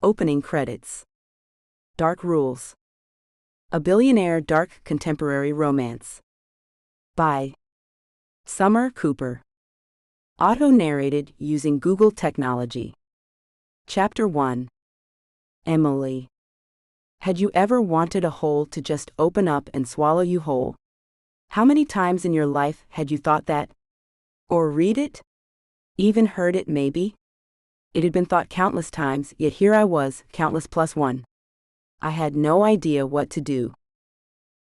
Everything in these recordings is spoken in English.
Opening credits. Dark Rules. A Billionaire Dark Contemporary Romance. By Summer Cooper. Auto-narrated using Google technology. Chapter 1. Emily. Had you ever wanted a hole to just open up and swallow you whole? How many times in your life had you thought that? Or read it? Even heard it, maybe? It had been thought countless times, yet here I was, countless plus one. I had no idea what to do.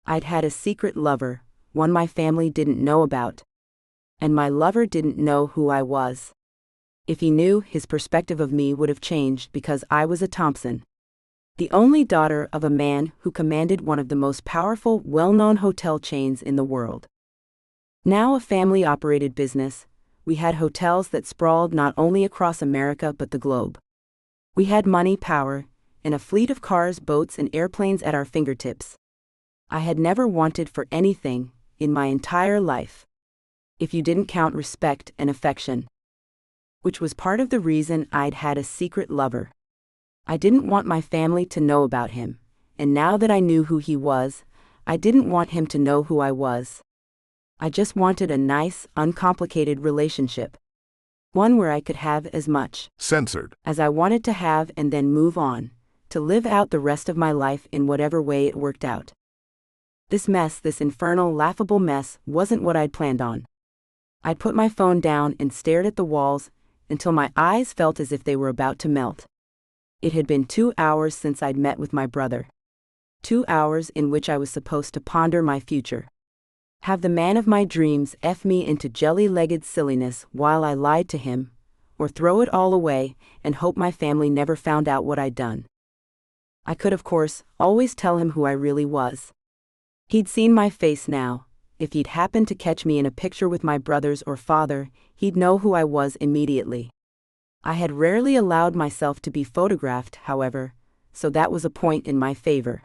I'd had a secret lover, one my family didn't know about. And my lover didn't know who I was. If he knew, his perspective of me would have changed because I was a Thompson. The only daughter of a man who commanded one of the most powerful, well-known hotel chains in the world. Now a family-operated business, we had hotels that sprawled not only across America but the globe. We had money, power, and a fleet of cars, boats, and airplanes at our fingertips. I had never wanted for anything in my entire life, if you didn't count respect and affection. Which was part of the reason I'd had a secret lover. I didn't want my family to know about him, and now that I knew who he was, I didn't want him to know who I was. I just wanted a nice, uncomplicated relationship. One where I could have as much censored as I wanted to have and then move on, to live out the rest of my life in whatever way it worked out. This mess, this infernal, laughable mess, wasn't what I'd planned on. I'd put my phone down and stared at the walls until my eyes felt as if they were about to melt. It had been 2 hours since I'd met with my brother. 2 hours in which I was supposed to ponder my future. Have the man of my dreams F me into jelly-legged silliness while I lied to him, or throw it all away and hope my family never found out what I'd done. I could, of course, always tell him who I really was. He'd seen my face now. If he'd happened to catch me in a picture with my brothers or father, he'd know who I was immediately. I had rarely allowed myself to be photographed, however, so that was a point in my favor.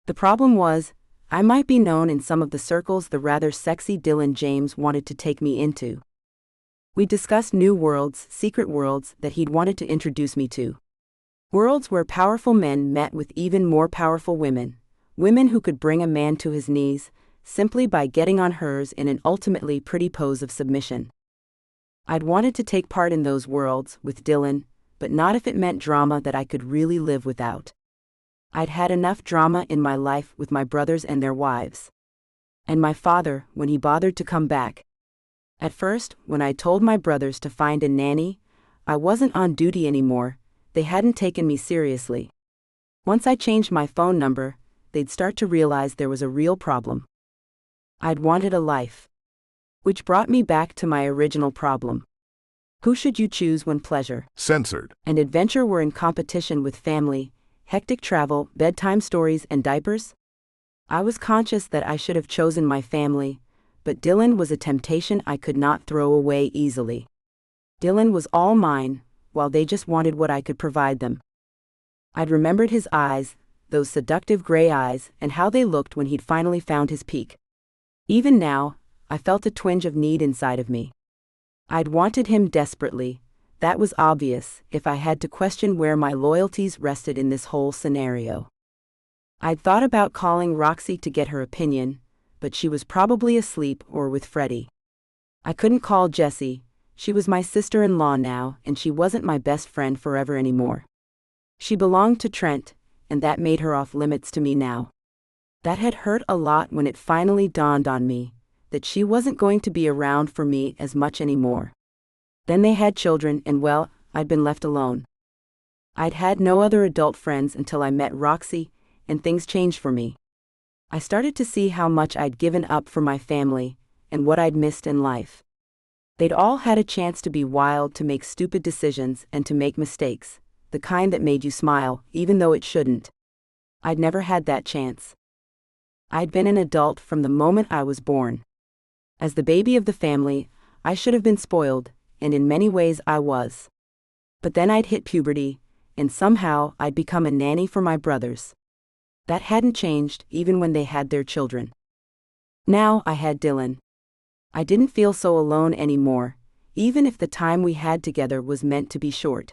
The problem was, I might be known in some of the circles the rather sexy Dylan James wanted to take me into. We discussed new worlds, secret worlds that he'd wanted to introduce me to. Worlds where powerful men met with even more powerful women, women who could bring a man to his knees, simply by getting on hers in an ultimately pretty pose of submission. I'd wanted to take part in those worlds with Dylan, but not if it meant drama that I could really live without. I'd had enough drama in my life with my brothers and their wives. And my father, when he bothered to come back. At first, when I told my brothers to find a nanny, I wasn't on duty anymore, they hadn't taken me seriously. Once I changed my phone number, they'd start to realize there was a real problem. I'd wanted a life. Which brought me back to my original problem. Who should you choose when pleasure, censored, and adventure were in competition with family, hectic travel, bedtime stories, and diapers? I was conscious that I should have chosen my family, but Dylan was a temptation I could not throw away easily. Dylan was all mine, while they just wanted what I could provide them. I'd remembered his eyes, those seductive gray eyes, and how they looked when he'd finally found his peak. Even now, I felt a twinge of need inside of me. I'd wanted him desperately. That was obvious, if I had to question where my loyalties rested in this whole scenario. I'd thought about calling Roxy to get her opinion, but she was probably asleep or with Freddie. I couldn't call Jessie, she was my sister-in-law now, and she wasn't my best friend forever anymore. She belonged to Trent, and that made her off limits to me now. That had hurt a lot when it finally dawned on me that she wasn't going to be around for me as much anymore. Then they had children and well, I'd been left alone. I'd had no other adult friends until I met Roxy, and things changed for me. I started to see how much I'd given up for my family, and what I'd missed in life. They'd all had a chance to be wild, to make stupid decisions, and to make mistakes, the kind that made you smile, even though it shouldn't. I'd never had that chance. I'd been an adult from the moment I was born. As the baby of the family, I should have been spoiled, and in many ways I was. But then I'd hit puberty, and somehow I'd become a nanny for my brothers. That hadn't changed, even when they had their children. Now I had Dylan. I didn't feel so alone anymore, even if the time we had together was meant to be short.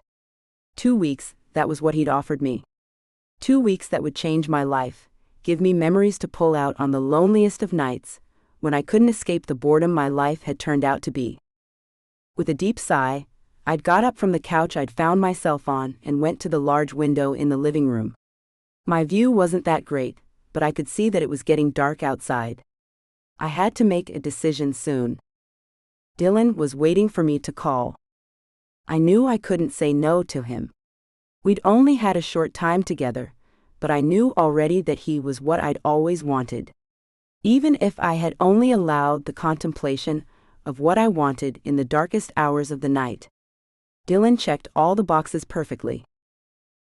2 weeks, that was what he'd offered me. 2 weeks that would change my life, give me memories to pull out on the loneliest of nights, when I couldn't escape the boredom my life had turned out to be. With a deep sigh, I'd got up from the couch I'd found myself on and went to the large window in the living room. My view wasn't that great, but I could see that it was getting dark outside. I had to make a decision soon. Dylan was waiting for me to call. I knew I couldn't say no to him. We'd only had a short time together, but I knew already that he was what I'd always wanted. Even if I had only allowed the contemplation of what I wanted in the darkest hours of the night. Dylan checked all the boxes perfectly.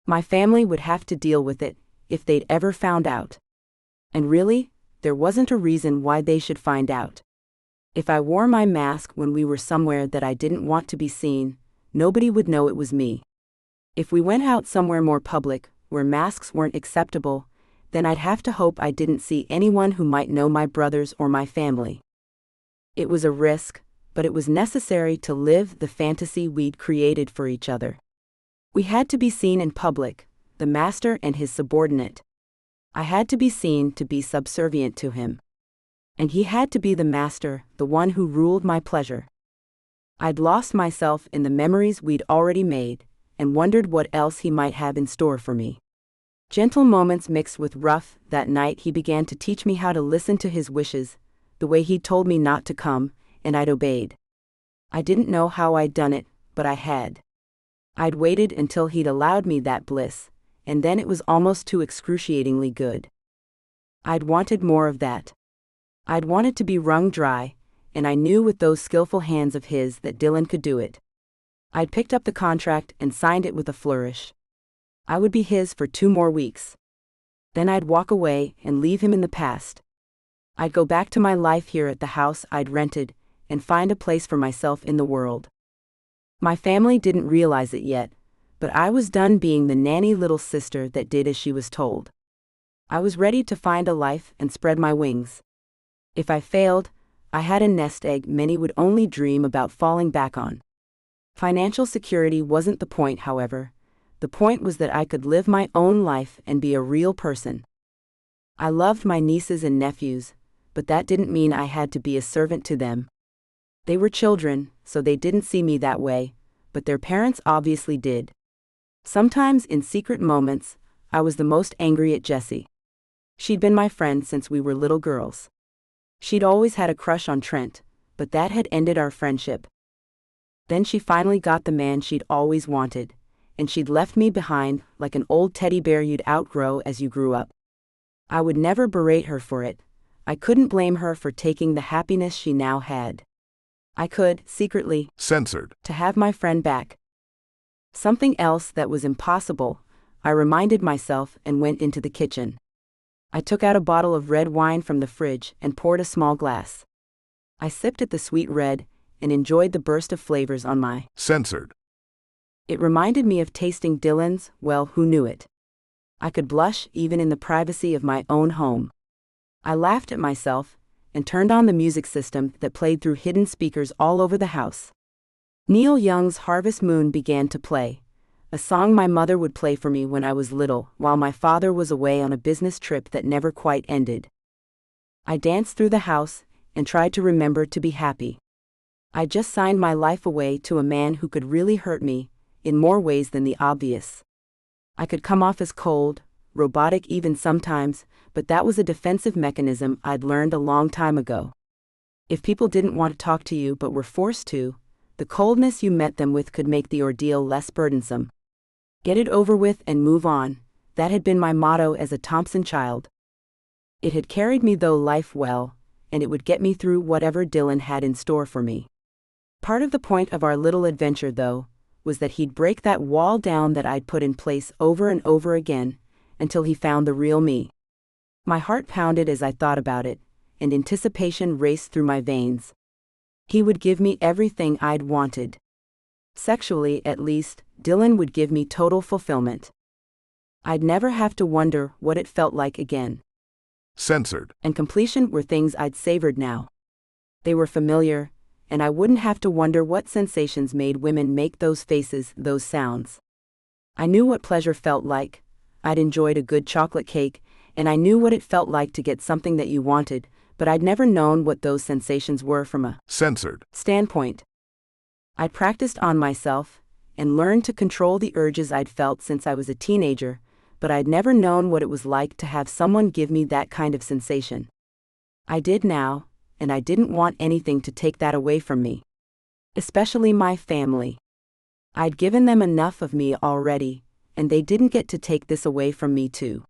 My family would have to deal with it, if they'd ever found out. And really, there wasn't a reason why they should find out. If I wore my mask when we were somewhere that I didn't want to be seen, nobody would know it was me. If we went out somewhere more public, where masks weren't acceptable, then I'd have to hope I didn't see anyone who might know my brothers or my family. It was a risk, but it was necessary to live the fantasy we'd created for each other. We had to be seen in public, the master and his subordinate. I had to be seen to be subservient to him. And he had to be the master, the one who ruled my pleasure. I'd lost myself in the memories we'd already made, and wondered what else he might have in store for me. Gentle moments mixed with rough. That night he began to teach me how to listen to his wishes, the way he'd told me not to come, and I'd obeyed. I didn't know how I'd done it, but I had. I'd waited until he'd allowed me that bliss, and then it was almost too excruciatingly good. I'd wanted more of that. I'd wanted to be wrung dry, and I knew with those skillful hands of his that Dylan could do it. I'd picked up the contract and signed it with a flourish. I would be his for 2 more weeks. Then I'd walk away and leave him in the past. I'd go back to my life here at the house I'd rented, and find a place for myself in the world. My family didn't realize it yet, but I was done being the nanny little sister that did as she was told. I was ready to find a life and spread my wings. If I failed, I had a nest egg many would only dream about falling back on. Financial security wasn't the point, however. The point was that I could live my own life and be a real person. I loved my nieces and nephews, but that didn't mean I had to be a servant to them. They were children, so they didn't see me that way, but their parents obviously did. Sometimes in secret moments, I was the most angry at Jessie. She'd been my friend since we were little girls. She'd always had a crush on Trent, but that had ended our friendship. Then she finally got the man she'd always wanted, and she'd left me behind like an old teddy bear you'd outgrow as you grew up. I would never berate her for it. I couldn't blame her for taking the happiness she now had. I could, secretly, Censored. to have my friend back. Something else that was impossible, I reminded myself and went into the kitchen. I took out a bottle of red wine from the fridge and poured a small glass. I sipped at the sweet red and enjoyed the burst of flavors on my Censored. It reminded me of tasting Dylan's, well, who knew it? I could blush even in the privacy of my own home. I laughed at myself and turned on the music system that played through hidden speakers all over the house. Neil Young's Harvest Moon began to play, a song my mother would play for me when I was little while my father was away on a business trip that never quite ended. I danced through the house and tried to remember to be happy. I just signed my life away to a man who could really hurt me, in more ways than the obvious. I could come off as cold, robotic even sometimes, but that was a defensive mechanism I'd learned a long time ago. If people didn't want to talk to you but were forced to, the coldness you met them with could make the ordeal less burdensome. Get it over with and move on, that had been my motto as a Thompson child. It had carried me through life well, and it would get me through whatever Dylan had in store for me. Part of the point of our little adventure, though, was that he'd break that wall down that I'd put in place over and over again, until he found the real me. My heart pounded as I thought about it, and anticipation raced through my veins. He would give me everything I'd wanted. Sexually, at least, Dylan would give me total fulfillment. I'd never have to wonder what it felt like again. Censored. And completion were things I'd savored now. They were familiar, and I wouldn't have to wonder what sensations made women make those faces, those sounds. I knew what pleasure felt like. I'd enjoyed a good chocolate cake, and I knew what it felt like to get something that you wanted, but I'd never known what those sensations were from a censored standpoint. I'd practiced on myself and learned to control the urges I'd felt since I was a teenager, but I'd never known what it was like to have someone give me that kind of sensation. I did now, and I didn't want anything to take that away from me. Especially my family. I'd given them enough of me already, and they didn't get to take this away from me too.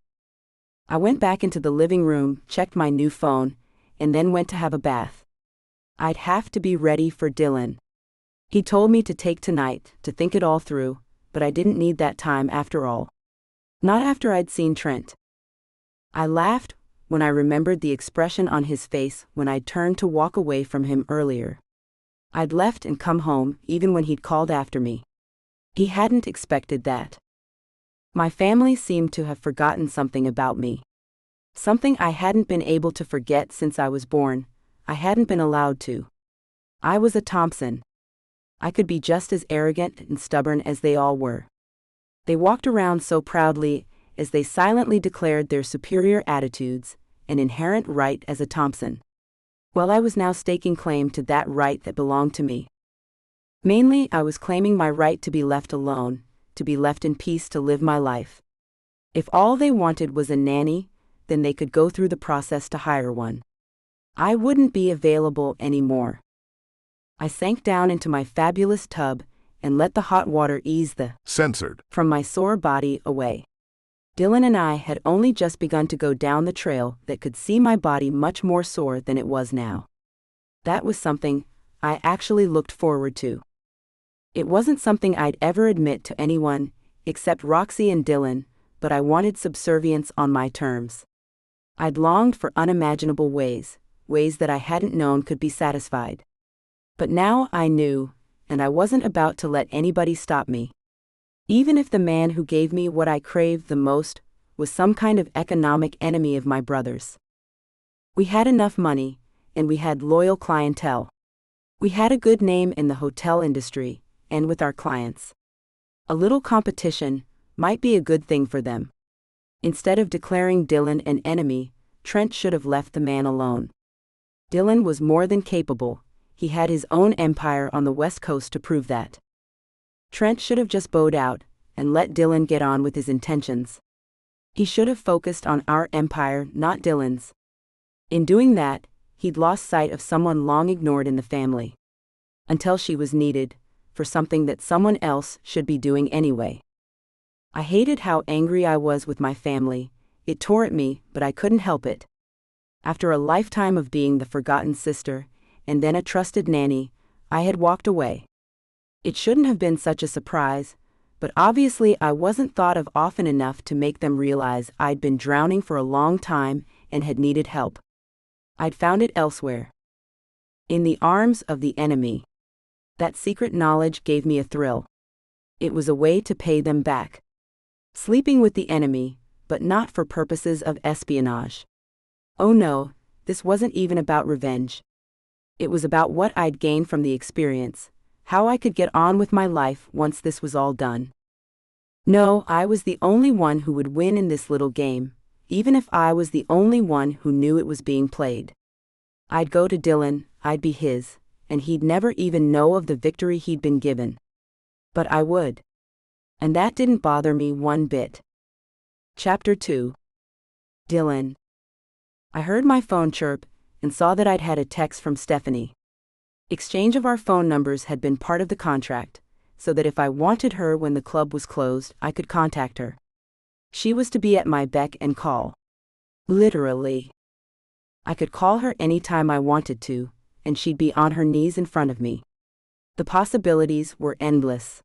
I went back into the living room, checked my new phone, and then went to have a bath. I'd have to be ready for Dylan. He told me to take tonight, to think it all through, but I didn't need that time after all. Not after I'd seen Trent. I laughed when I remembered the expression on his face when I'd turned to walk away from him earlier. I'd left and come home even when he'd called after me. He hadn't expected that. My family seemed to have forgotten something about me. Something I hadn't been able to forget since I was born. I hadn't been allowed to. I was a Thompson. I could be just as arrogant and stubborn as they all were. They walked around so proudly as they silently declared their superior attitudes, an inherent right as a Thompson. Well, I was now staking claim to that right that belonged to me. Mainly, I was claiming my right to be left alone, to be left in peace to live my life. If all they wanted was a nanny, then they could go through the process to hire one. I wouldn't be available anymore. I sank down into my fabulous tub and let the hot water ease the censored from my sore body away. Dylan and I had only just begun to go down the trail that could see my body much more sore than it was now. That was something I actually looked forward to. It wasn't something I'd ever admit to anyone, except Roxy and Dylan, but I wanted subservience on my terms. I'd longed for unimaginable ways that I hadn't known could be satisfied. But now I knew, and I wasn't about to let anybody stop me. Even if the man who gave me what I craved the most was some kind of economic enemy of my brother's. We had enough money, and we had loyal clientele. We had a good name in the hotel industry, and with our clients. A little competition might be a good thing for them. Instead of declaring Dylan an enemy, Trent should have left the man alone. Dylan was more than capable. He had his own empire on the West Coast to prove that. Trent should have just bowed out and let Dylan get on with his intentions. He should have focused on our empire, not Dylan's. In doing that, he'd lost sight of someone long ignored in the family. Until she was needed, for something that someone else should be doing anyway. I hated how angry I was with my family. It tore at me, but I couldn't help it. After a lifetime of being the forgotten sister, and then a trusted nanny, I had walked away. It shouldn't have been such a surprise, but obviously I wasn't thought of often enough to make them realize I'd been drowning for a long time and had needed help. I'd found it elsewhere. In the arms of the enemy. That secret knowledge gave me a thrill. It was a way to pay them back. Sleeping with the enemy, but not for purposes of espionage. Oh no, this wasn't even about revenge. It was about what I'd gained from the experience, how I could get on with my life once this was all done. No, I was the only one who would win in this little game, even if I was the only one who knew it was being played. I'd go to Dylan, I'd be his, and he'd never even know of the victory he'd been given. But I would. And that didn't bother me one bit. Chapter 2. Dylan. I heard my phone chirp and saw that I'd had a text from Stephanie. Exchange of our phone numbers had been part of the contract, so that if I wanted her when the club was closed, I could contact her. She was to be at my beck and call. Literally. I could call her any time I wanted to, and she'd be on her knees in front of me. The possibilities were endless.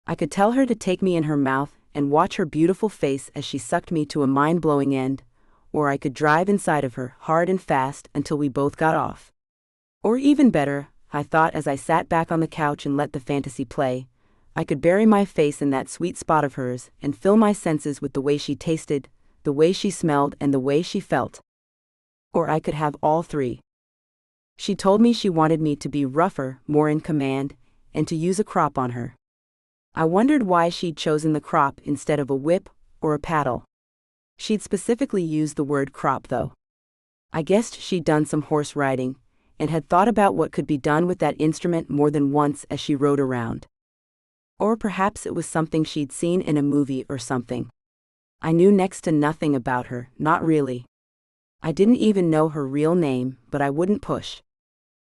I could tell her to take me in her mouth and watch her beautiful face as she sucked me to a mind-blowing end, or I could drive inside of her hard and fast until we both got off. Or even better, I thought as I sat back on the couch and let the fantasy play, I could bury my face in that sweet spot of hers and fill my senses with the way she tasted, the way she smelled, and the way she felt. Or I could have all three. She told me she wanted me to be rougher, more in command, and to use a crop on her. I wondered why she'd chosen the crop instead of a whip or a paddle. She'd specifically used the word crop though. I guessed she'd done some horse riding, and had thought about what could be done with that instrument more than once as she rode around. Or perhaps it was something she'd seen in a movie or something. I knew next to nothing about her, not really. I didn't even know her real name, but I wouldn't push.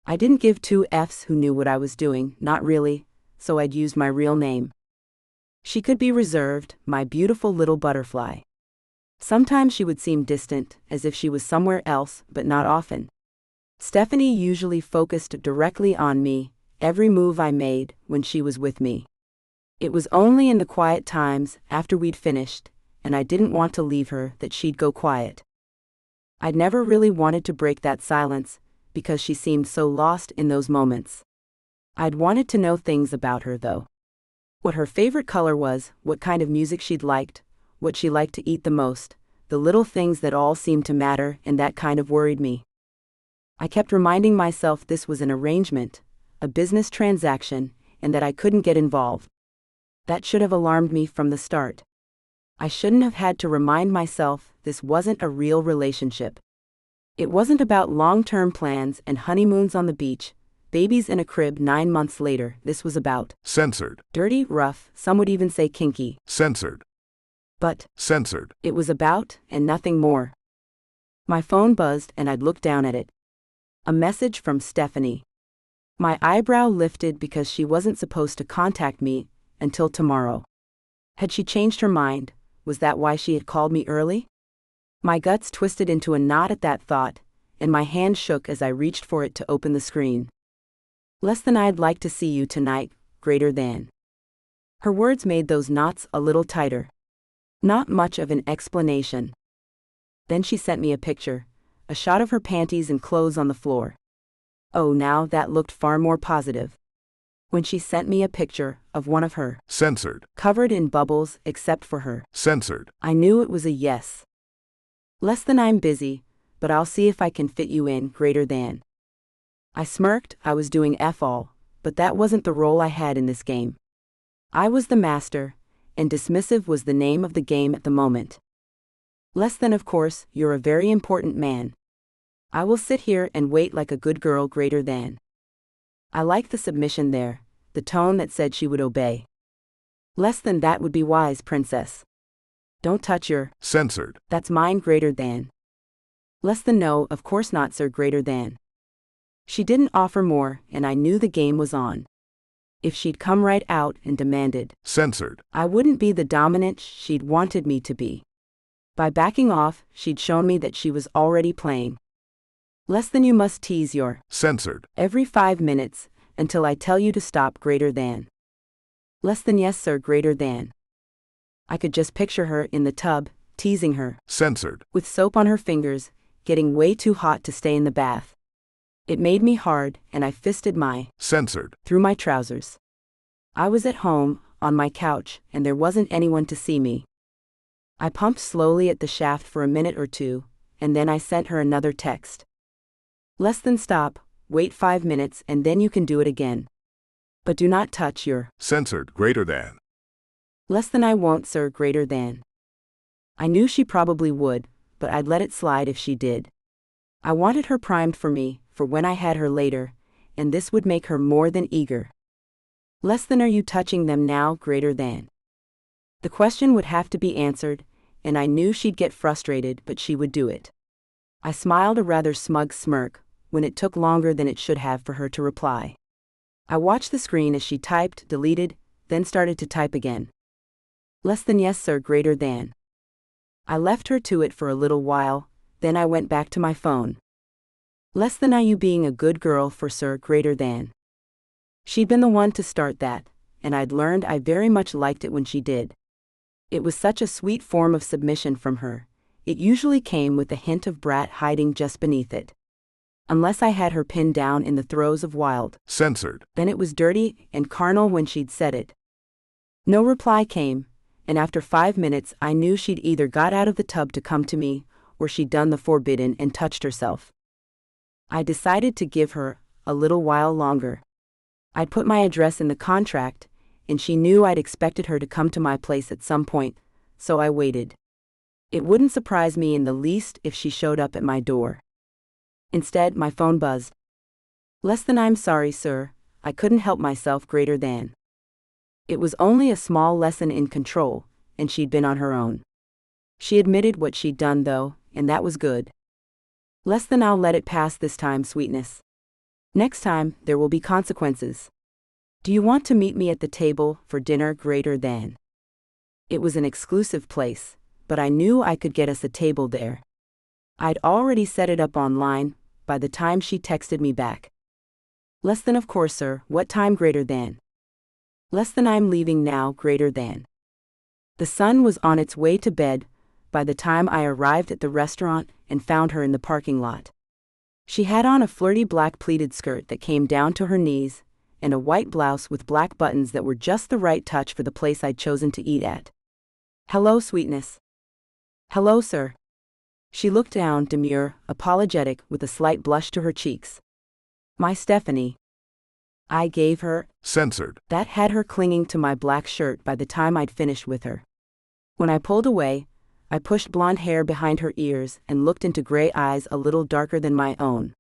I didn't give two Fs who knew what I was doing, not really, so I'd used my real name. She could be reserved, my beautiful little butterfly. Sometimes she would seem distant, as if she was somewhere else, but not often. Stephanie usually focused directly on me, every move I made, when she was with me. It was only in the quiet times, after we'd finished, and I didn't want to leave her, that she'd go quiet. I'd never really wanted to break that silence, because she seemed so lost in those moments. I'd wanted to know things about her though. What her favorite color was, what kind of music she'd liked, what she liked to eat the most, the little things that all seemed to matter, and that kind of worried me. I kept reminding myself this was an arrangement, a business transaction, and that I couldn't get involved. That should have alarmed me from the start. I shouldn't have had to remind myself this wasn't a real relationship. It wasn't about long-term plans and honeymoons on the beach, babies in a crib 9 months later. This was about Censored. dirty, rough, some would even say kinky. Censored. But Censored. it was about, and nothing more. My phone buzzed and I'd look down at it. A message from Stephanie. My eyebrow lifted because she wasn't supposed to contact me until tomorrow. Had she changed her mind? Was that why she had called me early? My guts twisted into a knot at that thought, and my hand shook as I reached for it to open the screen. Less than I'd like to see you tonight, greater than. Her words made those knots a little tighter. Not much of an explanation. Then she sent me a picture, a shot of her panties and clothes on the floor. Oh, now that looked far more positive. When she sent me a picture of one of her, Censored. covered in bubbles except for her, Censored. I knew it was a yes. Less than I'm busy, but I'll see if I can fit you in, greater than. I smirked. I was doing F all, but that wasn't the role I had in this game. I was the master, and dismissive was the name of the game at the moment. Less than, of course, you're a very important man. I will sit here and wait like a good girl, greater than. I liked the submission there, the tone that said she would obey. Less than, that would be wise, princess. Don't touch your. Censored. That's mine, greater than. Less than, no, of course not, sir, greater than. She didn't offer more, and I knew the game was on. If she'd come right out and demanded, Censored. I wouldn't be the dominant she'd wanted me to be. By backing off, she'd shown me that she was already playing. Less than, you must tease your. Censored. Every 5 minutes, until I tell you to stop, greater than. Less than, yes, sir, greater than. I could just picture her in the tub, teasing her. Censored. With soap on her fingers, getting way too hot to stay in the bath. It made me hard, and I fisted my. Censored. Through my trousers. I was at home, on my couch, and there wasn't anyone to see me. I pumped slowly at the shaft for a minute or two, and then I sent her another text. Less than, stop, wait 5 minutes and then you can do it again. But do not touch your. Censored. Greater than. Less than, I won't, sir, greater than. I knew she probably would, but I'd let it slide if she did. I wanted her primed for me, for when I had her later, and this would make her more than eager. Less than, are you touching them now, greater than? The question would have to be answered, and I knew she'd get frustrated, but she would do it. I smiled a rather smug smirk, when it took longer than it should have for her to reply. I watched the screen as she typed, deleted, then started to type again. Less than, yes, sir, greater than. I left her to it for a little while, then I went back to my phone. Less than, are you being a good girl for sir, greater than? She'd been the one to start that, and I'd learned I very much liked it when she did. It was such a sweet form of submission from her. It usually came with a hint of brat hiding just beneath it. Unless I had her pinned down in the throes of wild. Censored. Then it was dirty and carnal when she'd said it. No reply came, and after 5 minutes I knew she'd either got out of the tub to come to me, or she'd done the forbidden and touched herself. I decided to give her a little while longer. I'd put my address in the contract, and she knew I'd expected her to come to my place at some point, so I waited. It wouldn't surprise me in the least if she showed up at my door. Instead, my phone buzzed. Less than I'm sorry, sir, I couldn't help myself greater than. It was only a small lesson in control, and she'd been on her own. She admitted what she'd done though, and that was good. Less than I'll let it pass this time, sweetness. Next time, there will be consequences. Do you want to meet me at the table for dinner greater than? It was an exclusive place, but I knew I could get us a table there. I'd already set it up online by the time she texted me back. Less than, of course, sir. What time greater than? Less than I'm leaving now greater than. The sun was on its way to bed by the time I arrived at the restaurant and found her in the parking lot. She had on a flirty black pleated skirt that came down to her knees and a white blouse with black buttons that were just the right touch for the place I'd chosen to eat at. Hello, sweetness. Hello, sir. She looked down, demure, apologetic, with a slight blush to her cheeks. My Stephanie. I gave her, censored. That had her clinging to my black shirt by the time I'd finished with her. When I pulled away, I pushed blonde hair behind her ears and looked into gray eyes a little darker than my own.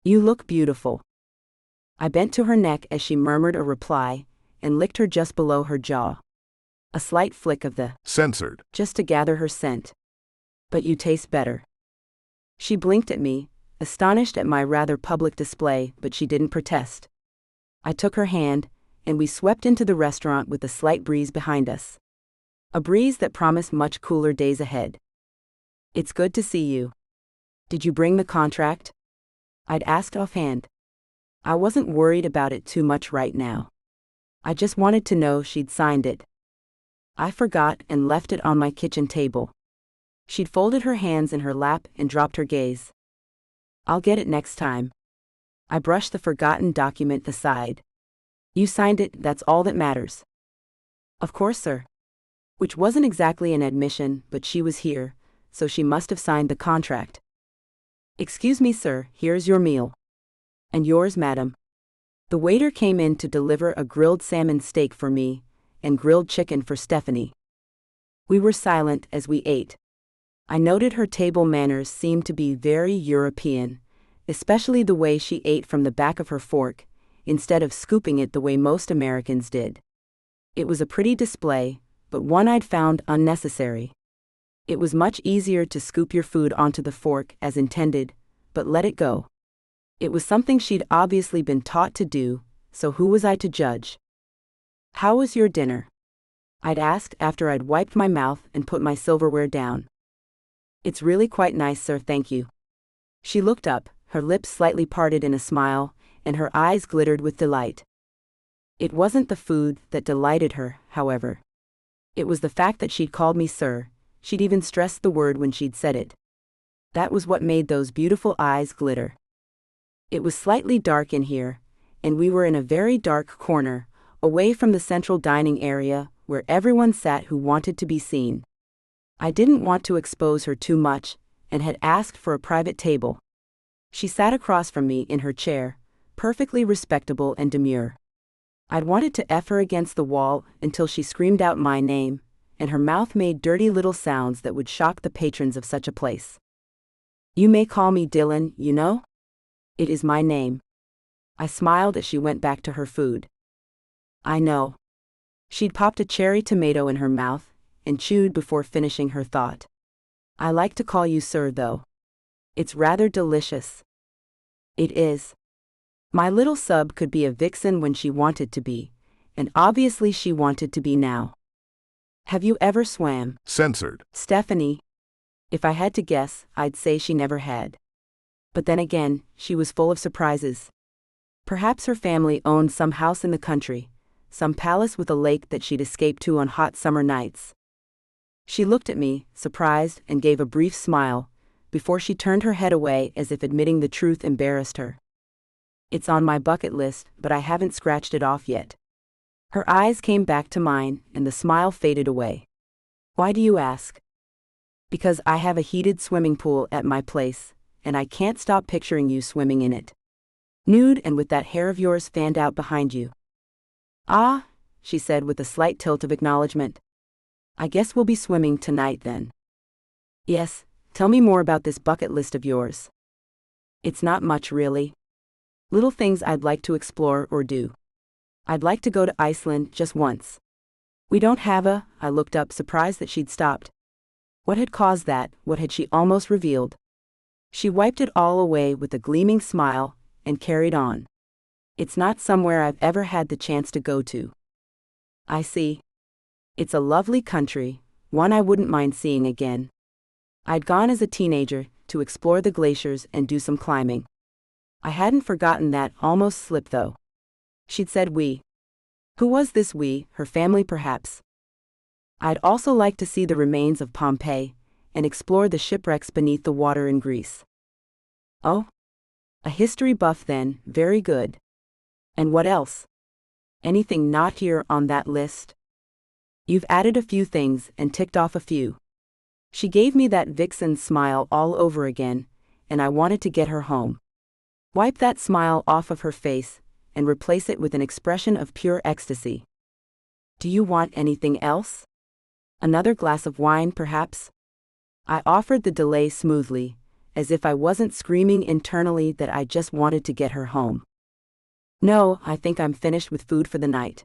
You look beautiful. I bent to her neck as she murmured a reply and licked her just below her jaw. A slight flick of the censored just to gather her scent. But you taste better. She blinked at me, astonished at my rather public display, but she didn't protest. I took her hand, and we swept into the restaurant with a slight breeze behind us. A breeze that promised much cooler days ahead. It's good to see you. Did you bring the contract? I'd asked offhand. I wasn't worried about it too much right now. I just wanted to know she'd signed it. I forgot and left it on my kitchen table. She'd folded her hands in her lap and dropped her gaze. I'll get it next time. I brushed the forgotten document aside. You signed it, that's all that matters. Of course, sir. Which wasn't exactly an admission, but she was here, so she must have signed the contract. Excuse me, sir, here's your meal. And yours, madam. The waiter came in to deliver a grilled salmon steak for me, and grilled chicken for Stephanie. We were silent as we ate. I noted her table manners seemed to be very European, especially the way she ate from the back of her fork, instead of scooping it the way most Americans did. It was a pretty display, but one I'd found unnecessary. It was much easier to scoop your food onto the fork as intended, but let it go. It was something she'd obviously been taught to do, so who was I to judge? How was your dinner? I'd asked after I'd wiped my mouth and put my silverware down. It's really quite nice, sir, thank you. She looked up, her lips slightly parted in a smile, and her eyes glittered with delight. It wasn't the food that delighted her, however. It was the fact that she'd called me sir. She'd even stressed the word when she'd said it. That was what made those beautiful eyes glitter. It was slightly dark in here, and we were in a very dark corner, away from the central dining area, where everyone sat who wanted to be seen. I didn't want to expose her too much, and had asked for a private table. She sat across from me in her chair, perfectly respectable and demure. I'd wanted to F her against the wall until she screamed out my name, and her mouth made dirty little sounds that would shock the patrons of such a place. You may call me Dylan, you know? It is my name. I smiled as she went back to her food. I know. She'd popped a cherry tomato in her mouth and chewed before finishing her thought. I like to call you sir, though. It's rather delicious. It is. My little sub could be a vixen when she wanted to be, and obviously she wanted to be now. Have you ever swam? Censored. Stephanie. If I had to guess, I'd say she never had. But then again, she was full of surprises. Perhaps her family owned some house in the country, some palace with a lake that she'd escape to on hot summer nights. She looked at me, surprised, and gave a brief smile, before she turned her head away as if admitting the truth embarrassed her. It's on my bucket list, but I haven't scratched it off yet. Her eyes came back to mine, and the smile faded away. Why do you ask? Because I have a heated swimming pool at my place, and I can't stop picturing you swimming in it. Nude and with that hair of yours fanned out behind you. Ah, she said with a slight tilt of acknowledgement. I guess we'll be swimming tonight then. Yes, tell me more about this bucket list of yours. It's not much really. Little things I'd like to explore or do. I'd like to go to Iceland just once. We don't have a. I looked up, surprised that she'd stopped. What had caused that? What had she almost revealed? She wiped it all away with a gleaming smile and carried on. It's not somewhere I've ever had the chance to go to. I see. It's a lovely country, one I wouldn't mind seeing again. I'd gone as a teenager to explore the glaciers and do some climbing. I hadn't forgotten that almost slip though. She'd said we. Who was this we? Her family perhaps? I'd also like to see the remains of Pompeii and explore the shipwrecks beneath the water in Greece. Oh? A history buff then, very good. And what else? Anything not here on that list? You've added a few things and ticked off a few. She gave me that vixen smile all over again, and I wanted to get her home. Wipe that smile off of her face and replace it with an expression of pure ecstasy. Do you want anything else? Another glass of wine, perhaps? I offered the delay smoothly, as if I wasn't screaming internally that I just wanted to get her home. No, I think I'm finished with food for the night.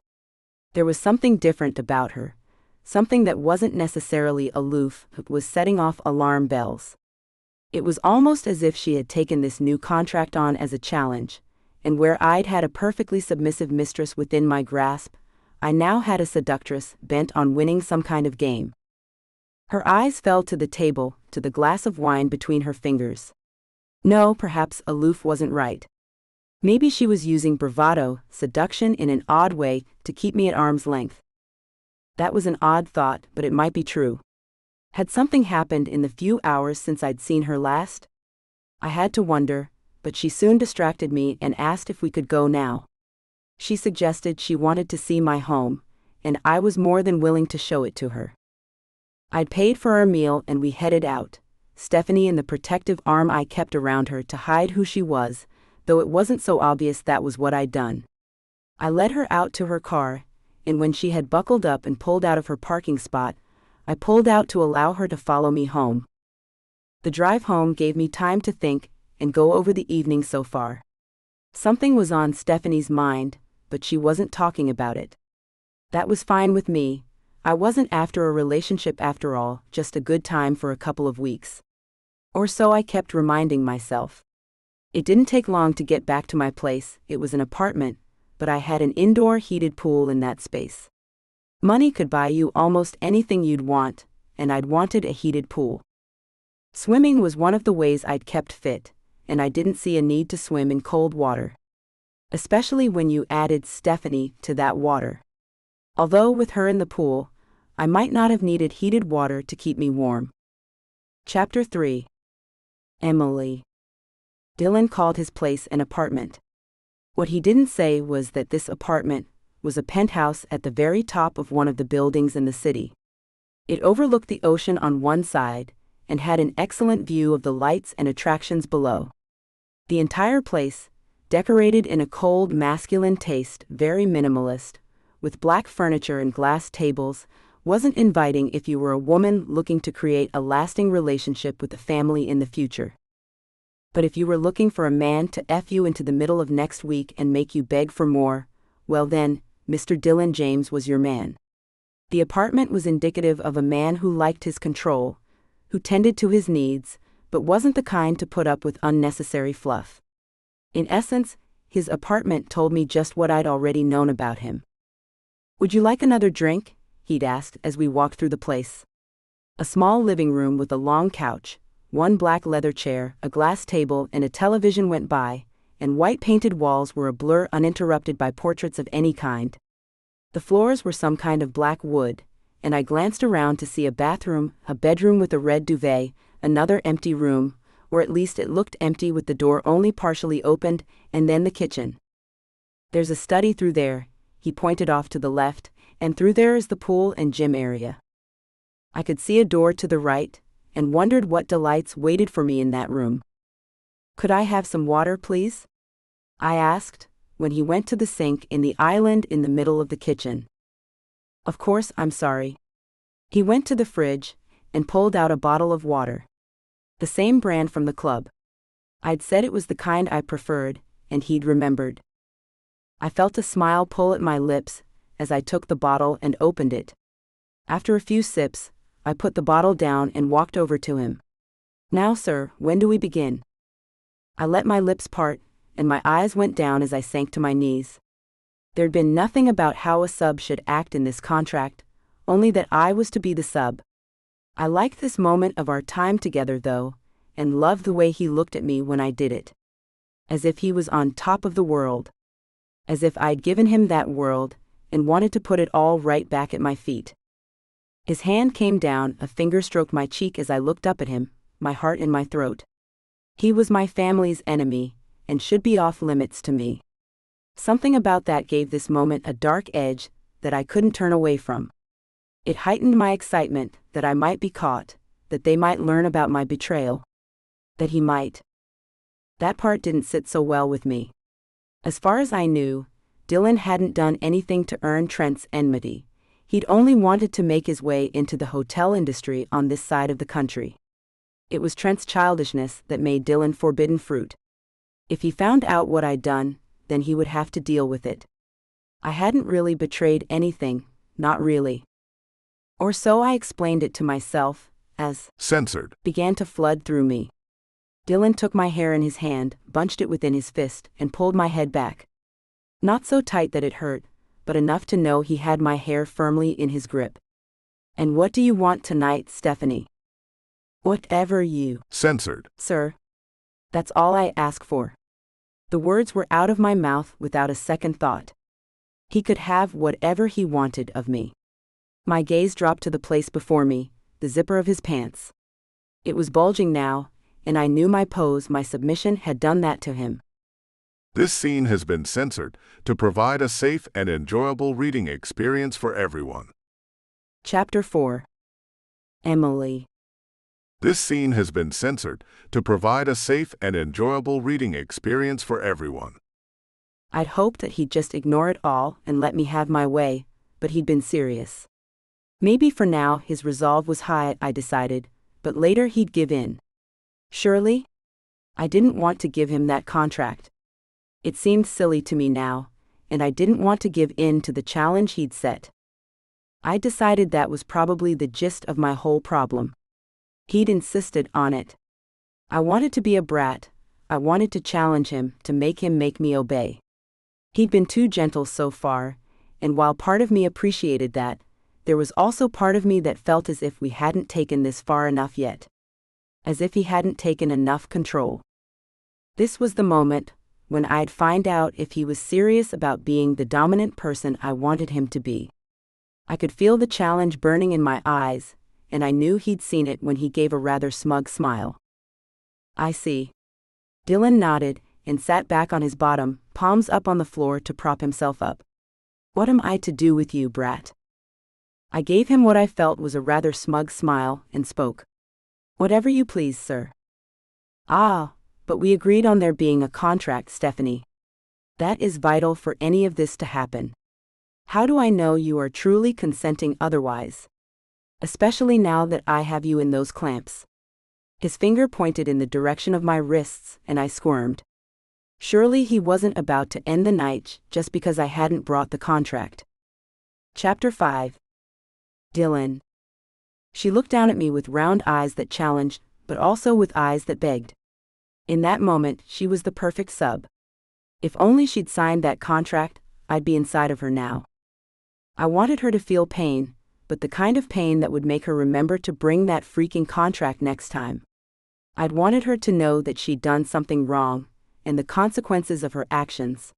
There was something different about her, something that wasn't necessarily aloof, but was setting off alarm bells. It was almost as if she had taken this new contract on as a challenge, and where I'd had a perfectly submissive mistress within my grasp, I now had a seductress bent on winning some kind of game. Her eyes fell to the table, to the glass of wine between her fingers. No, perhaps aloof wasn't right. Maybe she was using bravado, seduction in an odd way, to keep me at arm's length. That was an odd thought, but it might be true. Had something happened in the few hours since I'd seen her last? I had to wonder, but she soon distracted me and asked if we could go now. She suggested she wanted to see my home, and I was more than willing to show it to her. I'd paid for our meal and we headed out, Stephanie in the protective arm I kept around her to hide who she was, though it wasn't so obvious that was what I'd done. I led her out to her car, and when she had buckled up and pulled out of her parking spot, I pulled out to allow her to follow me home. The drive home gave me time to think and go over the evening so far. Something was on Stephanie's mind, but she wasn't talking about it. That was fine with me. I wasn't after a relationship after all, just a good time for a couple of weeks. Or so I kept reminding myself. It didn't take long to get back to my place. It was an apartment, but I had an indoor heated pool in that space. Money could buy you almost anything you'd want, and I'd wanted a heated pool. Swimming was one of the ways I'd kept fit, and I didn't see a need to swim in cold water. Especially when you added Stephanie to that water. Although with her in the pool, I might not have needed heated water to keep me warm. Chapter 3. Emily. Dylan called his place an apartment. What he didn't say was that this apartment was a penthouse at the very top of one of the buildings in the city. It overlooked the ocean on one side and had an excellent view of the lights and attractions below. The entire place, decorated in a cold masculine taste, very minimalist, with black furniture and glass tables, wasn't inviting if you were a woman looking to create a lasting relationship with a family in the future. But if you were looking for a man to F you into the middle of next week and make you beg for more, well then, Mr. Dylan James was your man. The apartment was indicative of a man who liked his control, who tended to his needs, but wasn't the kind to put up with unnecessary fluff. In essence, his apartment told me just what I'd already known about him. Would you like another drink? He'd asked as we walked through the place. A small living room with a long couch, one black leather chair, a glass table, and a television went by, and white painted walls were a blur uninterrupted by portraits of any kind. The floors were some kind of black wood, and I glanced around to see a bathroom, a bedroom with a red duvet, another empty room, or at least it looked empty with the door only partially opened, and then the kitchen. There's a study through there, he pointed off to the left, and through there is the pool and gym area. I could see a door to the right, and wondered what delights waited for me in that room. Could I have some water, please? I asked, when he went to the sink in the island in the middle of the kitchen. Of course, I'm sorry. He went to the fridge and pulled out a bottle of water. The same brand from the club. I'd said it was the kind I preferred, and he'd remembered. I felt a smile pull at my lips as I took the bottle and opened it. After a few sips, I put the bottle down and walked over to him. Now, sir, when do we begin? I let my lips part, and my eyes went down as I sank to my knees. There'd been nothing about how a sub should act in this contract, only that I was to be the sub. I liked this moment of our time together though, and loved the way he looked at me when I did it. As if he was on top of the world. As if I'd given him that world, and wanted to put it all right back at my feet. His hand came down, a finger stroked my cheek as I looked up at him, my heart in my throat. He was my family's enemy, and should be off limits to me. Something about that gave this moment a dark edge that I couldn't turn away from. It heightened my excitement that I might be caught, that they might learn about my betrayal. That he might. That part didn't sit so well with me. As far as I knew, Dylan hadn't done anything to earn Trent's enmity. He'd only wanted to make his way into the hotel industry on this side of the country. It was Trent's childishness that made Dylan forbidden fruit. If he found out what I'd done, then he would have to deal with it. I hadn't really betrayed anything, not really. Or so I explained it to myself, as censored began to flood through me. Dylan took my hair in his hand, bunched it within his fist, and pulled my head back. Not so tight that it hurt, but enough to know he had my hair firmly in his grip. And what do you want tonight, Stephanie? Whatever you censored, sir. That's all I ask for. The words were out of my mouth without a second thought. He could have whatever he wanted of me. My gaze dropped to the place before me, the zipper of his pants. It was bulging now, and I knew my pose, my submission had done that to him. This scene has been censored to provide a safe and enjoyable reading experience for everyone. Chapter 4. Emily. This scene has been censored to provide a safe and enjoyable reading experience for everyone. I'd hoped that he'd just ignore it all and let me have my way, but he'd been serious. Maybe for now his resolve was high, I decided, but later he'd give in. Surely? I didn't want to give him that contract. It seemed silly to me now, and I didn't want to give in to the challenge he'd set. I decided that was probably the gist of my whole problem. He'd insisted on it. I wanted to be a brat. I wanted to challenge him, to make me obey. He'd been too gentle so far, and while part of me appreciated that, there was also part of me that felt as if we hadn't taken this far enough yet. As if he hadn't taken enough control. This was the moment when I'd find out if he was serious about being the dominant person I wanted him to be. I could feel the challenge burning in my eyes, and I knew he'd seen it when he gave a rather smug smile. I see. Dylan nodded and sat back on his bottom, palms up on the floor to prop himself up. What am I to do with you, brat? I gave him what I felt was a rather smug smile and spoke. Whatever you please, sir. Ah, but we agreed on there being a contract, Stephanie. That is vital for any of this to happen. How do I know you are truly consenting otherwise? Especially now that I have you in those clamps. His finger pointed in the direction of my wrists, and I squirmed. Surely he wasn't about to end the night just because I hadn't brought the contract. Chapter 5. Dylan. She looked down at me with round eyes that challenged, but also with eyes that begged. In that moment, she was the perfect sub. If only she'd signed that contract, I'd be inside of her now. I wanted her to feel pain, but the kind of pain that would make her remember to bring that freaking contract next time. I'd wanted her to know that she'd done something wrong, and the consequences of her actions.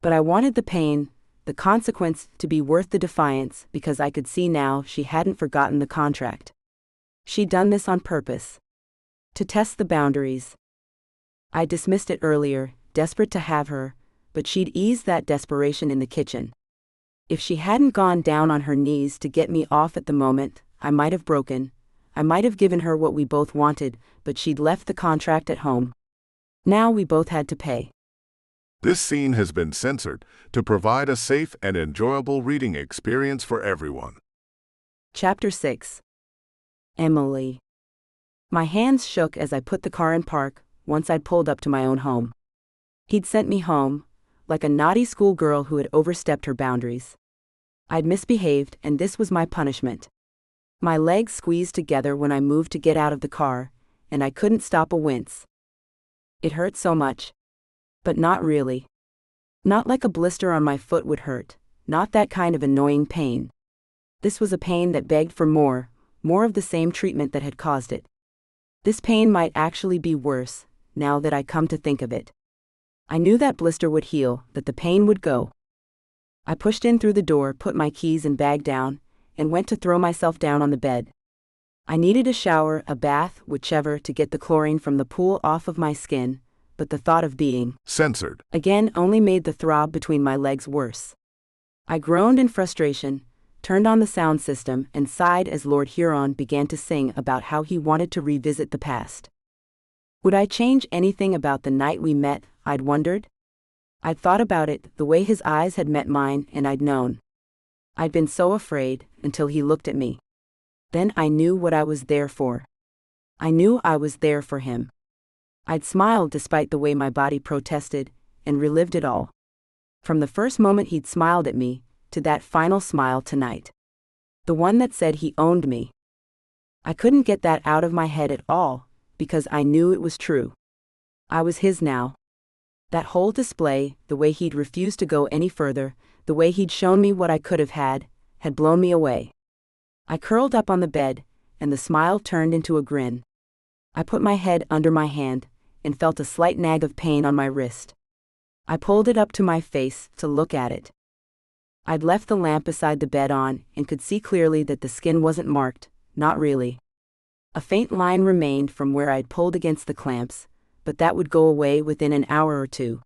But I wanted the pain, the consequence, to be worth the defiance because I could see now she hadn't forgotten the contract. She'd done this on purpose. To test the boundaries. I dismissed it earlier, desperate to have her, but she'd eased that desperation in the kitchen. If she hadn't gone down on her knees to get me off at the moment, I might have broken. I might have given her what we both wanted, but she'd left the contract at home. Now we both had to pay. This scene has been censored to provide a safe and enjoyable reading experience for everyone. Chapter 6. Emily. My hands shook as I put the car in park once I'd pulled up to my own home. He'd sent me home, like a naughty schoolgirl who had overstepped her boundaries. I'd misbehaved, and this was my punishment. My legs squeezed together when I moved to get out of the car, and I couldn't stop a wince. It hurt so much. But not really. Not like a blister on my foot would hurt, not that kind of annoying pain. This was a pain that begged for more of the same treatment that had caused it. This pain might actually be worse, now that I come to think of it. I knew that blister would heal, that the pain would go. I pushed in through the door, put my keys and bag down, and went to throw myself down on the bed. I needed a shower, a bath, whichever, to get the chlorine from the pool off of my skin, but the thought of being censored again only made the throb between my legs worse. I groaned in frustration, turned on the sound system, and sighed as Lord Huron began to sing about how he wanted to revisit the past. Would I change anything about the night we met, I'd wondered? I'd thought about it, the way his eyes had met mine, and I'd known. I'd been so afraid, until he looked at me. Then I knew what I was there for. I knew I was there for him. I'd smiled despite the way my body protested, and relived it all. From the first moment he'd smiled at me, to that final smile tonight. The one that said he owned me. I couldn't get that out of my head at all, because I knew it was true. I was his now. That whole display, the way he'd refused to go any further, the way he'd shown me what I could have had blown me away. I curled up on the bed, and the smile turned into a grin. I put my head under my hand, and felt a slight nag of pain on my wrist. I pulled it up to my face to look at it. I'd left the lamp beside the bed on, and could see clearly that the skin wasn't marked, not really. A faint line remained from where I'd pulled against the clamps, but that would go away within an hour or two.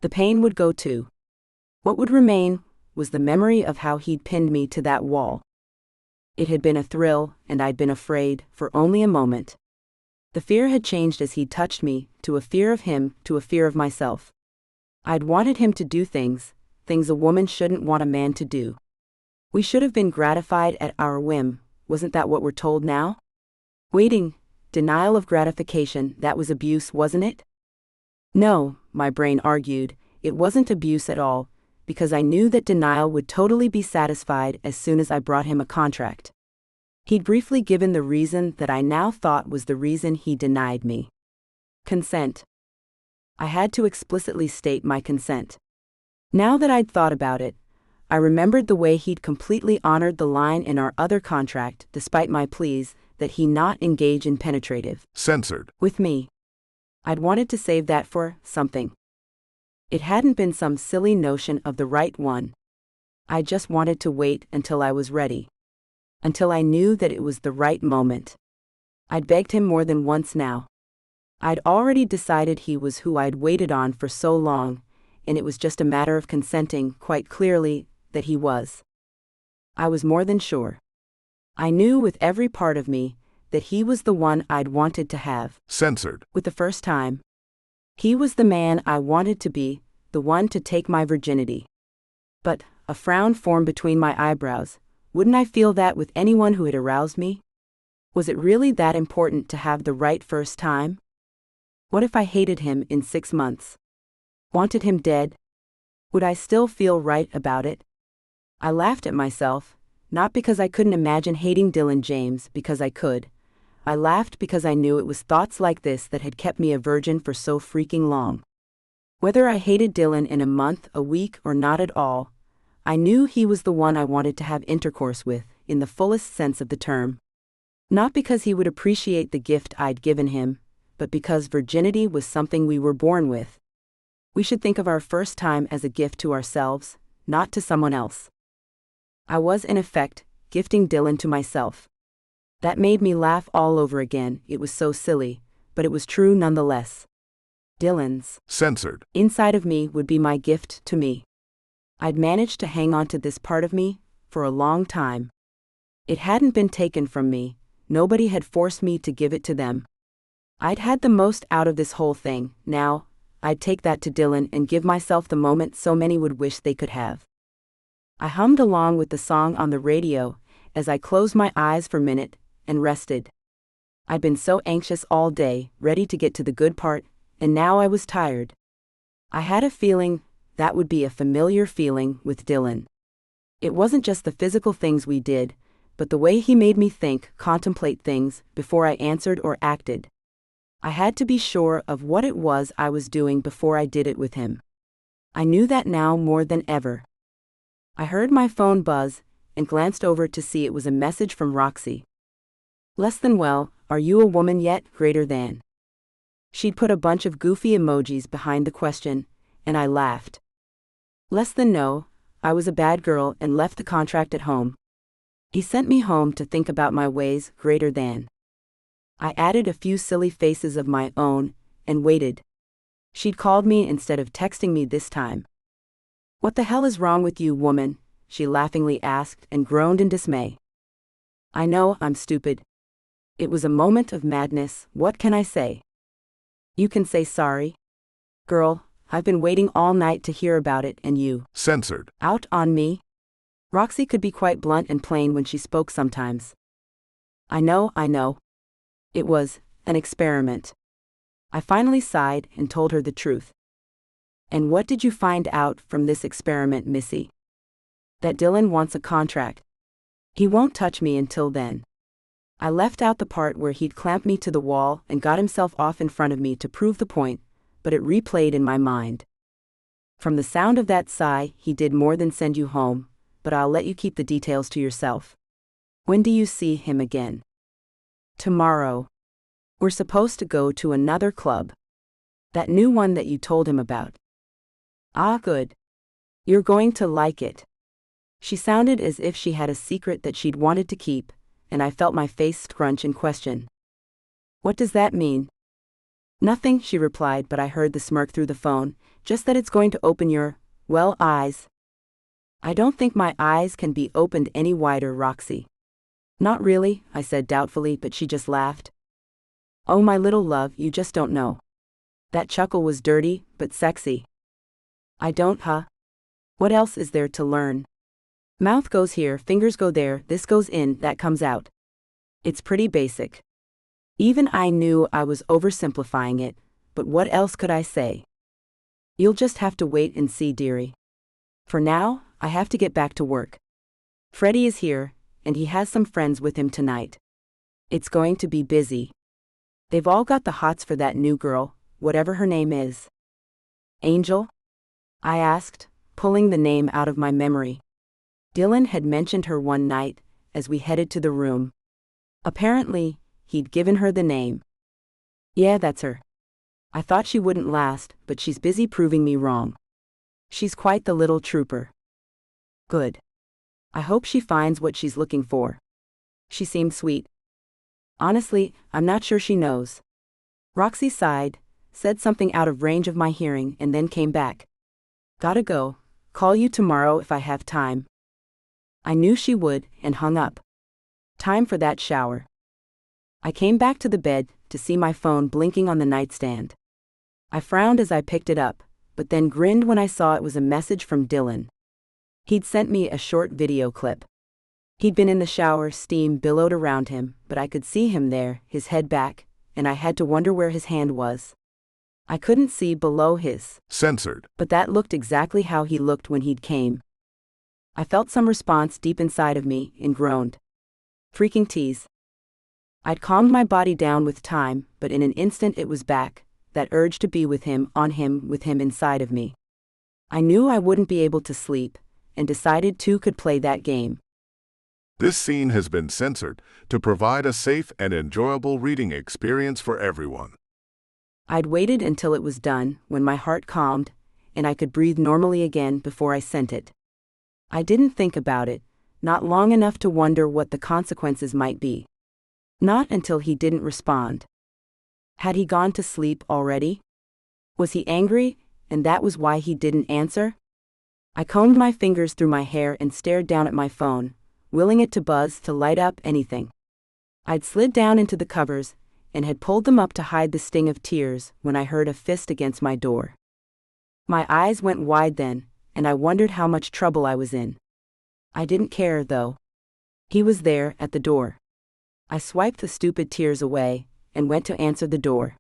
The pain would go too. What would remain was the memory of how he'd pinned me to that wall. It had been a thrill, and I'd been afraid, for only a moment. The fear had changed as he'd touched me, to a fear of him, to a fear of myself. I'd wanted him to do things a woman shouldn't want a man to do. We should have been gratified at our whim, wasn't that what we're told now? Waiting, denial of gratification, that was abuse, wasn't it? No, my brain argued, it wasn't abuse at all, because I knew that denial would totally be satisfied as soon as I brought him a contract. He'd briefly given the reason that I now thought was the reason he denied me. Consent. I had to explicitly state my consent. Now that I'd thought about it, I remembered the way he'd completely honored the line in our other contract, despite my pleas, that he not engage in penetrative censored with me. I'd wanted to save that for something. It hadn't been some silly notion of the right one. I just wanted to wait until I was ready. Until I knew that it was the right moment. I'd begged him more than once now. I'd already decided he was who I'd waited on for so long, and it was just a matter of consenting, quite clearly, that he was. I was more than sure. I knew with every part of me that he was the one I'd wanted to have. Censored. With the first time. He was the man I wanted to be, the one to take my virginity. But, a frown formed between my eyebrows. Wouldn't I feel that with anyone who had aroused me? Was it really that important to have the right first time? What if I hated him in 6 months? Wanted him dead? Would I still feel right about it? I laughed at myself, not because I couldn't imagine hating Dylan James, because I could. I laughed because I knew it was thoughts like this that had kept me a virgin for so freaking long. Whether I hated Dylan in a month, a week, or not at all, I knew he was the one I wanted to have intercourse with, in the fullest sense of the term. Not because he would appreciate the gift I'd given him, but because virginity was something we were born with. We should think of our first time as a gift to ourselves, not to someone else. I was, in effect, gifting Dylan to myself. That made me laugh all over again. It was so silly, but it was true nonetheless. Dylan's censored inside of me would be my gift to me. I'd managed to hang on to this part of me for a long time. It hadn't been taken from me, nobody had forced me to give it to them. I'd had the most out of this whole thing. Now, I'd take that to Dylan and give myself the moment so many would wish they could have. I hummed along with the song on the radio as I closed my eyes for a minute and rested. I'd been so anxious all day, ready to get to the good part, and now I was tired. I had a feeling that would be a familiar feeling with Dylan. It wasn't just the physical things we did, but the way he made me think, contemplate things, before I answered or acted. I had to be sure of what it was I was doing before I did it with him. I knew that now more than ever. I heard my phone buzz and glanced over to see it was a message from Roxy. Less than well, are you a woman yet, greater than? She'd put a bunch of goofy emojis behind the question, and I laughed. Less than no, I was a bad girl and left the contract at home. He sent me home to think about my ways, greater than. I added a few silly faces of my own, and waited. She'd called me instead of texting me this time. What the hell is wrong with you, woman? She laughingly asked and groaned in dismay. I know, I'm stupid. It was a moment of madness, what can I say? You can say sorry. Girl, I've been waiting all night to hear about it and you. Censored. Out on me? Roxy could be quite blunt and plain when she spoke sometimes. I know. It was an experiment. I finally sighed and told her the truth. And what did you find out from this experiment, Missy? That Dylan wants a contract. He won't touch me until then. I left out the part where he'd clamped me to the wall and got himself off in front of me to prove the point, but it replayed in my mind. From the sound of that sigh, he did more than send you home, but I'll let you keep the details to yourself. When do you see him again? Tomorrow. We're supposed to go to another club. That new one that you told him about. Ah, good. You're going to like it. She sounded as if she had a secret that she'd wanted to keep, and I felt my face scrunch in question. What does that mean? Nothing, she replied, but I heard the smirk through the phone, just that it's going to open your, well, eyes. I don't think my eyes can be opened any wider, Roxy. Not really, I said doubtfully, but she just laughed. Oh, my little love, you just don't know. That chuckle was dirty, but sexy. I don't, huh? What else is there to learn? Mouth goes here, fingers go there, this goes in, that comes out. It's pretty basic. Even I knew I was oversimplifying it, but what else could I say? You'll just have to wait and see, dearie. For now, I have to get back to work. Freddie is here, and he has some friends with him tonight. It's going to be busy. They've all got the hots for that new girl, whatever her name is. Angel? I asked, pulling the name out of my memory. Dylan had mentioned her one night, as we headed to the room. Apparently, he'd given her the name. Yeah, that's her. I thought she wouldn't last, but she's busy proving me wrong. She's quite the little trooper. Good. I hope she finds what she's looking for. She seemed sweet. Honestly, I'm not sure she knows. Roxy sighed, said something out of range of my hearing, and then came back. Gotta go. Call you tomorrow if I have time. I knew she would, and hung up. Time for that shower. I came back to the bed to see my phone blinking on the nightstand. I frowned as I picked it up, but then grinned when I saw it was a message from Dylan. He'd sent me a short video clip. He'd been in the shower, steam billowed around him, but I could see him there, his head back, and I had to wonder where his hand was. I couldn't see below his. Censored. But that looked exactly how he looked when he'd came. I felt some response deep inside of me and groaned. Freaking tease. I'd calmed my body down with time, but in an instant it was back, that urge to be with him, on him, with him inside of me. I knew I wouldn't be able to sleep, and decided two could play that game. This scene has been censored to provide a safe and enjoyable reading experience for everyone. I'd waited until it was done, when my heart calmed, and I could breathe normally again before I sent it. I didn't think about it, not long enough to wonder what the consequences might be. Not until he didn't respond. Had he gone to sleep already? Was he angry, and that was why he didn't answer? I combed my fingers through my hair and stared down at my phone, willing it to buzz, to light up, anything. I'd slid down into the covers, and had pulled them up to hide the sting of tears when I heard a fist against my door. My eyes went wide then, and I wondered how much trouble I was in. I didn't care, though. He was there, at the door. I swiped the stupid tears away, and went to answer the door.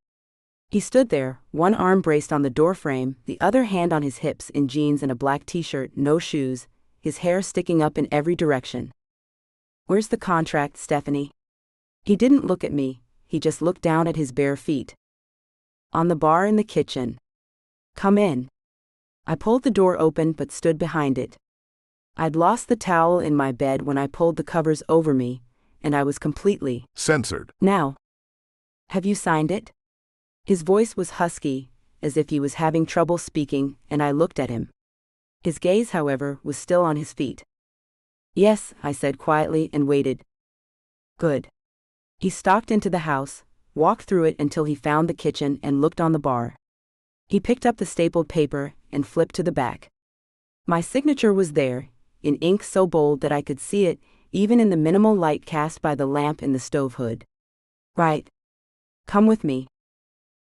He stood there, one arm braced on the doorframe, the other hand on his hips, in jeans and a black t-shirt, no shoes, his hair sticking up in every direction. "Where's the contract, Stephanie?" He didn't look at me, he just looked down at his bare feet. "On the bar in the kitchen." "Come in." I pulled the door open but stood behind it. I'd lost the towel in my bed when I pulled the covers over me, and I was completely censored. "Now. Have you signed it?" His voice was husky, as if he was having trouble speaking, and I looked at him. His gaze, however, was still on his feet. "Yes," I said quietly and waited. "Good." He stalked into the house, walked through it until he found the kitchen and looked on the bar. He picked up the stapled paper and flipped to the back. My signature was there, in ink so bold that I could see it, even in the minimal light cast by the lamp in the stove hood. "Right. Come with me."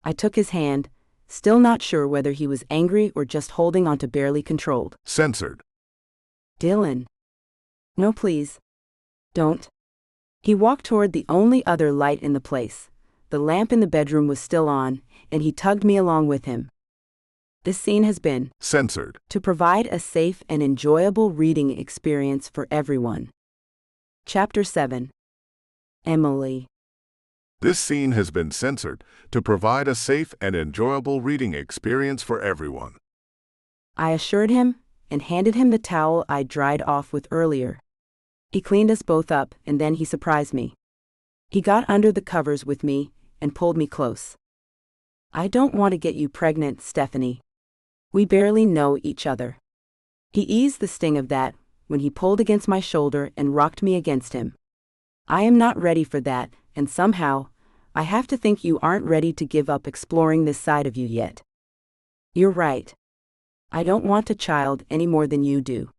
I took his hand, still not sure whether he was angry or just holding on to barely controlled. Censored. "Dylan." "No, please. Don't." He walked toward the only other light in the place. The lamp in the bedroom was still on, and he tugged me along with him. This scene has been censored to provide a safe and enjoyable reading experience for everyone. Chapter 7. Emily. This scene has been censored to provide a safe and enjoyable reading experience for everyone. I assured him, and handed him the towel I'd dried off with earlier. He cleaned us both up, and then he surprised me. He got under the covers with me, and pulled me close. "I don't want to get you pregnant, Stephanie. We barely know each other." He eased the sting of that, when he pulled against my shoulder and rocked me against him. "I am not ready for that, and somehow, I have to think you aren't ready to give up exploring this side of you yet." "You're right. I don't want a child any more than you do.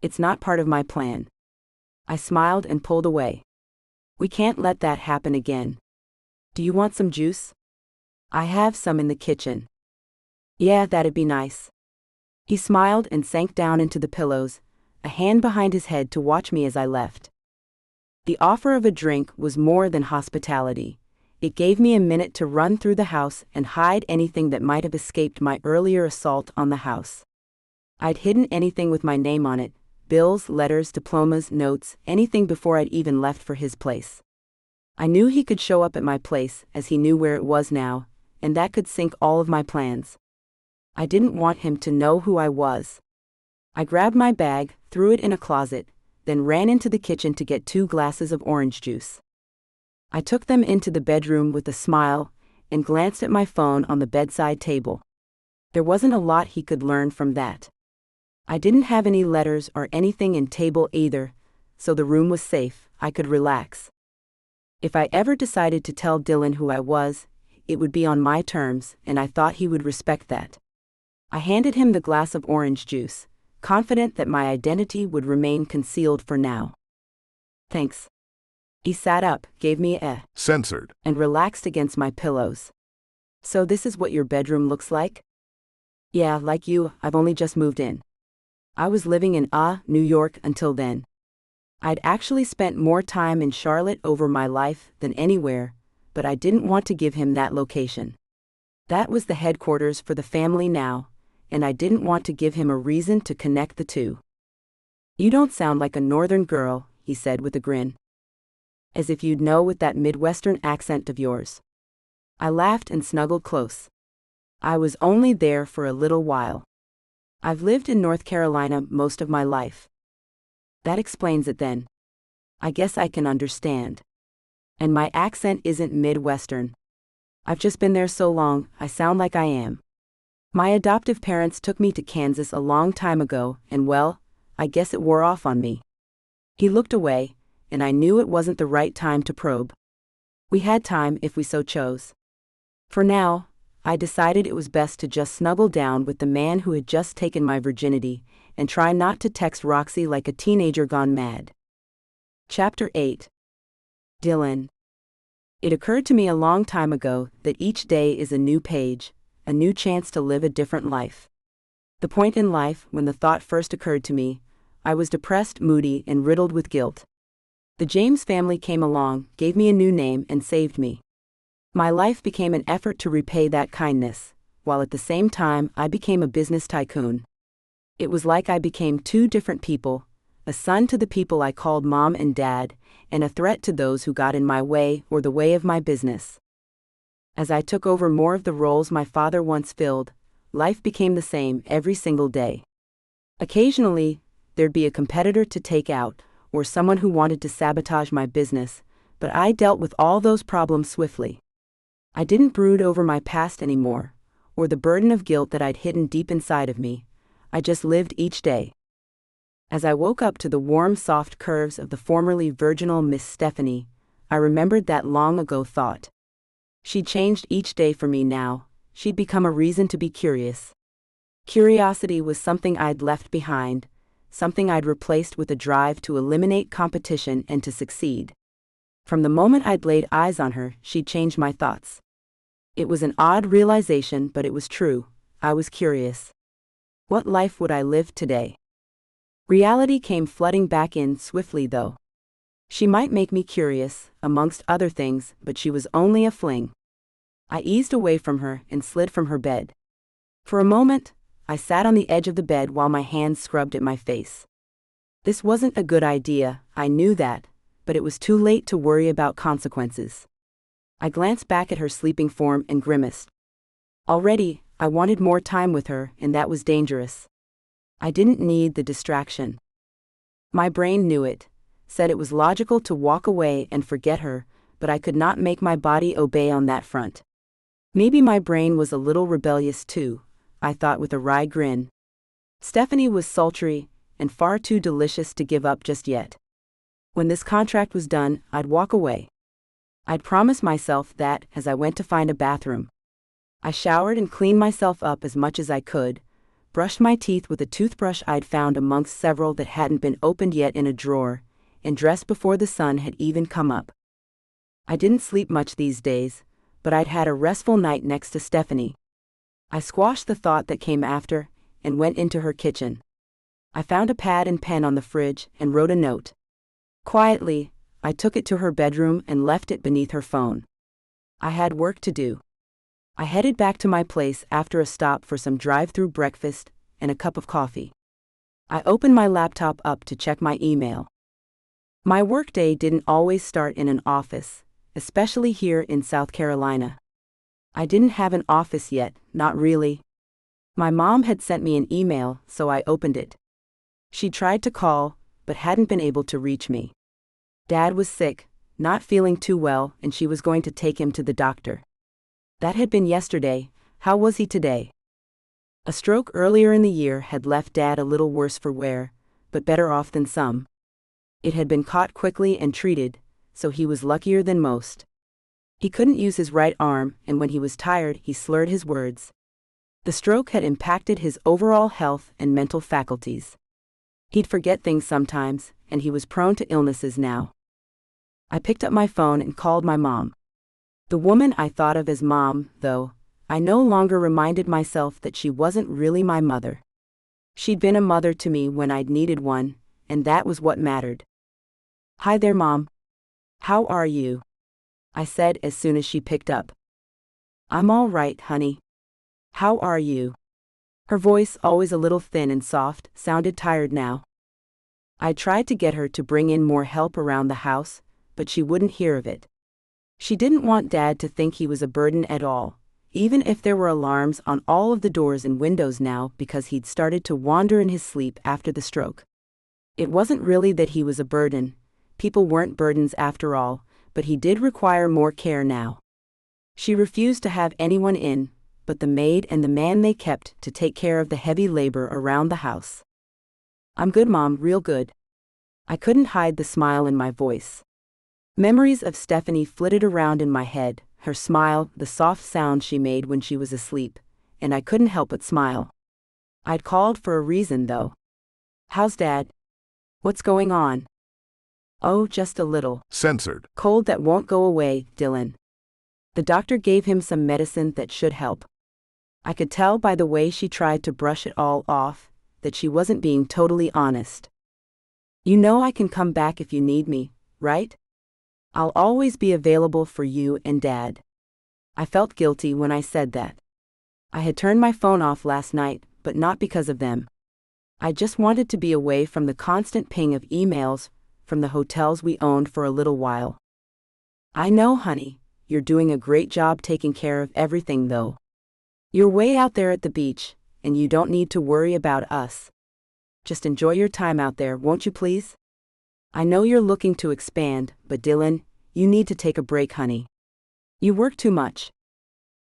It's not part of my plan." I smiled and pulled away. "We can't let that happen again. Do you want some juice?" "I have some in the kitchen." "Yeah, that'd be nice." He smiled and sank down into the pillows, a hand behind his head to watch me as I left. The offer of a drink was more than hospitality. It gave me a minute to run through the house and hide anything that might have escaped my earlier assault on the house. I'd hidden anything with my name on it, bills, letters, diplomas, notes, anything before I'd even left for his place. I knew he could show up at my place, as he knew where it was now, and that could sink all of my plans. I didn't want him to know who I was. I grabbed my bag, threw it in a closet, then ran into the kitchen to get 2 glasses of orange juice. I took them into the bedroom with a smile, and glanced at my phone on the bedside table. There wasn't a lot he could learn from that. I didn't have any letters or anything in table either, so the room was safe, I could relax. If I ever decided to tell Dylan who I was, it would be on my terms, and I thought he would respect that. I handed him the glass of orange juice, confident that my identity would remain concealed for now. "Thanks." He sat up, gave me a censored and relaxed against my pillows. "So this is what your bedroom looks like?" "Yeah, like you, I've only just moved in. I was living in New York until then. I'd actually spent more time in Charlotte over my life than anywhere, but I didn't want to give him that location. That was the headquarters for the family now, and I didn't want to give him a reason to connect the two." "You don't sound like a northern girl," he said with a grin. "As if you'd know with that Midwestern accent of yours." I laughed and snuggled close. "I was only there for a little while. I've lived in North Carolina most of my life." "That explains it then. I guess I can understand. And my accent isn't Midwestern. I've just been there so long, I sound like I am. My adoptive parents took me to Kansas a long time ago, and well, I guess it wore off on me." He looked away, and I knew it wasn't the right time to probe. We had time if we so chose. For now, I decided it was best to just snuggle down with the man who had just taken my virginity, and try not to text Roxy like a teenager gone mad. Chapter 8. Dylan. It occurred to me a long time ago that each day is a new page, a new chance to live a different life. The point in life when the thought first occurred to me, I was depressed, moody, and riddled with guilt. The James family came along, gave me a new name, and saved me. My life became an effort to repay that kindness, while at the same time I became a business tycoon. It was like I became two different people, a son to the people I called mom and dad, and a threat to those who got in my way or the way of my business. As I took over more of the roles my father once filled, life became the same every single day. Occasionally, there'd be a competitor to take out, or someone who wanted to sabotage my business, but I dealt with all those problems swiftly. I didn't brood over my past anymore, or the burden of guilt that I'd hidden deep inside of me. I just lived each day. As I woke up to the warm, soft curves of the formerly virginal Miss Stephanie, I remembered that long-ago thought. She'd changed each day for me now. She'd become a reason to be curious. Curiosity was something I'd left behind, something I'd replaced with a drive to eliminate competition and to succeed. From the moment I'd laid eyes on her, she'd changed my thoughts. It was an odd realization, but it was true. I was curious. What life would I live today? Reality came flooding back in swiftly, though. She might make me curious, amongst other things, but she was only a fling. I eased away from her and slid from her bed. For a moment, I sat on the edge of the bed while my hands scrubbed at my face. This wasn't a good idea, I knew that, but it was too late to worry about consequences. I glanced back at her sleeping form and grimaced. Already, I wanted more time with her, and that was dangerous. I didn't need the distraction. My brain knew it, said it was logical to walk away and forget her, but I could not make my body obey on that front. Maybe my brain was a little rebellious too, I thought with a wry grin. Stephanie was sultry, and far too delicious to give up just yet. When this contract was done, I'd walk away. I'd promised myself that as I went to find a bathroom. I showered and cleaned myself up as much as I could, brushed my teeth with a toothbrush I'd found amongst several that hadn't been opened yet in a drawer, and dressed before the sun had even come up. I didn't sleep much these days, but I'd had a restful night next to Stephanie. I squashed the thought that came after, and went into her kitchen. I found a pad and pen on the fridge and wrote a note. Quietly, I took it to her bedroom and left it beneath her phone. I had work to do. I headed back to my place after a stop for some drive-through breakfast and a cup of coffee. I opened my laptop up to check my email. My workday didn't always start in an office, especially here in South Carolina. I didn't have an office yet, not really. My mom had sent me an email, so I opened it. She tried to call, but hadn't been able to reach me. Dad was sick, not feeling too well, and she was going to take him to the doctor. That had been yesterday. How was he today? A stroke earlier in the year had left Dad a little worse for wear, but better off than some. It had been caught quickly and treated, so he was luckier than most. He couldn't use his right arm, and when he was tired, he slurred his words. The stroke had impacted his overall health and mental faculties. He'd forget things sometimes, and he was prone to illnesses now. I picked up my phone and called my mom. The woman I thought of as mom, though, I no longer reminded myself that she wasn't really my mother. She'd been a mother to me when I'd needed one, and that was what mattered. "Hi there, Mom. How are you?" I said as soon as she picked up. "I'm all right, honey. How are you?" Her voice, always a little thin and soft, sounded tired now. I tried to get her to bring in more help around the house, but she wouldn't hear of it. She didn't want Dad to think he was a burden at all, even if there were alarms on all of the doors and windows now because he'd started to wander in his sleep after the stroke. It wasn't really that he was a burden. People weren't burdens after all, but he did require more care now. She refused to have anyone in, but the maid and the man they kept to take care of the heavy labor around the house. "I'm good, Mom, real good." I couldn't hide the smile in my voice. Memories of Stephanie flitted around in my head, her smile, the soft sound she made when she was asleep, and I couldn't help but smile. I'd called for a reason, though. "How's Dad? What's going on?" Oh, just a little. Censored. Cold that won't go away, Dylan. The doctor gave him some medicine that should help. I could tell by the way she tried to brush it all off that she wasn't being totally honest. You know I can come back if you need me, right? I'll always be available for you and Dad. I felt guilty when I said that. I had turned my phone off last night, but not because of them. I just wanted to be away from the constant ping of emails from the hotels we owned for a little while. I know, honey, you're doing a great job taking care of everything though. You're way out there at the beach, and you don't need to worry about us. Just enjoy your time out there, won't you please? I know you're looking to expand, but Dylan, you need to take a break, honey. You work too much.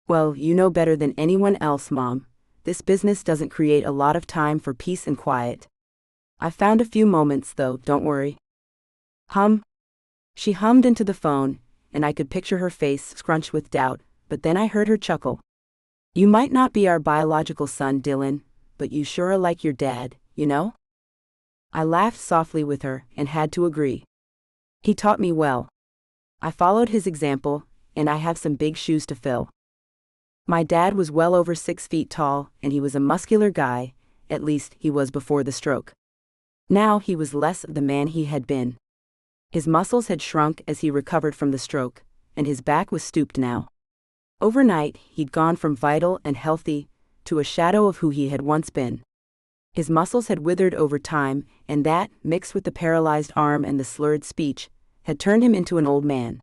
Well, you know better than anyone else, Mom. This business doesn't create a lot of time for peace and quiet. I found a few moments, though, don't worry. Hum. She hummed into the phone, and I could picture her face scrunched with doubt, but then I heard her chuckle. You might not be our biological son, Dylan, but you sure are like your dad, you know? I laughed softly with her and had to agree. He taught me well. I followed his example, and I have some big shoes to fill. My dad was well over 6 feet tall, and he was a muscular guy, at least he was before the stroke. Now he was less of the man he had been. His muscles had shrunk as he recovered from the stroke, and his back was stooped now. Overnight, he'd gone from vital and healthy to a shadow of who he had once been. His muscles had withered over time, and that, mixed with the paralyzed arm and the slurred speech, had turned him into an old man.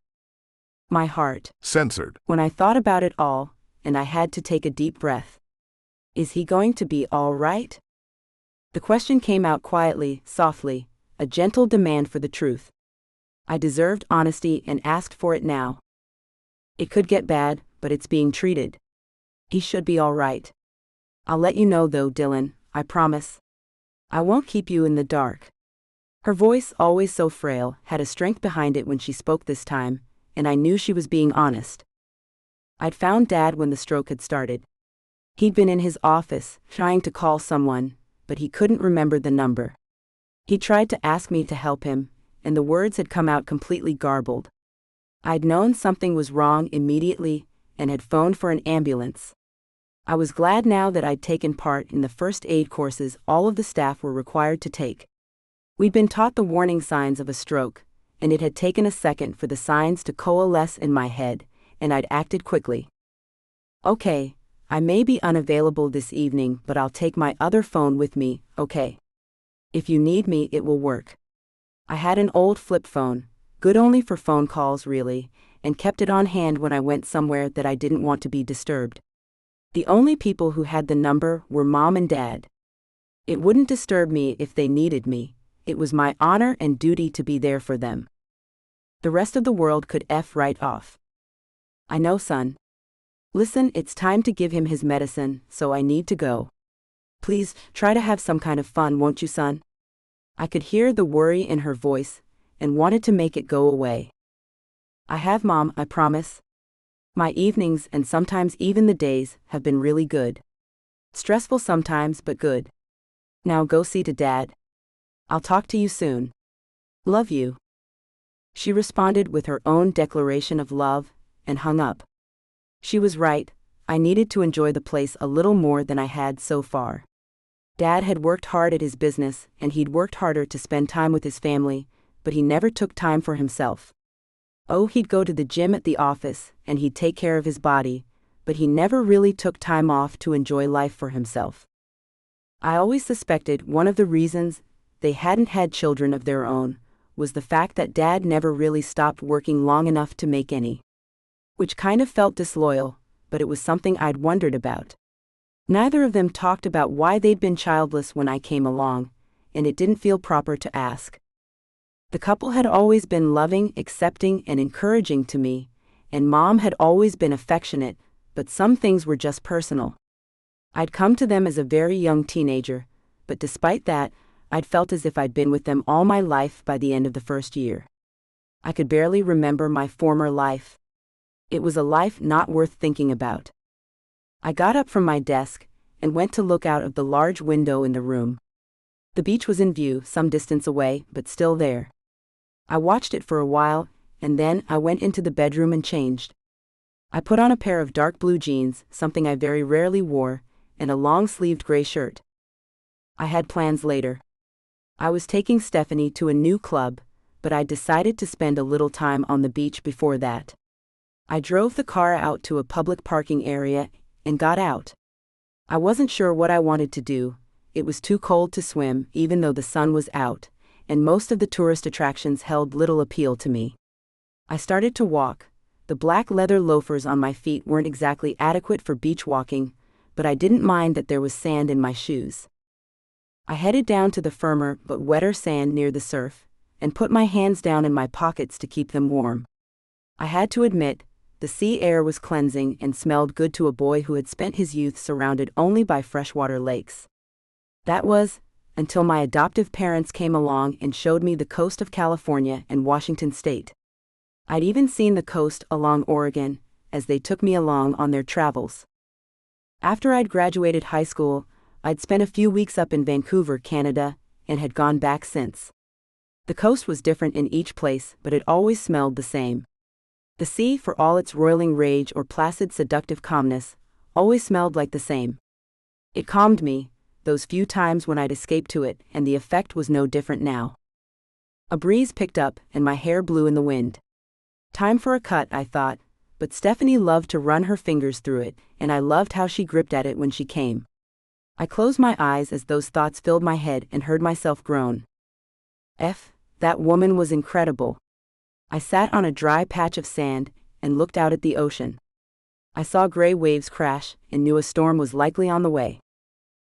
My heart Censored. When I thought about it all, and I had to take a deep breath. Is he going to be all right? The question came out quietly, softly, a gentle demand for the truth. I deserved honesty and asked for it now. It could get bad, but it's being treated. He should be all right. I'll let you know though, Dylan, I promise. I won't keep you in the dark. Her voice, always so frail, had a strength behind it when she spoke this time, and I knew she was being honest. I'd found Dad when the stroke had started. He'd been in his office, trying to call someone, but he couldn't remember the number. He tried to ask me to help him, and the words had come out completely garbled. I'd known something was wrong immediately, and had phoned for an ambulance. I was glad now that I'd taken part in the first aid courses all of the staff were required to take. We'd been taught the warning signs of a stroke, and it had taken a second for the signs to coalesce in my head, and I'd acted quickly. Okay, I may be unavailable this evening, but I'll take my other phone with me, okay? If you need me, it will work. I had an old flip phone, good only for phone calls really, and kept it on hand when I went somewhere that I didn't want to be disturbed. The only people who had the number were Mom and Dad. It wouldn't disturb me if they needed me. It was my honor and duty to be there for them. The rest of the world could F right off. I know, son. Listen, it's time to give him his medicine, so I need to go. Please, try to have some kind of fun, won't you, son? I could hear the worry in her voice, and wanted to make it go away. I have, Mom, I promise. My evenings and sometimes even the days have been really good. Stressful sometimes, but good. Now go see to Dad. I'll talk to you soon. Love you. She responded with her own declaration of love, and hung up. She was right, I needed to enjoy the place a little more than I had so far. Dad had worked hard at his business, and he'd worked harder to spend time with his family, but he never took time for himself. Oh, he'd go to the gym at the office, and he'd take care of his body, but he never really took time off to enjoy life for himself. I always suspected one of the reasons they hadn't had children of their own was the fact that Dad never really stopped working long enough to make any. Which kind of felt disloyal, but it was something I'd wondered about. Neither of them talked about why they'd been childless when I came along, and it didn't feel proper to ask. The couple had always been loving, accepting, and encouraging to me, and Mom had always been affectionate, but some things were just personal. I'd come to them as a very young teenager, but despite that, I'd felt as if I'd been with them all my life by the end of the first year. I could barely remember my former life. It was a life not worth thinking about. I got up from my desk and went to look out of the large window in the room. The beach was in view, some distance away, but still there. I watched it for a while, and then I went into the bedroom and changed. I put on a pair of dark blue jeans, something I very rarely wore, and a long-sleeved gray shirt. I had plans later. I was taking Stephanie to a new club, but I decided to spend a little time on the beach before that. I drove the car out to a public parking area and got out. I wasn't sure what I wanted to do. It was too cold to swim, even though the sun was out, and most of the tourist attractions held little appeal to me. I started to walk. The black leather loafers on my feet weren't exactly adequate for beach walking, but I didn't mind that there was sand in my shoes. I headed down to the firmer but wetter sand near the surf, and put my hands down in my pockets to keep them warm. I had to admit, the sea air was cleansing and smelled good to a boy who had spent his youth surrounded only by freshwater lakes. That was, until my adoptive parents came along and showed me the coast of California and Washington State. I'd even seen the coast along Oregon, as they took me along on their travels. After I'd graduated high school, I'd spent a few weeks up in Vancouver, Canada, and had gone back since. The coast was different in each place, but it always smelled the same. The sea, for all its roiling rage or placid seductive calmness, always smelled like the same. It calmed me, those few times when I'd escaped to it, and the effect was no different now. A breeze picked up, and my hair blew in the wind. Time for a cut, I thought, but Stephanie loved to run her fingers through it, and I loved how she gripped at it when she came. I closed my eyes as those thoughts filled my head and heard myself groan. That woman was incredible. I sat on a dry patch of sand and looked out at the ocean. I saw gray waves crash and knew a storm was likely on the way.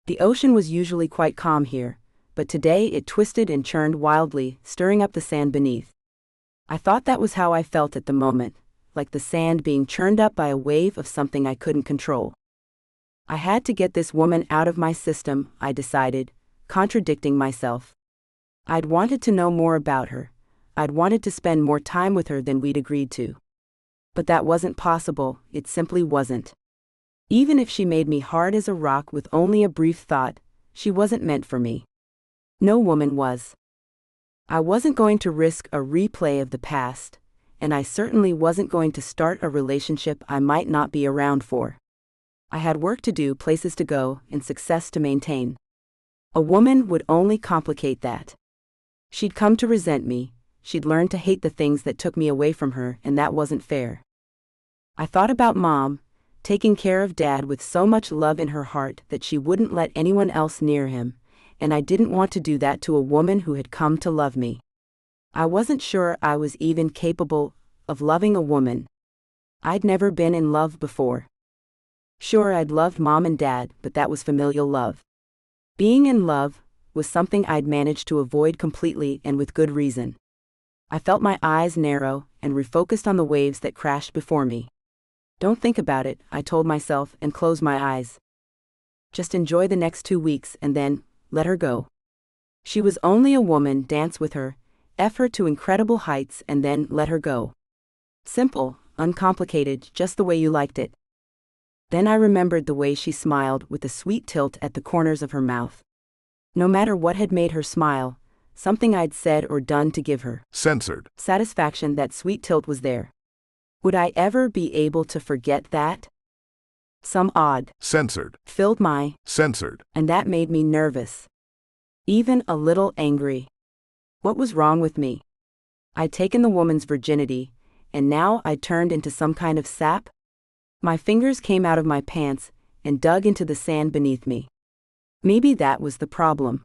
The ocean was usually quite calm here, but today it twisted and churned wildly, stirring up the sand beneath. I thought that was how I felt at the moment, like the sand being churned up by a wave of something I couldn't control. I had to get this woman out of my system, I decided, contradicting myself. I'd wanted to know more about her. I'd wanted to spend more time with her than we'd agreed to. But that wasn't possible, it simply wasn't. Even if she made me hard as a rock with only a brief thought, she wasn't meant for me. No woman was. I wasn't going to risk a replay of the past, and I certainly wasn't going to start a relationship I might not be around for. I had work to do, places to go, and success to maintain. A woman would only complicate that. She'd come to resent me, she'd learn to hate the things that took me away from her, and that wasn't fair. I thought about Mom, taking care of Dad with so much love in her heart that she wouldn't let anyone else near him, and I didn't want to do that to a woman who had come to love me. I wasn't sure I was even capable of loving a woman. I'd never been in love before. Sure, I'd loved Mom and Dad, but that was familial love. Being in love was something I'd managed to avoid completely, and with good reason. I felt my eyes narrow and refocused on the waves that crashed before me. Don't think about it, I told myself, and closed my eyes. Just enjoy the next 2 weeks and then let her go. She was only a woman, dance with her, her to incredible heights, and then let her go. Simple, uncomplicated, just the way you liked it. Then I remembered the way she smiled with a sweet tilt at the corners of her mouth. No matter what had made her smile, something I'd said or done to give her censored satisfaction, that sweet tilt was there. Would I ever be able to forget that? Some odd censored filled my censored, and that made me nervous. Even a little angry. What was wrong with me? I'd taken the woman's virginity, and now I turned into some kind of sap? My fingers came out of my pants and dug into the sand beneath me. Maybe that was the problem.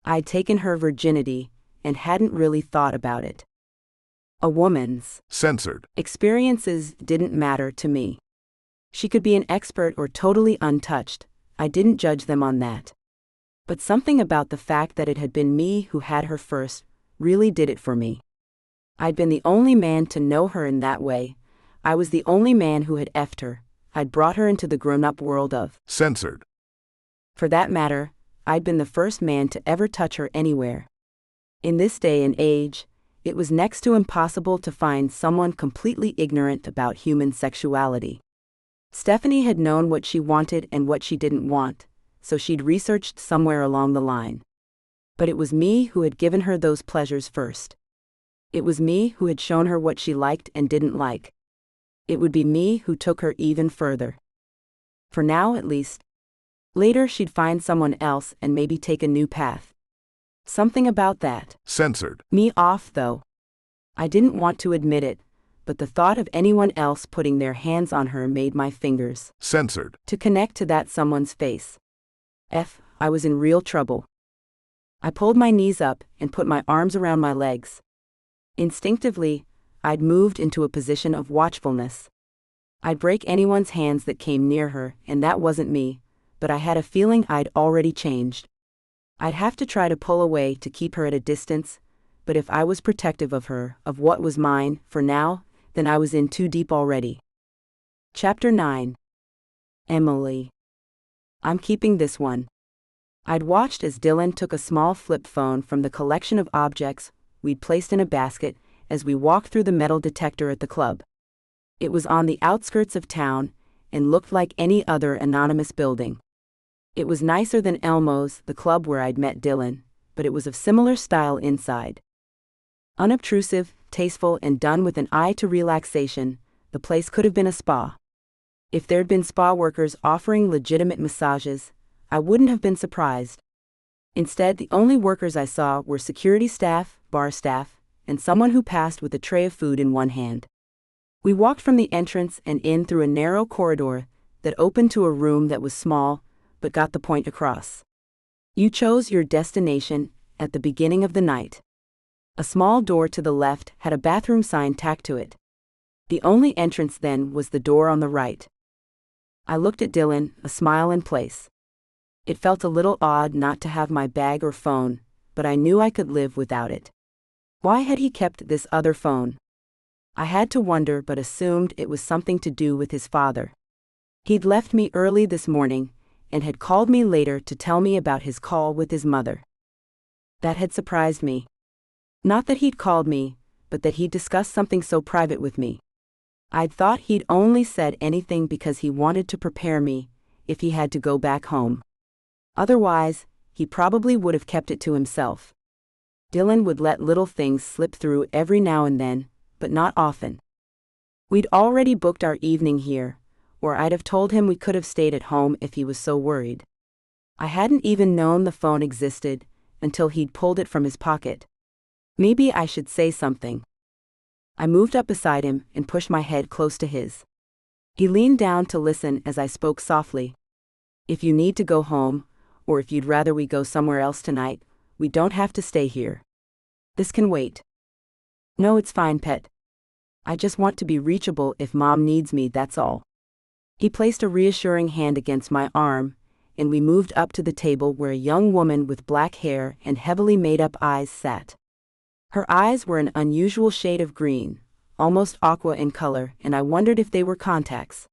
I'd taken her virginity and hadn't really thought about it. A woman's censored experiences didn't matter to me. She could be an expert or totally untouched, I didn't judge them on that. But something about the fact that it had been me who had her first really did it for me. I'd been the only man to know her in that way. I was the only man who had effed her. I'd brought her into the grown-up world of censored. For that matter, I'd been the first man to ever touch her anywhere. In this day and age, it was next to impossible to find someone completely ignorant about human sexuality. Stephanie had known what she wanted and what she didn't want, so she'd researched somewhere along the line. But it was me who had given her those pleasures first. It was me who had shown her what she liked and didn't like. It would be me who took her even further. For now, at least. Later she'd find someone else and maybe take a new path. Something about that. Censored. Me off, though. I didn't want to admit it, but the thought of anyone else putting their hands on her made my fingers. Censored. To connect to that someone's face. I was in real trouble. I pulled my knees up and put my arms around my legs. Instinctively, I'd moved into a position of watchfulness. I'd break anyone's hands that came near her, and that wasn't me, but I had a feeling I'd already changed. I'd have to try to pull away to keep her at a distance, but if I was protective of her, of what was mine, for now, then I was in too deep already. Chapter 9. Emily. I'm keeping this one. I'd watched as Dylan took a small flip phone from the collection of objects we'd placed in a basket as we walked through the metal detector at the club. It was on the outskirts of town and looked like any other anonymous building. It was nicer than Elmo's, the club where I'd met Dylan, but it was of similar style inside. Unobtrusive, tasteful, and done with an eye to relaxation, the place could have been a spa. If there'd been spa workers offering legitimate massages, I wouldn't have been surprised. Instead, the only workers I saw were security staff, bar staff, and someone who passed with a tray of food in one hand. We walked from the entrance and in through a narrow corridor that opened to a room that was small, but got the point across. You chose your destination at the beginning of the night. A small door to the left had a bathroom sign tacked to it. The only entrance then was the door on the right. I looked at Dylan, a smile in place. It felt a little odd not to have my bag or phone, but I knew I could live without it. Why had he kept this other phone? I had to wonder but assumed it was something to do with his father. He'd left me early this morning and had called me later to tell me about his call with his mother. That had surprised me. Not that he'd called me, but that he'd discussed something so private with me. I'd thought he'd only said anything because he wanted to prepare me if he had to go back home. Otherwise, he probably would have kept it to himself. Dylan would let little things slip through every now and then, but not often. We'd already booked our evening here, or I'd have told him we could have stayed at home if he was so worried. I hadn't even known the phone existed until he'd pulled it from his pocket. Maybe I should say something. I moved up beside him and pushed my head close to his. He leaned down to listen as I spoke softly. If you need to go home, or if you'd rather we go somewhere else tonight, we don't have to stay here. This can wait. No, it's fine, pet. I just want to be reachable if Mom needs me, that's all. He placed a reassuring hand against my arm, and we moved up to the table where a young woman with black hair and heavily made-up eyes sat. Her eyes were an unusual shade of green, almost aqua in color, and I wondered if they were contacts.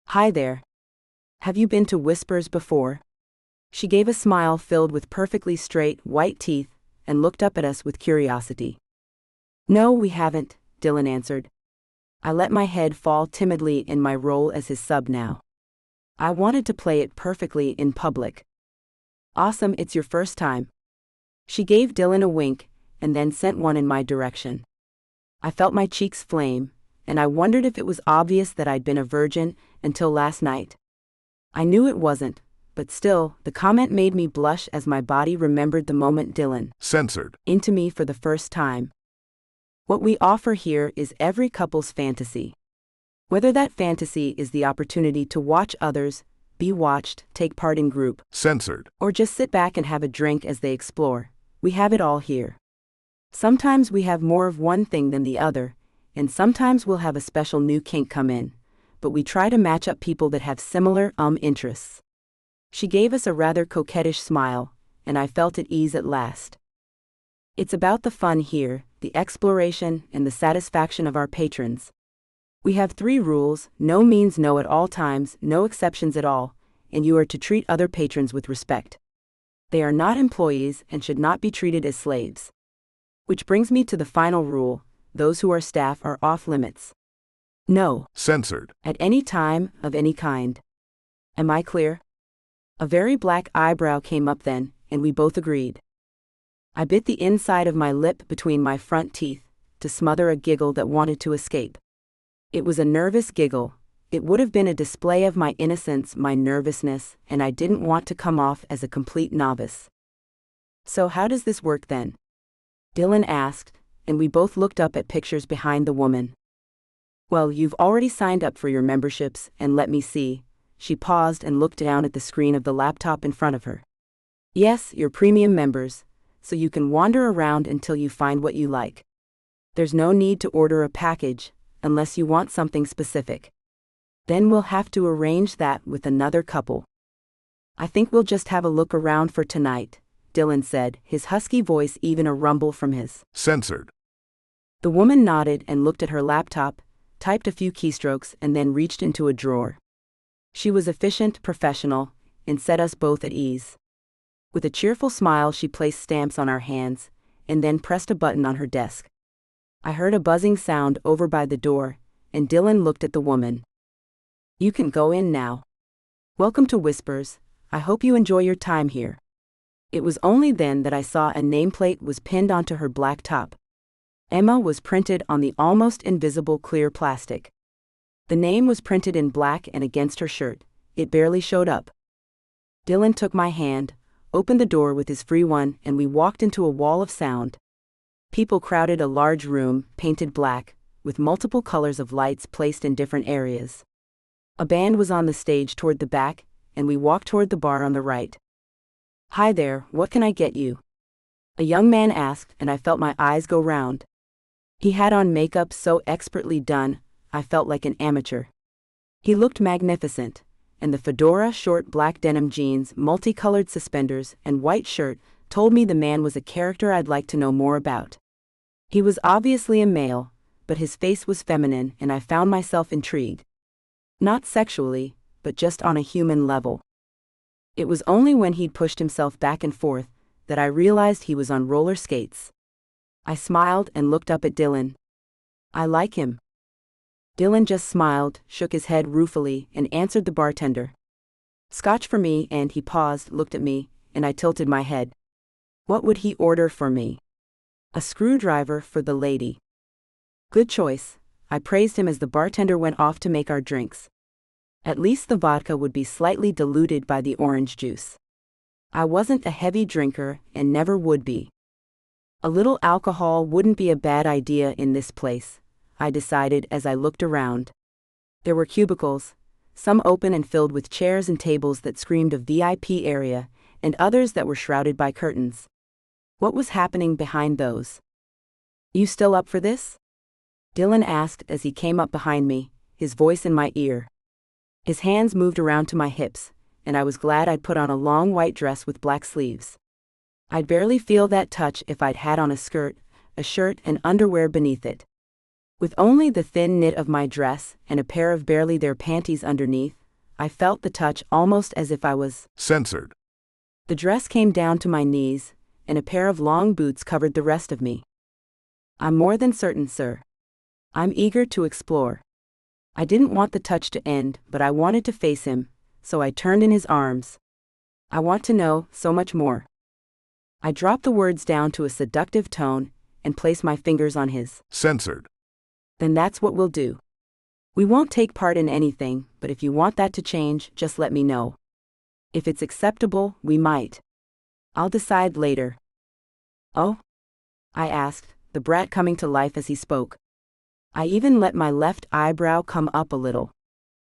Hi there. Have you been to Whispers before? She gave a smile filled with perfectly straight, white teeth, and looked up at us with curiosity. No, we haven't, Dylan answered. I let my head fall timidly in my role as his sub now. I wanted to play it perfectly in public. Awesome, it's your first time. She gave Dylan a wink, and then sent one in my direction. I felt my cheeks flame, and I wondered if it was obvious that I'd been a virgin until last night. I knew it wasn't, but still, the comment made me blush as my body remembered the moment Dylan Censored. Into me for the first time. What we offer here is every couple's fantasy. Whether that fantasy is the opportunity to watch others, be watched, take part in group, Censored. or just sit back and have a drink as they explore, we have it all here. Sometimes we have more of one thing than the other, and sometimes we'll have a special new kink come in, but we try to match up people that have similar interests. She gave us a rather coquettish smile, and I felt at ease at last. It's about the fun here, the exploration, and the satisfaction of our patrons. We have 3 rules: no means no at all times, no exceptions at all, and you are to treat other patrons with respect. They are not employees and should not be treated as slaves. Which brings me to the final rule: those who are staff are off limits. No. Censored. At any time, of any kind. Am I clear? A very black eyebrow came up then, and we both agreed. I bit the inside of my lip between my front teeth, to smother a giggle that wanted to escape. It was a nervous giggle. It would have been a display of my innocence, my nervousness, and I didn't want to come off as a complete novice. "So how does this work then?" Dylan asked, and we both looked up at pictures behind the woman. "Well, you've already signed up for your memberships, and let me see." She paused and looked down at the screen of the laptop in front of her. "Yes, you're premium members, so you can wander around until you find what you like. There's no need to order a package, unless you want something specific. Then we'll have to arrange that with another couple. I think we'll just have a look around for tonight," Dylan said, his husky voice even a rumble from his. Censored. The woman nodded and looked at her laptop, typed a few keystrokes, and then reached into a drawer. She was efficient, professional, and set us both at ease. With a cheerful smile, she placed stamps on our hands, and then pressed a button on her desk. I heard a buzzing sound over by the door, and Dylan looked at the woman. "You can go in now. Welcome to Whispers. I hope you enjoy your time here." It was only then that I saw a nameplate was pinned onto her black top. Emma was printed on the almost invisible clear plastic. The name was printed in black and against her shirt. It barely showed up. Dylan took my hand, opened the door with his free one, and we walked into a wall of sound. People crowded a large room, painted black, with multiple colors of lights placed in different areas. A band was on the stage toward the back, and we walked toward the bar on the right. "Hi there, what can I get you?" a young man asked, and I felt my eyes go round. He had on makeup so expertly done, I felt like an amateur. He looked magnificent, and the fedora, short black denim jeans, multicolored suspenders, and white shirt told me the man was a character I'd like to know more about. He was obviously a male, but his face was feminine, and I found myself intrigued. Not sexually, but just on a human level. It was only when he'd pushed himself back and forth that I realized he was on roller skates. I smiled and looked up at Dylan. "I like him." Dylan just smiled, shook his head ruefully, and answered the bartender. "Scotch for me," and he paused, looked at me, and I tilted my head. What would he order for me? "A screwdriver for the lady." "Good choice," I praised him as the bartender went off to make our drinks. At least the vodka would be slightly diluted by the orange juice. I wasn't a heavy drinker and never would be. A little alcohol wouldn't be a bad idea in this place, I decided as I looked around. There were cubicles, some open and filled with chairs and tables that screamed of VIP area, and others that were shrouded by curtains. What was happening behind those? "You still up for this?" Dylan asked as he came up behind me, his voice in my ear. His hands moved around to my hips, and I was glad I'd put on a long white dress with black sleeves. I'd barely feel that touch if I'd had on a skirt, a shirt, and underwear beneath it. With only the thin knit of my dress and a pair of barely there panties underneath, I felt the touch almost as if I was censored. The dress came down to my knees, and a pair of long boots covered the rest of me. "I'm more than certain, sir. I'm eager to explore." I didn't want the touch to end, but I wanted to face him, so I turned in his arms. "I want to know so much more." I dropped the words down to a seductive tone and placed my fingers on his. Censored. "Then that's what we'll do. We won't take part in anything, but if you want that to change, just let me know. If it's acceptable, we might. I'll decide later." "Oh?" I asked, the brat coming to life as he spoke. I even let my left eyebrow come up a little.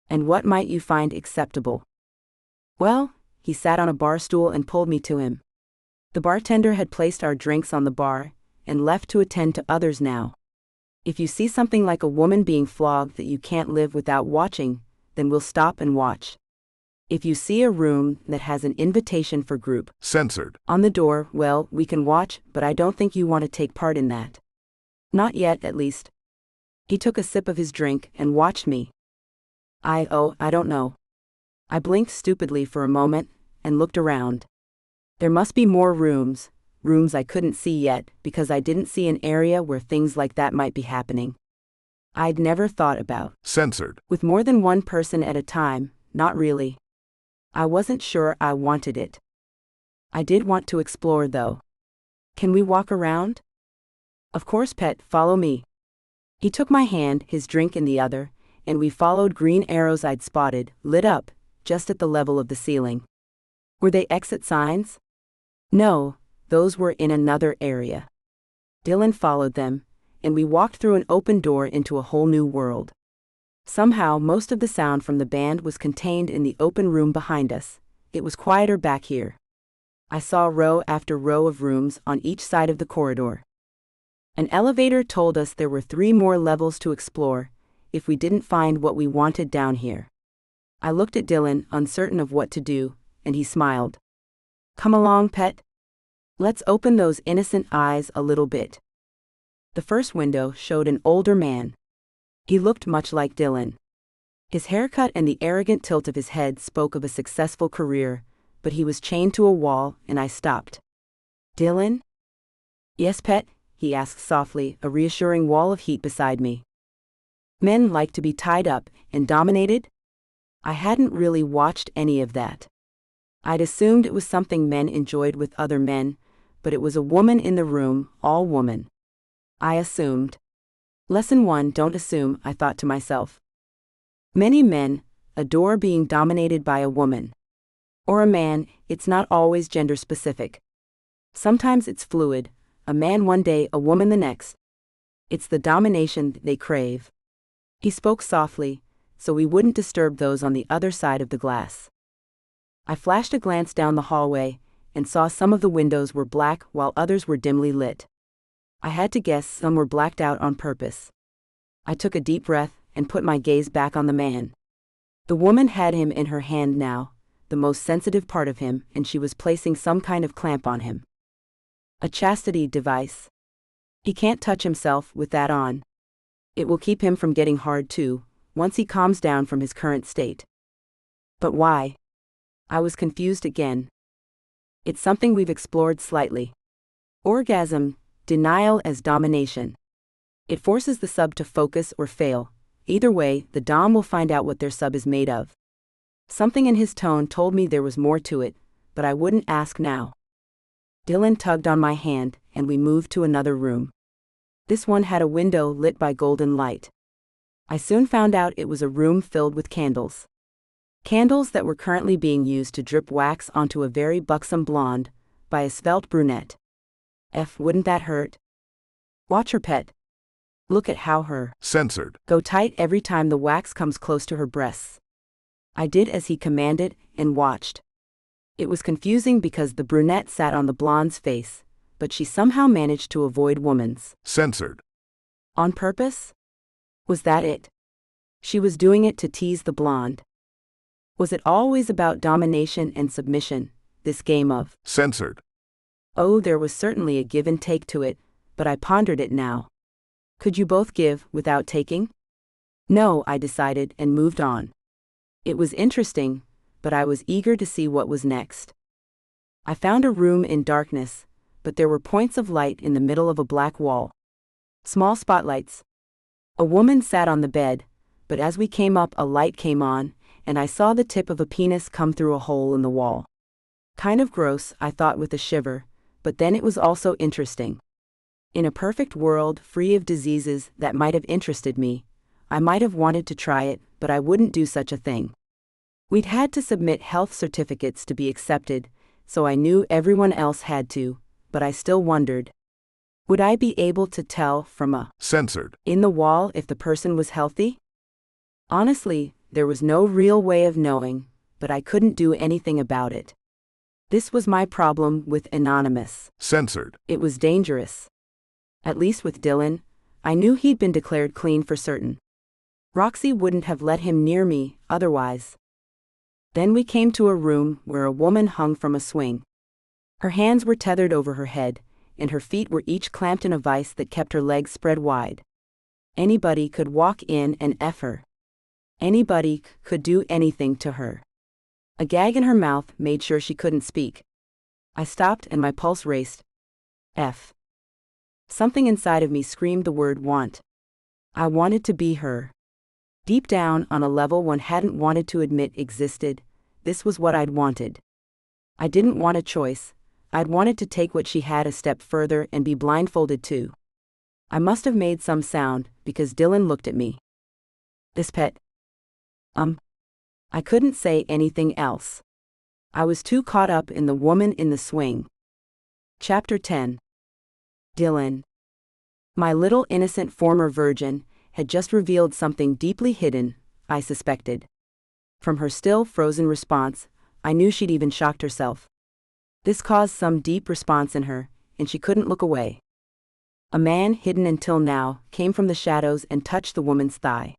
"And what might you find acceptable?" "Well," he sat on a bar stool and pulled me to him. The bartender had placed our drinks on the bar, and left to attend to others now. "If you see something like a woman being flogged that you can't live without watching, then we'll stop and watch. If you see a room that has an invitation for group censored on the door, well, we can watch, but I don't think you want to take part in that. Not yet, at least." He took a sip of his drink and watched me. I don't know." I blinked stupidly for a moment and looked around. There must be more rooms I couldn't see yet because I didn't see an area where things like that might be happening. I'd never thought about censored with more than one person at a time, not really. I wasn't sure I wanted it. I did want to explore though. "Can we walk around?" Of course, pet, follow me. He took my hand, his drink in the other, and we followed green arrows I'd spotted, lit up, just at the level of the ceiling. Were they exit signs? No, those were in another area. Dylan followed them, and we walked through an open door into a whole new world. Somehow, most of the sound from the band was contained in the open room behind us. It was quieter back here. I saw row after row of rooms on each side of the corridor. An elevator told us there were 3 more levels to explore, if we didn't find what we wanted down here. I looked at Dylan, uncertain of what to do, and he smiled. Come along, pet. Let's open those innocent eyes a little bit. The first window showed an older man. He looked much like Dylan. His haircut and the arrogant tilt of his head spoke of a successful career, but he was chained to a wall, and I stopped. Dylan? Yes, pet, he asked softly, a reassuring wall of heat beside me. Men like to be tied up and dominated? I hadn't really watched any of that. I'd assumed it was something men enjoyed with other men, but it was a woman in the room, all woman. I assumed. Lesson 1: Don't assume, I thought to myself. Many men adore being dominated by a woman. Or a man, it's not always gender specific. Sometimes it's fluid, a man one day, a woman the next. It's the domination they crave. He spoke softly, so we wouldn't disturb those on the other side of the glass. I flashed a glance down the hallway, and saw some of the windows were black while others were dimly lit. I had to guess some were blacked out on purpose. I took a deep breath and put my gaze back on the man. The woman had him in her hand now, the most sensitive part of him, and she was placing some kind of clamp on him. A chastity device. He can't touch himself with that on. It will keep him from getting hard too, once he calms down from his current state. But why? I was confused again. It's something we've explored slightly. Orgasm, denial as domination. It forces the sub to focus or fail. Either way, the dom will find out what their sub is made of. Something in his tone told me there was more to it, but I wouldn't ask now. Dylan tugged on my hand, and we moved to another room. This one had a window lit by golden light. I soon found out it was a room filled with candles. Candles that were currently being used to drip wax onto a very buxom blonde, by a svelte brunette. Wouldn't that hurt? Watch her, pet. Look at how her censored go tight every time the wax comes close to her breasts. I did as he commanded, and watched. It was confusing because the brunette sat on the blonde's face, but she somehow managed to avoid woman's censored. On purpose? Was that it? She was doing it to tease the blonde. Was it always about domination and submission, this game of censored? Oh, there was certainly a give and take to it, but I pondered it now. Could you both give without taking? No, I decided, and moved on. It was interesting, but I was eager to see what was next. I found a room in darkness, but there were points of light in the middle of a black wall. Small spotlights. A woman sat on the bed, but as we came up, a light came on, and I saw the tip of a penis come through a hole in the wall. Kind of gross, I thought with a shiver, but then it was also interesting. In a perfect world free of diseases that might have interested me, I might have wanted to try it, but I wouldn't do such a thing. We'd had to submit health certificates to be accepted, so I knew everyone else had to, but I still wondered. Would I be able to tell from a censored in the wall if the person was healthy? Honestly, there was no real way of knowing, but I couldn't do anything about it. This was my problem with Anonymous. censored. It was dangerous. At least with Dylan, I knew he'd been declared clean for certain. Roxy wouldn't have let him near me, otherwise. Then we came to a room where a woman hung from a swing. Her hands were tethered over her head, and her feet were each clamped in a vise that kept her legs spread wide. Anybody could walk in and F her. Anybody could do anything to her. A gag in her mouth made sure she couldn't speak. I stopped and my pulse raced. F. Something inside of me screamed the word want. I wanted to be her. Deep down, on a level one hadn't wanted to admit existed, this was what I'd wanted. I didn't want a choice. I'd wanted to take what she had a step further and be blindfolded too. I must have made some sound, because Dylan looked at me. This pet. I couldn't say anything else. I was too caught up in the woman in the swing. Chapter 10. Dylan. My little innocent former virgin had just revealed something deeply hidden, I suspected. From her still frozen response, I knew she'd even shocked herself. This caused some deep response in her, and she couldn't look away. A man hidden until now came from the shadows and touched the woman's thigh.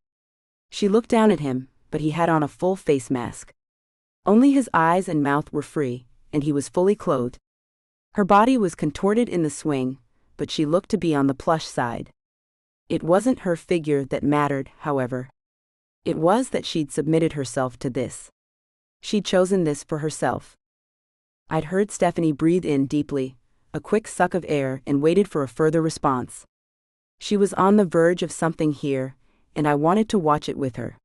She looked down at him, but he had on a full face mask. Only his eyes and mouth were free, and he was fully clothed. Her body was contorted in the swing, but she looked to be on the plush side. It wasn't her figure that mattered, however. It was that she'd submitted herself to this. She'd chosen this for herself. I'd heard Stephanie breathe in deeply, a quick suck of air, and waited for a further response. She was on the verge of something here, and I wanted to watch it with her.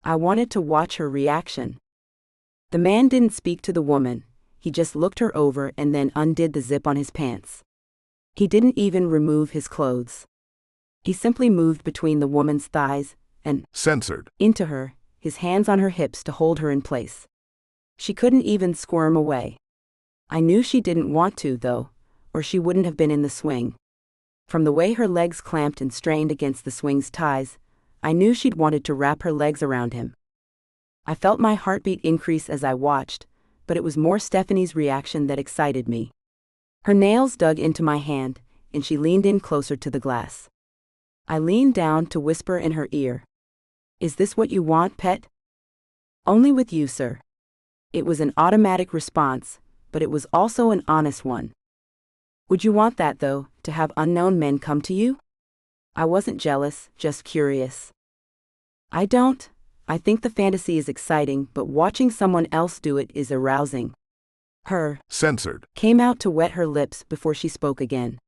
I wanted to watch her reaction. The man didn't speak to the woman, he just looked her over and then undid the zip on his pants. He didn't even remove his clothes. He simply moved between the woman's thighs and censored into her, his hands on her hips to hold her in place. She couldn't even squirm away. I knew she didn't want to, though, or she wouldn't have been in the swing. From the way her legs clamped and strained against the swing's ties, I knew she'd wanted to wrap her legs around him. I felt my heartbeat increase as I watched, but it was more Stephanie's reaction that excited me. Her nails dug into my hand, and she leaned in closer to the glass. I leaned down to whisper in her ear. "Is this what you want, pet?" "Only with you, sir." It was an automatic response, but it was also an honest one. "Would you want that, though, to have unknown men come to you?" I wasn't jealous, just curious. "I don't. I think the fantasy is exciting, but watching someone else do it is arousing." Her censored came out to wet her lips before she spoke again.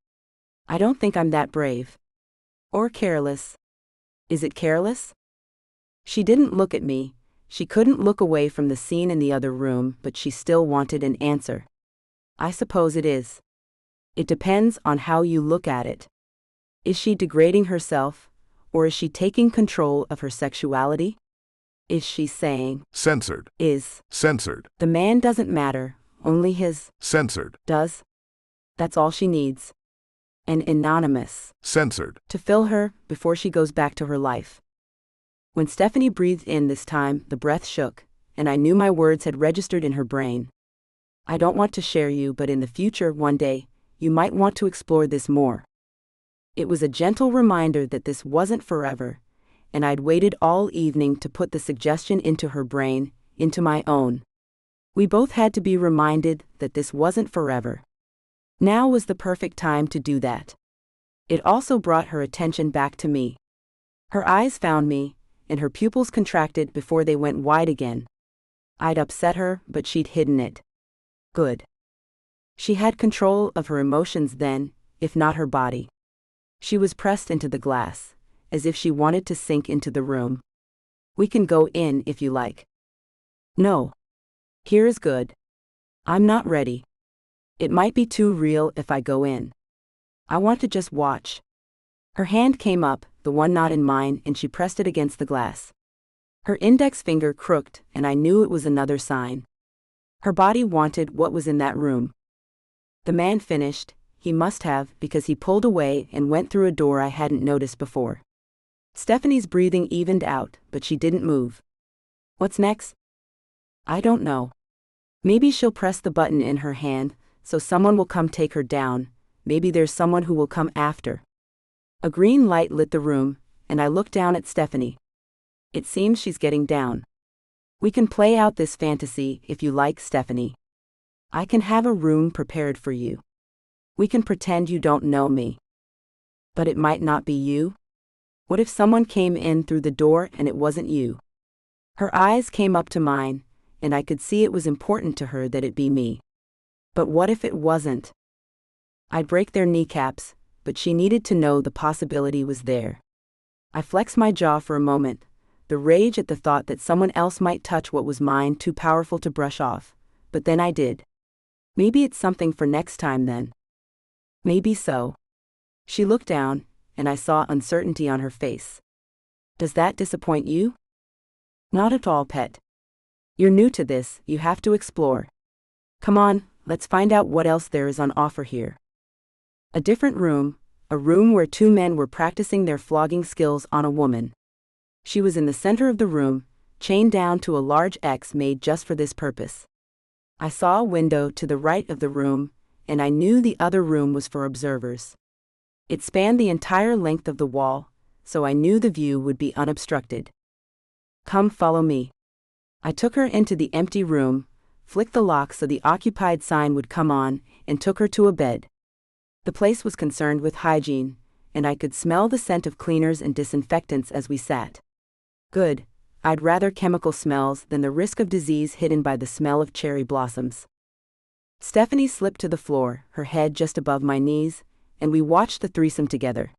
"I don't think I'm that brave. Or careless. Is it careless?" She didn't look at me. She couldn't look away from the scene in the other room, but she still wanted an answer. "I suppose it is. It depends on how you look at it. Is she degrading herself, or is she taking control of her sexuality? Is she saying, censored censored the man doesn't matter, only his censored does? That's all she needs. An anonymous censored to fill her before she goes back to her life." When Stephanie breathed in this time, the breath shook, and I knew my words had registered in her brain. "I don't want to share you, but in the future, one day, you might want to explore this more." It was a gentle reminder that this wasn't forever, and I'd waited all evening to put the suggestion into her brain, into my own. We both had to be reminded that this wasn't forever. Now was the perfect time to do that. It also brought her attention back to me. Her eyes found me, and her pupils contracted before they went wide again. I'd upset her, but she'd hidden it. Good. She had control of her emotions then, if not her body. She was pressed into the glass, as if she wanted to sink into the room. "We can go in if you like." "No. Here is good. I'm not ready. It might be too real if I go in. I want to just watch." Her hand came up, the one not in mine, and she pressed it against the glass. Her index finger crooked, and I knew it was another sign. Her body wanted what was in that room. The man finished. He must have, because he pulled away and went through a door I hadn't noticed before. Stephanie's breathing evened out, but she didn't move. "What's next?" "I don't know. Maybe she'll press the button in her hand, so someone will come take her down. Maybe there's someone who will come after." A green light lit the room, and I looked down at Stephanie. "It seems she's getting down. We can play out this fantasy if you like, Stephanie. I can have a room prepared for you. We can pretend you don't know me. But it might not be you. What if someone came in through the door and it wasn't you?" Her eyes came up to mine, and I could see it was important to her that it be me. But what if it wasn't? I'd break their kneecaps, but she needed to know the possibility was there. I flexed my jaw for a moment, the rage at the thought that someone else might touch what was mine too powerful to brush off, but then I did. Maybe it's something for next time then. Maybe so. She looked down, and I saw uncertainty on her face. Does that disappoint you? Not at all, pet. You're new to this, you have to explore. Come on, let's find out what else there is on offer here. A different room, a room where two men were practicing their flogging skills on a woman. She was in the center of the room, chained down to a large X made just for this purpose. I saw a window to the right of the room, and I knew the other room was for observers. It spanned the entire length of the wall, so I knew the view would be unobstructed. Come follow me. I took her into the empty room, flicked the lock so the occupied sign would come on, and took her to a bed. The place was concerned with hygiene, and I could smell the scent of cleaners and disinfectants as we sat. Good, I'd rather chemical smells than the risk of disease hidden by the smell of cherry blossoms. Stephanie slipped to the floor, her head just above my knees, and we watched the threesome together.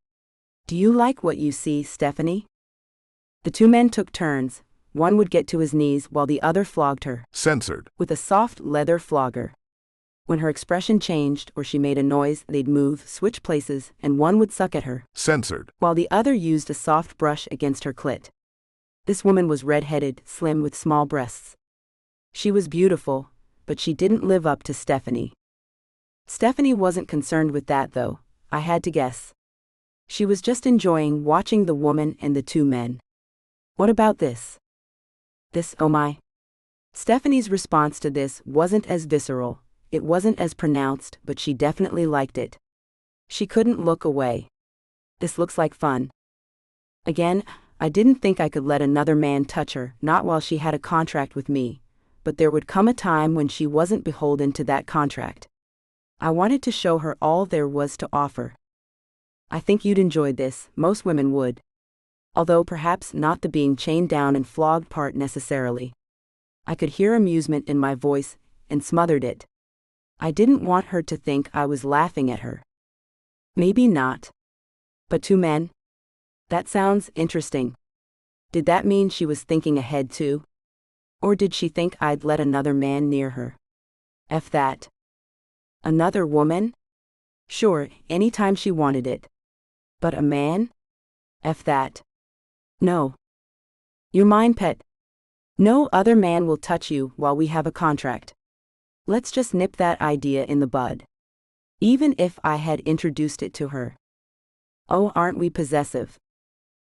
Do you like what you see, Stephanie? The two men took turns. One would get to his knees while the other flogged her. Censored. With a soft leather flogger. When her expression changed or she made a noise, they'd move, switch places, and one would suck at her. Censored. While the other used a soft brush against her clit. This woman was red-headed, slim with small breasts. She was beautiful, but she didn't live up to Stephanie. Stephanie wasn't concerned with that though, I had to guess. She was just enjoying watching the woman and the two men. What about this? This, oh my. Stephanie's response to this wasn't as visceral, it wasn't as pronounced, but she definitely liked it. She couldn't look away. This looks like fun. Again, I didn't think I could let another man touch her, not while she had a contract with me, but there would come a time when she wasn't beholden to that contract. I wanted to show her all there was to offer. I think you'd enjoy this, most women would. Although perhaps not the being chained down and flogged part necessarily. I could hear amusement in my voice, and smothered it. I didn't want her to think I was laughing at her. Maybe not. But two men? That sounds interesting. Did that mean she was thinking ahead too? Or did she think I'd let another man near her? F that. Another woman? Sure, anytime she wanted it. But a man? F that. No. You're mine, pet. No other man will touch you while we have a contract. Let's just nip that idea in the bud. Even if I had introduced it to her. Oh, aren't we possessive?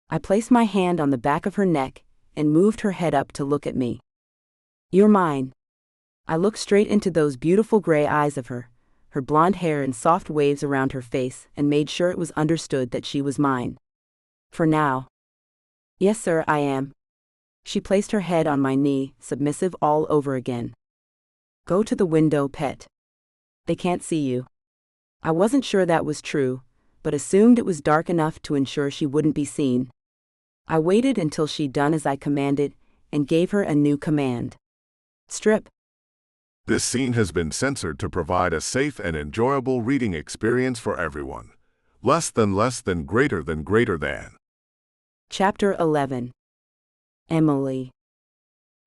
I placed my hand on the back of her neck and moved her head up to look at me. You're mine. I looked straight into those beautiful gray eyes of her blonde hair in soft waves around her face, and made sure it was understood that she was mine. For now. Yes, sir, I am. She placed her head on my knee, submissive all over again. Go to the window, pet. They can't see you. I wasn't sure that was true, but assumed it was dark enough to ensure she wouldn't be seen. I waited until she'd done as I commanded, and gave her a new command. Strip. This scene has been censored to provide a safe and enjoyable reading experience for everyone. Less than, greater than. Chapter 11. Emily.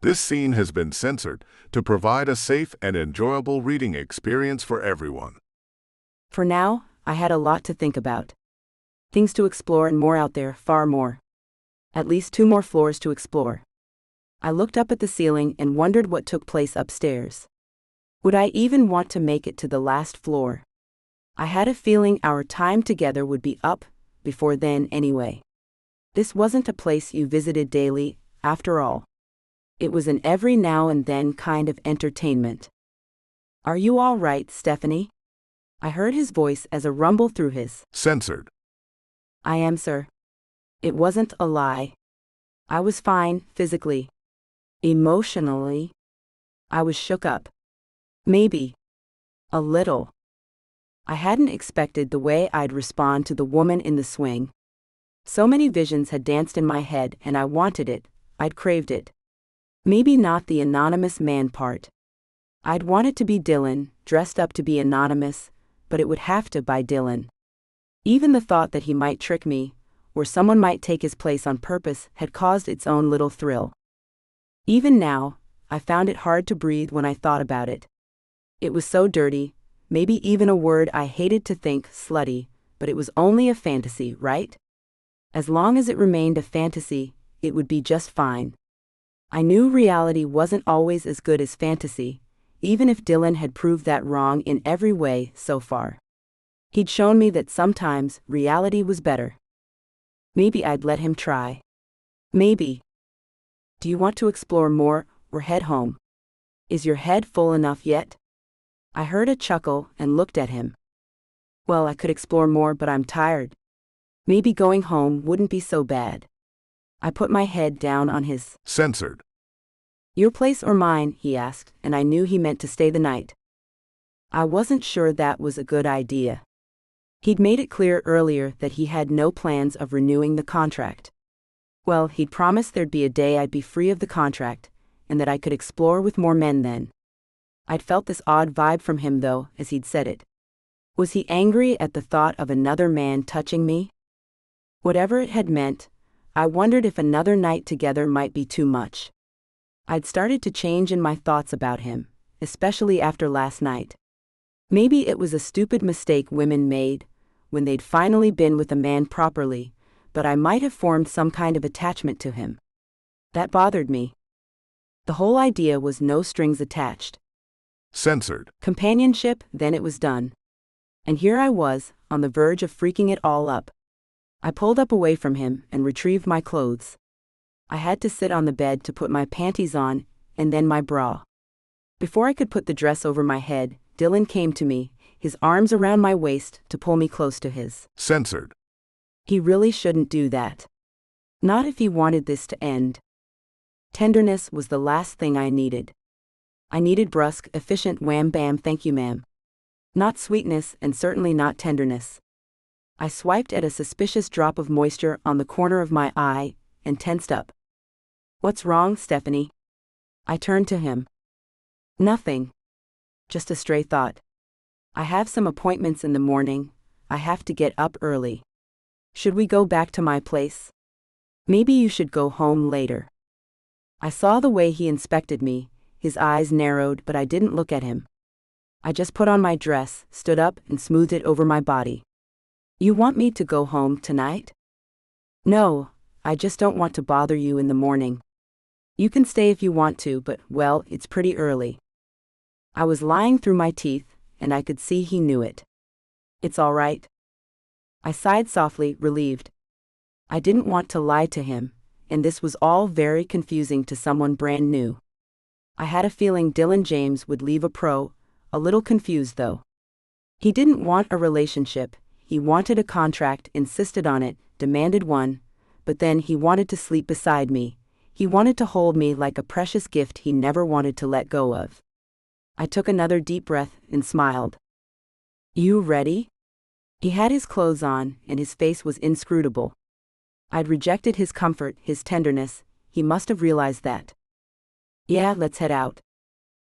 This scene has been censored to provide a safe and enjoyable reading experience for everyone. For now, I had a lot to think about. Things to explore and more out there, far more. At least 2 more floors to explore. I looked up at the ceiling and wondered what took place upstairs. Would I even want to make it to the last floor? I had a feeling our time together would be up before then anyway. This wasn't a place you visited daily, after all. It was an every now and then kind of entertainment. Are you all right, Stephanie? I heard his voice as a rumble through his. Censored. I am, sir. It wasn't a lie. I was fine, physically. Emotionally. I was shook up. Maybe. A little. I hadn't expected the way I'd respond to the woman in the swing. So many visions had danced in my head and I wanted it, I'd craved it. Maybe not the anonymous man part. I'd wanted to be Dylan, dressed up to be anonymous, but it would have to be Dylan. Even the thought that he might trick me, or someone might take his place on purpose, had caused its own little thrill. Even now, I found it hard to breathe when I thought about it. It was so dirty, maybe even a word I hated to think, slutty, but it was only a fantasy, right? As long as it remained a fantasy, it would be just fine. I knew reality wasn't always as good as fantasy, even if Dylan had proved that wrong in every way so far. He'd shown me that sometimes reality was better. Maybe I'd let him try. Maybe. Do you want to explore more, or head home? Is your head full enough yet? I heard a chuckle and looked at him. Well, I could explore more, but I'm tired. Maybe going home wouldn't be so bad. I put my head down on his. Censored. Your place or mine, he asked, and I knew he meant to stay the night. I wasn't sure that was a good idea. He'd made it clear earlier that he had no plans of renewing the contract. Well, he'd promised there'd be a day I'd be free of the contract, and that I could explore with more men then. I'd felt this odd vibe from him, though, as he'd said it. Was he angry at the thought of another man touching me? Whatever it had meant, I wondered if another night together might be too much. I'd started to change in my thoughts about him, especially after last night. Maybe it was a stupid mistake women made, when they'd finally been with a man properly, but I might have formed some kind of attachment to him. That bothered me. The whole idea was no strings attached. Censored. Companionship, then it was done. And here I was, on the verge of freaking it all up. I pulled up away from him and retrieved my clothes. I had to sit on the bed to put my panties on, and then my bra. Before I could put the dress over my head, Dylan came to me, his arms around my waist to pull me close to his. Censored. He really shouldn't do that. Not if he wanted this to end. Tenderness was the last thing I needed. I needed brusque, efficient wham bam thank you ma'am. Not sweetness and certainly not tenderness. I swiped at a suspicious drop of moisture on the corner of my eye and tensed up. What's wrong, Stephanie? I turned to him. Nothing. Just a stray thought. I have some appointments in the morning. I have to get up early. Should we go back to my place? Maybe you should go home later. I saw the way he inspected me, his eyes narrowed, but I didn't look at him. I just put on my dress, stood up, and smoothed it over my body. You want me to go home tonight? No, I just don't want to bother you in the morning. You can stay if you want to, but, well, it's pretty early. I was lying through my teeth, and I could see he knew it. It's all right. I sighed softly, relieved. I didn't want to lie to him, and this was all very confusing to someone brand new. I had a feeling Dylan James would leave a little confused though. He didn't want a relationship, he wanted a contract, insisted on it, demanded one, but then he wanted to sleep beside me, he wanted to hold me like a precious gift he never wanted to let go of. I took another deep breath and smiled. You ready? He had his clothes on, and his face was inscrutable. I'd rejected his comfort, his tenderness, he must have realized that. Yeah, let's head out.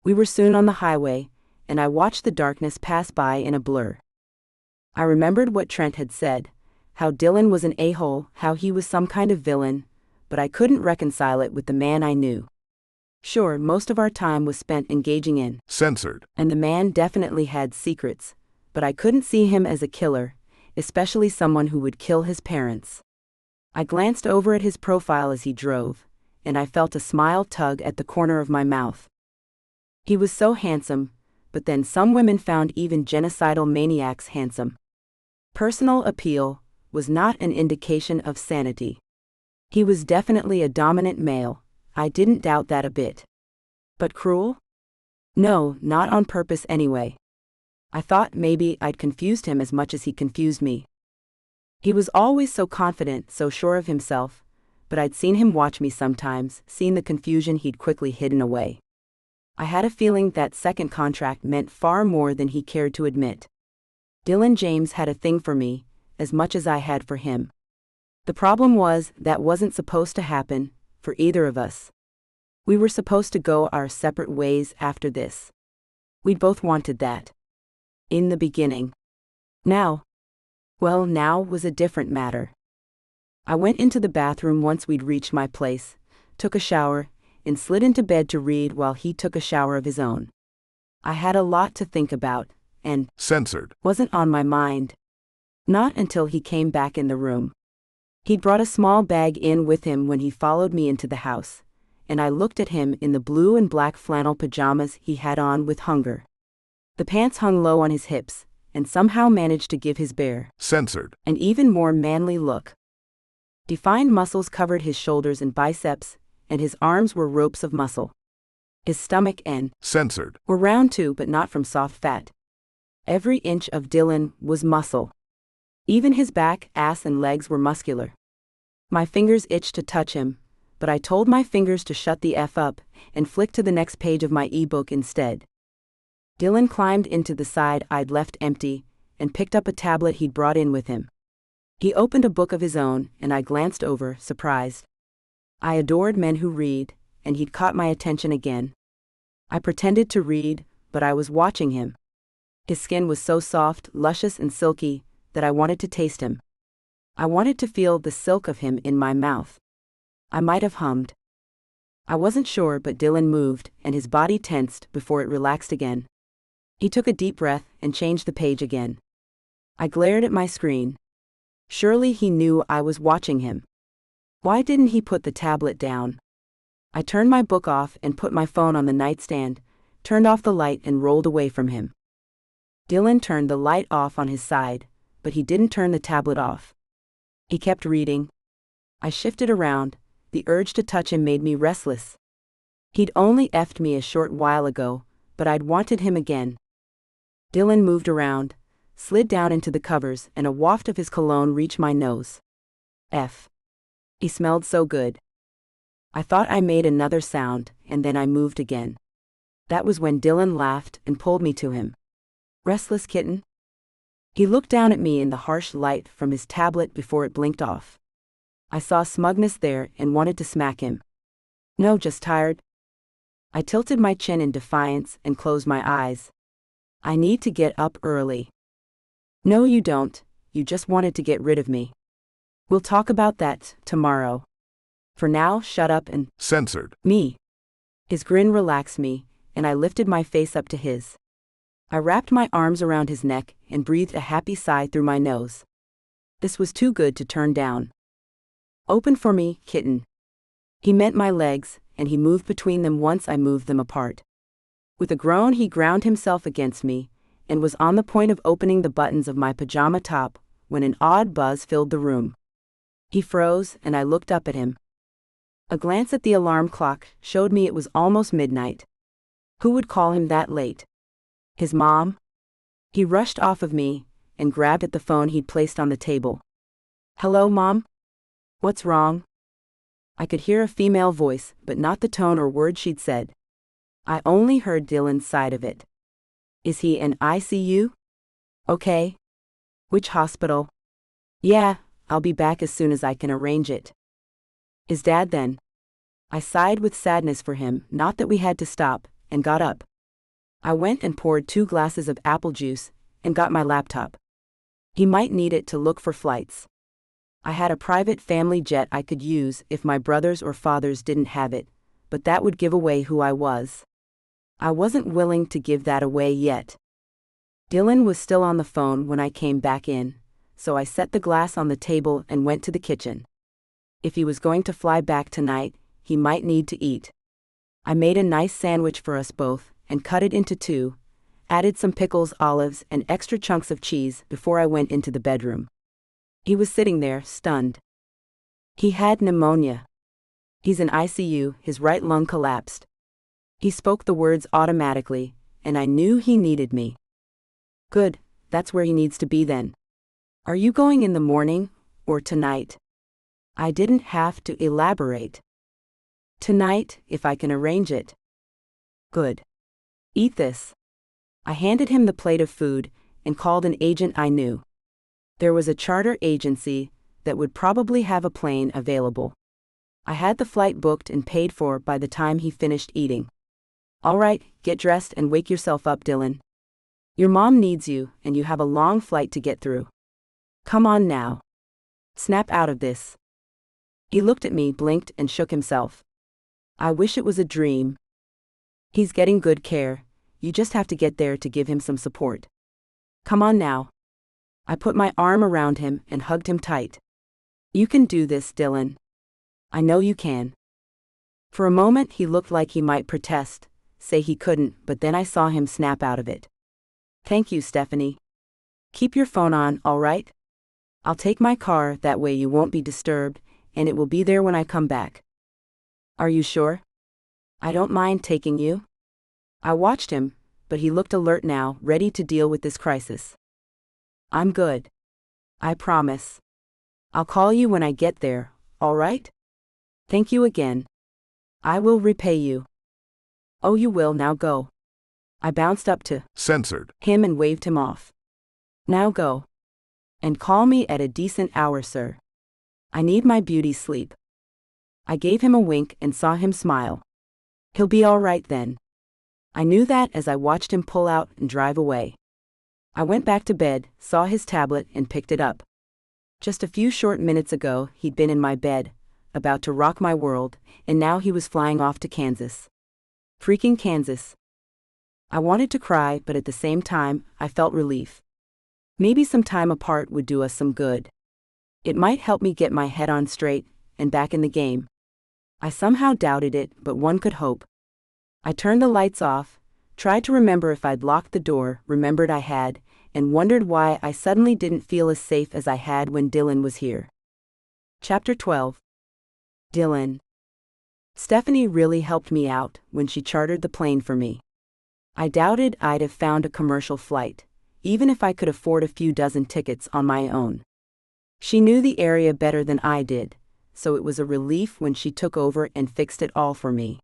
We were soon on the highway, and I watched the darkness pass by in a blur. I remembered what Trent had said, how Dylan was an a-hole, how he was some kind of villain, but I couldn't reconcile it with the man I knew. Sure, most of our time was spent engaging in. Censored. And the man definitely had secrets, but I couldn't see him as a killer, especially someone who would kill his parents. I glanced over at his profile as he drove, and I felt a smile tug at the corner of my mouth. He was so handsome, but then some women found even genocidal maniacs handsome. Personal appeal was not an indication of sanity. He was definitely a dominant male, I didn't doubt that a bit. But cruel? No, not on purpose anyway. I thought maybe I'd confused him as much as he confused me. He was always so confident, so sure of himself, but I'd seen him watch me sometimes, seen the confusion he'd quickly hidden away. I had a feeling that second contract meant far more than he cared to admit. Dylan James had a thing for me, as much as I had for him. The problem was that wasn't supposed to happen, for either of us. We were supposed to go our separate ways after this. We'd both wanted that. In the beginning. Now was a different matter. I went into the bathroom once we'd reached my place, took a shower, and slid into bed to read while he took a shower of his own. I had a lot to think about, and Censored. wasn't on my mind. Not until he came back in the room. He'd brought a small bag in with him when he followed me into the house, and I looked at him in the blue and black flannel pajamas he had on with hunger. The pants hung low on his hips, and somehow managed to give his bare, censored, an even more manly look. Defined muscles covered his shoulders and biceps, and his arms were ropes of muscle. His stomach and censored were round too, but not from soft fat. Every inch of Dylan was muscle. Even his back, ass, and legs were muscular. My fingers itched to touch him, but I told my fingers to shut the F up and flick to the next page of my ebook instead. Dylan climbed into the side I'd left empty and picked up a tablet he'd brought in with him. He opened a book of his own, and I glanced over, surprised. I adored men who read, and he'd caught my attention again. I pretended to read, but I was watching him. His skin was so soft, luscious, and silky that I wanted to taste him. I wanted to feel the silk of him in my mouth. I might have hummed. I wasn't sure, but Dylan moved, and his body tensed before it relaxed again. He took a deep breath and changed the page again. I glared at my screen. Surely he knew I was watching him. Why didn't he put the tablet down? I turned my book off and put my phone on the nightstand, turned off the light and rolled away from him. Dylan turned the light off on his side, but he didn't turn the tablet off. He kept reading. I shifted around. The urge to touch him made me restless. He'd only effed me a short while ago, but I'd wanted him again. Dylan moved around, slid down into the covers, and a waft of his cologne reached my nose. F. He smelled so good. I thought I made another sound, and then I moved again. That was when Dylan laughed and pulled me to him. Restless kitten? He looked down at me in the harsh light from his tablet before it blinked off. I saw smugness there and wanted to smack him. No, just tired. I tilted my chin in defiance and closed my eyes. I need to get up early. No, you don't. You just wanted to get rid of me. We'll talk about that tomorrow. For now, shut up and censored me. His grin relaxed me, and I lifted my face up to his. I wrapped my arms around his neck and breathed a happy sigh through my nose. This was too good to turn down. Open for me, kitten. He meant my legs, and he moved between them once I moved them apart. With a groan, he ground himself against me, and was on the point of opening the buttons of my pajama top when an odd buzz filled the room. He froze, and I looked up at him. A glance at the alarm clock showed me it was almost midnight. Who would call him that late? His mom? He rushed off of me and grabbed at the phone he'd placed on the table. Hello, Mom? What's wrong? I could hear a female voice, but not the tone or word she'd said. I only heard Dylan's side of it. Is he in ICU? Okay. Which hospital? Yeah, I'll be back as soon as I can arrange it. Is Dad then? I sighed with sadness for him, not that we had to stop, and got up. I went and poured 2 glasses of apple juice and got my laptop. He might need it to look for flights. I had a private family jet I could use if my brothers or fathers didn't have it, but that would give away who I was. I wasn't willing to give that away yet. Dylan was still on the phone when I came back in, so I set the glass on the table and went to the kitchen. If he was going to fly back tonight, he might need to eat. I made a nice sandwich for us both and cut it into 2, added some pickles, olives, and extra chunks of cheese before I went into the bedroom. He was sitting there, stunned. He had pneumonia. He's in ICU, his right lung collapsed. He spoke the words automatically, and I knew he needed me. Good, that's where he needs to be then. Are you going in the morning, or tonight? I didn't have to elaborate. Tonight, if I can arrange it. Good. Eat this. I handed him the plate of food and called an agent I knew. There was a charter agency that would probably have a plane available. I had the flight booked and paid for by the time he finished eating. All right, get dressed and wake yourself up, Dylan. Your mom needs you, and you have a long flight to get through. Come on now. Snap out of this. He looked at me, blinked, and shook himself. I wish it was a dream. He's getting good care. You just have to get there to give him some support. Come on now. I put my arm around him and hugged him tight. You can do this, Dylan. I know you can. For a moment he looked like he might protest, say he couldn't, but then I saw him snap out of it. Thank you, Stephanie. Keep your phone on, all right? I'll take my car, that way you won't be disturbed, and it will be there when I come back. Are you sure? I don't mind taking you. I watched him, but he looked alert now, ready to deal with this crisis. I'm good. I promise. I'll call you when I get there, all right? Thank you again. I will repay you. Oh, you will, now go. I bounced up to Censored. him and waved him off. Now go. And call me at a decent hour, sir. I need my beauty sleep. I gave him a wink and saw him smile. He'll be all right then. I knew that as I watched him pull out and drive away. I went back to bed, saw his tablet, and picked it up. Just a few short minutes ago, he'd been in my bed, about to rock my world, and now he was flying off to Kansas. Freaking Kansas. I wanted to cry, but at the same time, I felt relief. Maybe some time apart would do us some good. It might help me get my head on straight and back in the game. I somehow doubted it, but one could hope. I turned the lights off, tried to remember if I'd locked the door, remembered I had, and wondered why I suddenly didn't feel as safe as I had when Dylan was here. Chapter 12. Dylan. Stephanie really helped me out when she chartered the plane for me. I doubted I'd have found a commercial flight, even if I could afford a few dozen tickets on my own. She knew the area better than I did, so it was a relief when she took over and fixed it all for me.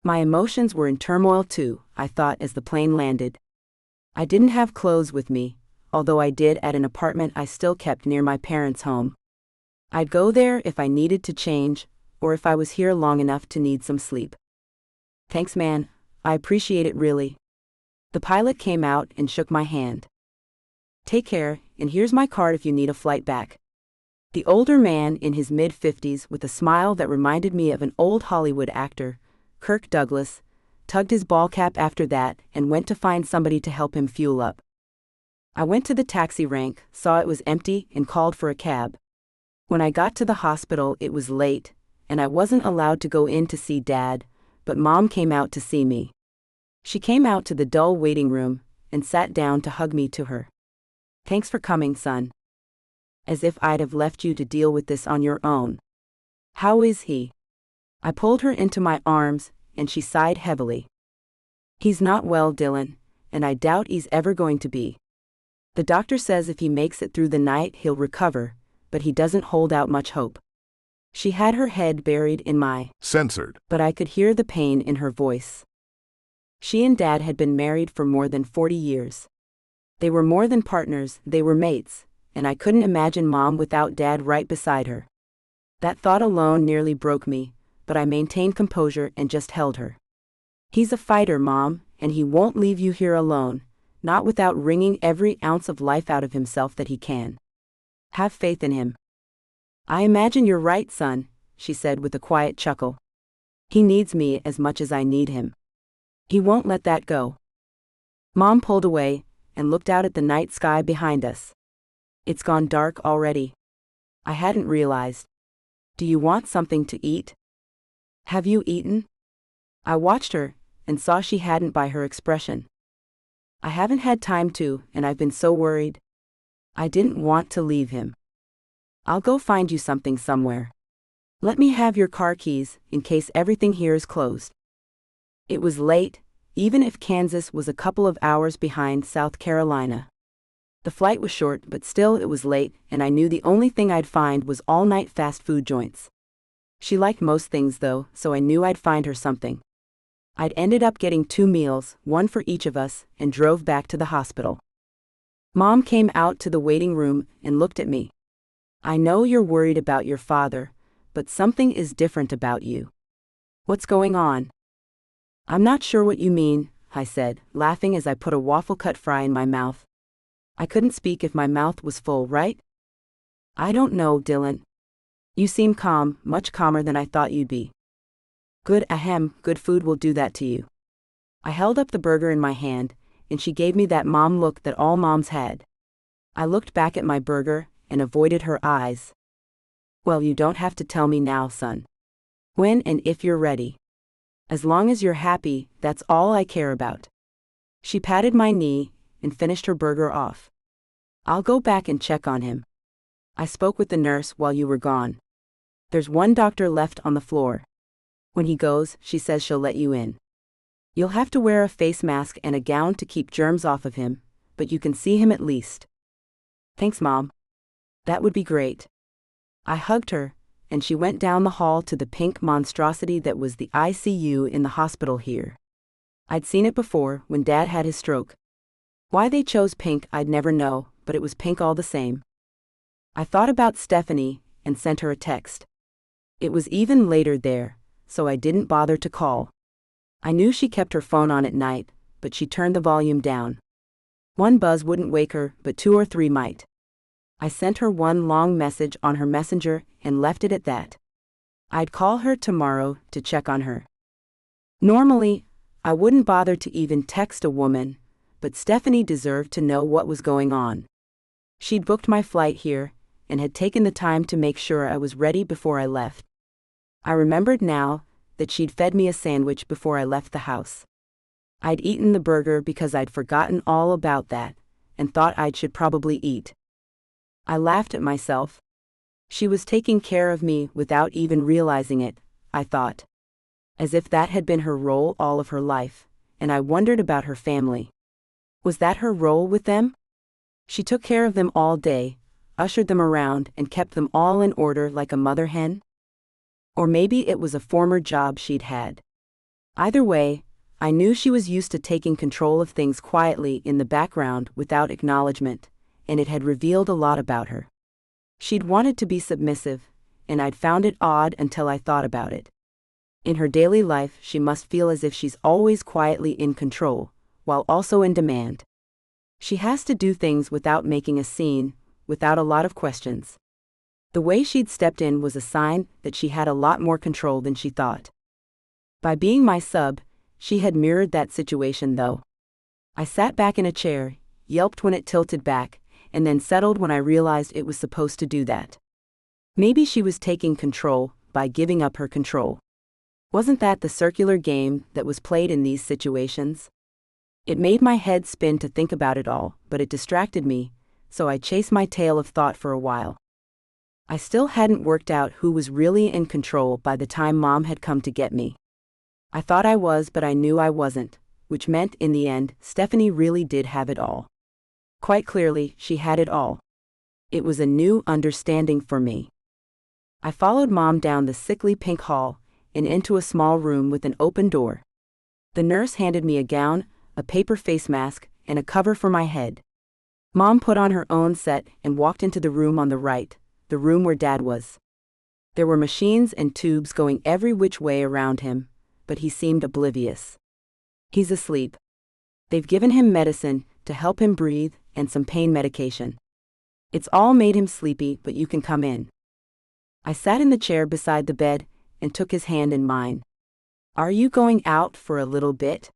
My emotions were in turmoil too, I thought as the plane landed. I didn't have clothes with me, although I did at an apartment I still kept near my parents' home. I'd go there if I needed to change, or if I was here long enough to need some sleep. Thanks, man, I appreciate it really. The pilot came out and shook my hand. Take care, and here's my card if you need a flight back. The older man in his mid-50s with a smile that reminded me of an old Hollywood actor, Kirk Douglas, tugged his ball cap after that and went to find somebody to help him fuel up. I went to the taxi rank, saw it was empty, and called for a cab. When I got to the hospital it was late, and I wasn't allowed to go in to see Dad, but Mom came out to see me. She came out to the dull waiting room and sat down to hug me to her. Thanks for coming, son. As if I'd have left you to deal with this on your own. How is he? I pulled her into my arms, and she sighed heavily. He's not well, Dylan, and I doubt he's ever going to be. The doctor says if he makes it through the night he'll recover, but he doesn't hold out much hope. She had her head buried in my Censored. But I could hear the pain in her voice. She and Dad had been married for more than 40 years. They were more than partners, they were mates, and I couldn't imagine Mom without Dad right beside her. That thought alone nearly broke me, but I maintained composure and just held her. He's a fighter, Mom, and he won't leave you here alone, not without wringing every ounce of life out of himself that he can. Have faith in him. I imagine you're right, son, she said with a quiet chuckle. He needs me as much as I need him. He won't let that go. Mom pulled away and looked out at the night sky behind us. It's gone dark already. I hadn't realized. Do you want something to eat? Have you eaten? I watched her and saw she hadn't by her expression. I haven't had time to, and I've been so worried. I didn't want to leave him. I'll go find you something somewhere. Let me have your car keys in case everything here is closed. It was late, even if Kansas was a couple of hours behind South Carolina. The flight was short, but still it was late, and I knew the only thing I'd find was all-night fast food joints. She liked most things though, so I knew I'd find her something. I'd ended up getting 2 meals, one for each of us, and drove back to the hospital. Mom came out to the waiting room and looked at me. I know you're worried about your father, but something is different about you. What's going on? I'm not sure what you mean, I said, laughing as I put a waffle-cut fry in my mouth. I couldn't speak if my mouth was full, right? I don't know, Dylan. You seem calm, much calmer than I thought you'd be. Good, ahem, good food will do that to you. I held up the burger in my hand, and she gave me that mom look that all moms had. I looked back at my burger and avoided her eyes. Well, you don't have to tell me now, son. When and if you're ready. As long as you're happy, that's all I care about. She patted my knee and finished her burger off. I'll go back and check on him. I spoke with the nurse while you were gone. There's one doctor left on the floor. When he goes, she says she'll let you in. You'll have to wear a face mask and a gown to keep germs off of him, but you can see him at least. Thanks, Mom. That would be great. I hugged her, and she went down the hall to the pink monstrosity that was the ICU in the hospital here. I'd seen it before when Dad had his stroke. Why they chose pink I'd never know, but it was pink all the same. I thought about Stephanie and sent her a text. It was even later there, so I didn't bother to call. I knew she kept her phone on at night, but she turned the volume down. One buzz wouldn't wake her, but 2 or 3 might. I sent her one long message on her messenger and left it at that. I'd call her tomorrow to check on her. Normally, I wouldn't bother to even text a woman, but Stephanie deserved to know what was going on. She'd booked my flight here and had taken the time to make sure I was ready before I left. I remembered now that she'd fed me a sandwich before I left the house. I'd eaten the burger because I'd forgotten all about that and thought I should probably eat. I laughed at myself. She was taking care of me without even realizing it, I thought. As if that had been her role all of her life, and I wondered about her family. Was that her role with them? She took care of them all day, ushered them around, and kept them all in order like a mother hen? Or maybe it was a former job she'd had. Either way, I knew she was used to taking control of things quietly in the background without acknowledgement, and it had revealed a lot about her. She'd wanted to be submissive, and I'd found it odd until I thought about it. In her daily life, she must feel as if she's always quietly in control, while also in demand. She has to do things without making a scene, without a lot of questions. The way she'd stepped in was a sign that she had a lot more control than she thought. By being my sub, she had mirrored that situation though. I sat back in a chair, yelped when it tilted back, and then settled when I realized it was supposed to do that. Maybe she was taking control by giving up her control. Wasn't that the circular game that was played in these situations? It made my head spin to think about it all, but it distracted me, so I chased my tail of thought for a while. I still hadn't worked out who was really in control by the time Mom had come to get me. I thought I was, but I knew I wasn't, which meant in the end, Stephanie really did have it all. Quite clearly, she had it all. It was a new understanding for me. I followed Mom down the sickly pink hall and into a small room with an open door. The nurse handed me a gown, a paper face mask, and a cover for my head. Mom put on her own set and walked into the room on the right, the room where Dad was. There were machines and tubes going every which way around him, but he seemed oblivious. He's asleep. They've given him medicine to help him breathe and some pain medication. It's all made him sleepy, but you can come in. I sat in the chair beside the bed and took his hand in mine. Are you going out for a little bit?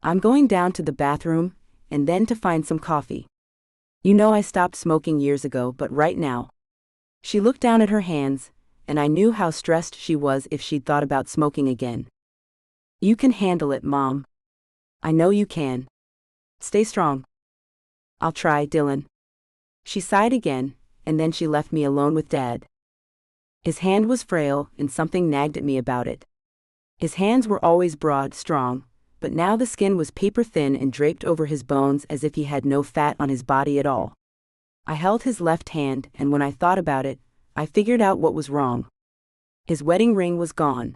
I'm going down to the bathroom and then to find some coffee. You know I stopped smoking years ago, but right now. She looked down at her hands, and I knew how stressed she was if she'd thought about smoking again. You can handle it, Mom. I know you can. Stay strong. I'll try, Dylan. She sighed again, and then she left me alone with Dad. His hand was frail, and something nagged at me about it. His hands were always broad, strong, but now the skin was paper-thin and draped over his bones as if he had no fat on his body at all. I held his left hand, and when I thought about it, I figured out what was wrong. His wedding ring was gone.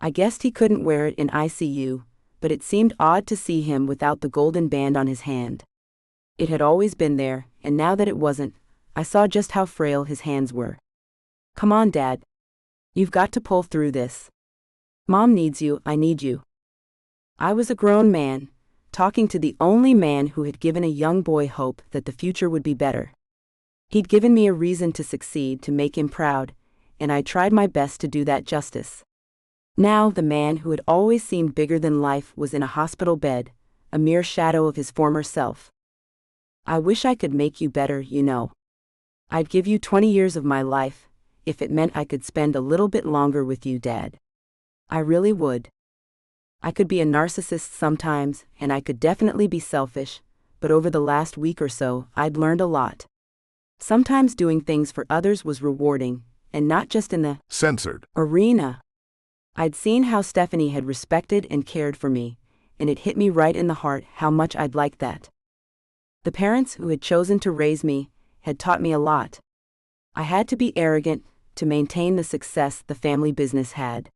I guessed he couldn't wear it in ICU, but it seemed odd to see him without the golden band on his hand. It had always been there, and now that it wasn't, I saw just how frail his hands were. Come on, Dad. You've got to pull through this. Mom needs you, I need you. I was a grown man, talking to the only man who had given a young boy hope that the future would be better. He'd given me a reason to succeed, to make him proud, and I tried my best to do that justice. Now the man who had always seemed bigger than life was in a hospital bed, a mere shadow of his former self. I wish I could make you better, you know. I'd give you 20 years of my life, if it meant I could spend a little bit longer with you, Dad. I really would. I could be a narcissist sometimes, and I could definitely be selfish, but over the last week or so, I'd learned a lot. Sometimes doing things for others was rewarding, and not just in the censored arena. I'd seen how Stephanie had respected and cared for me, and it hit me right in the heart how much I'd liked that. The parents who had chosen to raise me had taught me a lot. I had to be arrogant to maintain the success the family business had.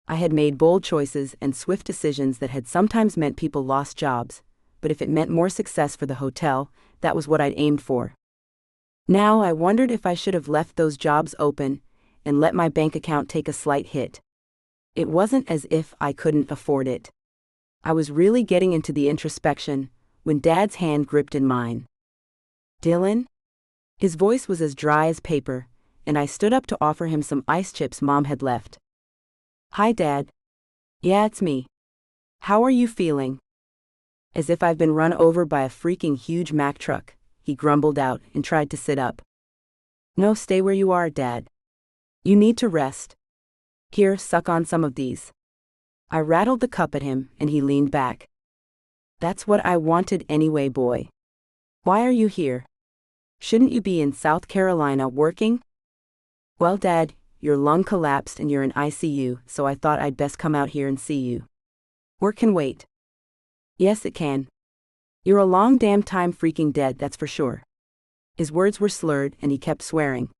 I had made bold choices and swift decisions that had sometimes meant people lost jobs, but if it meant more success for the hotel, that was what I'd aimed for. Now I wondered if I should have left those jobs open and let my bank account take a slight hit. It wasn't as if I couldn't afford it. I was really getting into the introspection when Dad's hand gripped in mine. "Dylan?" His voice was as dry as paper, and I stood up to offer him some ice chips Mom had left. "Hi, Dad." "Yeah, it's me. How are you feeling?" "As if I've been run over by a freaking huge Mack truck," he grumbled out and tried to sit up. "No, stay where you are, Dad. You need to rest. Here, suck on some of these." I rattled the cup at him, and he leaned back. "That's what I wanted anyway, boy. Why are you here? Shouldn't you be in South Carolina working?" "Well, Dad, your lung collapsed and you're in ICU, so I thought I'd best come out here and see you. Work can wait." "Yes, it can. You're a long damn time freaking dead, that's for sure." His words were slurred, and he kept swearing.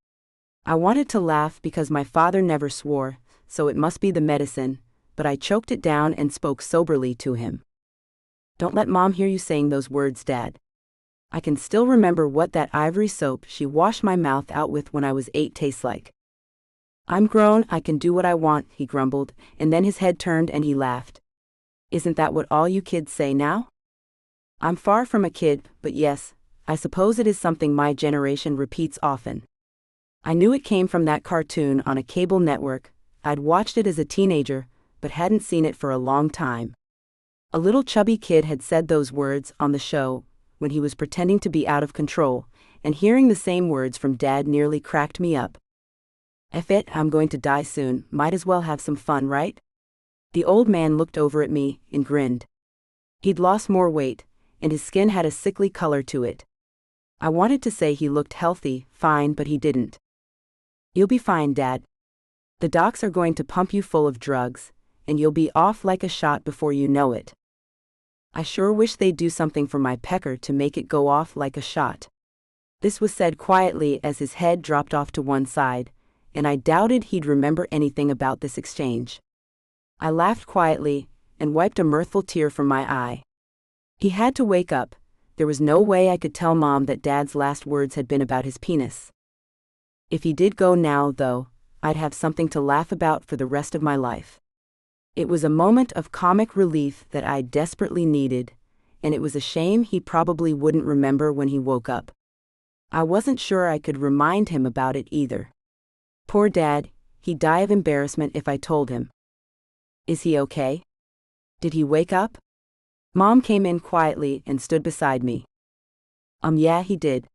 I wanted to laugh because my father never swore, so it must be the medicine, but I choked it down and spoke soberly to him. "Don't let Mom hear you saying those words, Dad. I can still remember what that ivory soap she washed my mouth out with when I was 8 tastes like." "I'm grown, I can do what I want," he grumbled, and then his head turned and he laughed. "Isn't that what all you kids say now?" I'm far from a kid, but yes, I suppose it is something my generation repeats often. I knew it came from that cartoon on a cable network. I'd watched it as a teenager, but hadn't seen it for a long time. A little chubby kid had said those words on the show when he was pretending to be out of control, and hearing the same words from Dad nearly cracked me up. "F it, I'm going to die soon, might as well have some fun, right?" The old man looked over at me and grinned. He'd lost more weight, and his skin had a sickly color to it. I wanted to say he looked healthy, fine, but he didn't. "You'll be fine, Dad. The docs are going to pump you full of drugs, and you'll be off like a shot before you know it. I sure wish they'd do something for my pecker to make it go off like a shot." This was said quietly as his head dropped off to one side, and I doubted he'd remember anything about this exchange. I laughed quietly and wiped a mirthful tear from my eye. He had to wake up. There was no way I could tell Mom that Dad's last words had been about his penis. If he did go now, though, I'd have something to laugh about for the rest of my life. It was a moment of comic relief that I desperately needed, and it was a shame he probably wouldn't remember when he woke up. I wasn't sure I could remind him about it either. Poor Dad, he'd die of embarrassment if I told him. "Is he okay? Did he wake up?" Mom came in quietly and stood beside me. Yeah, he did.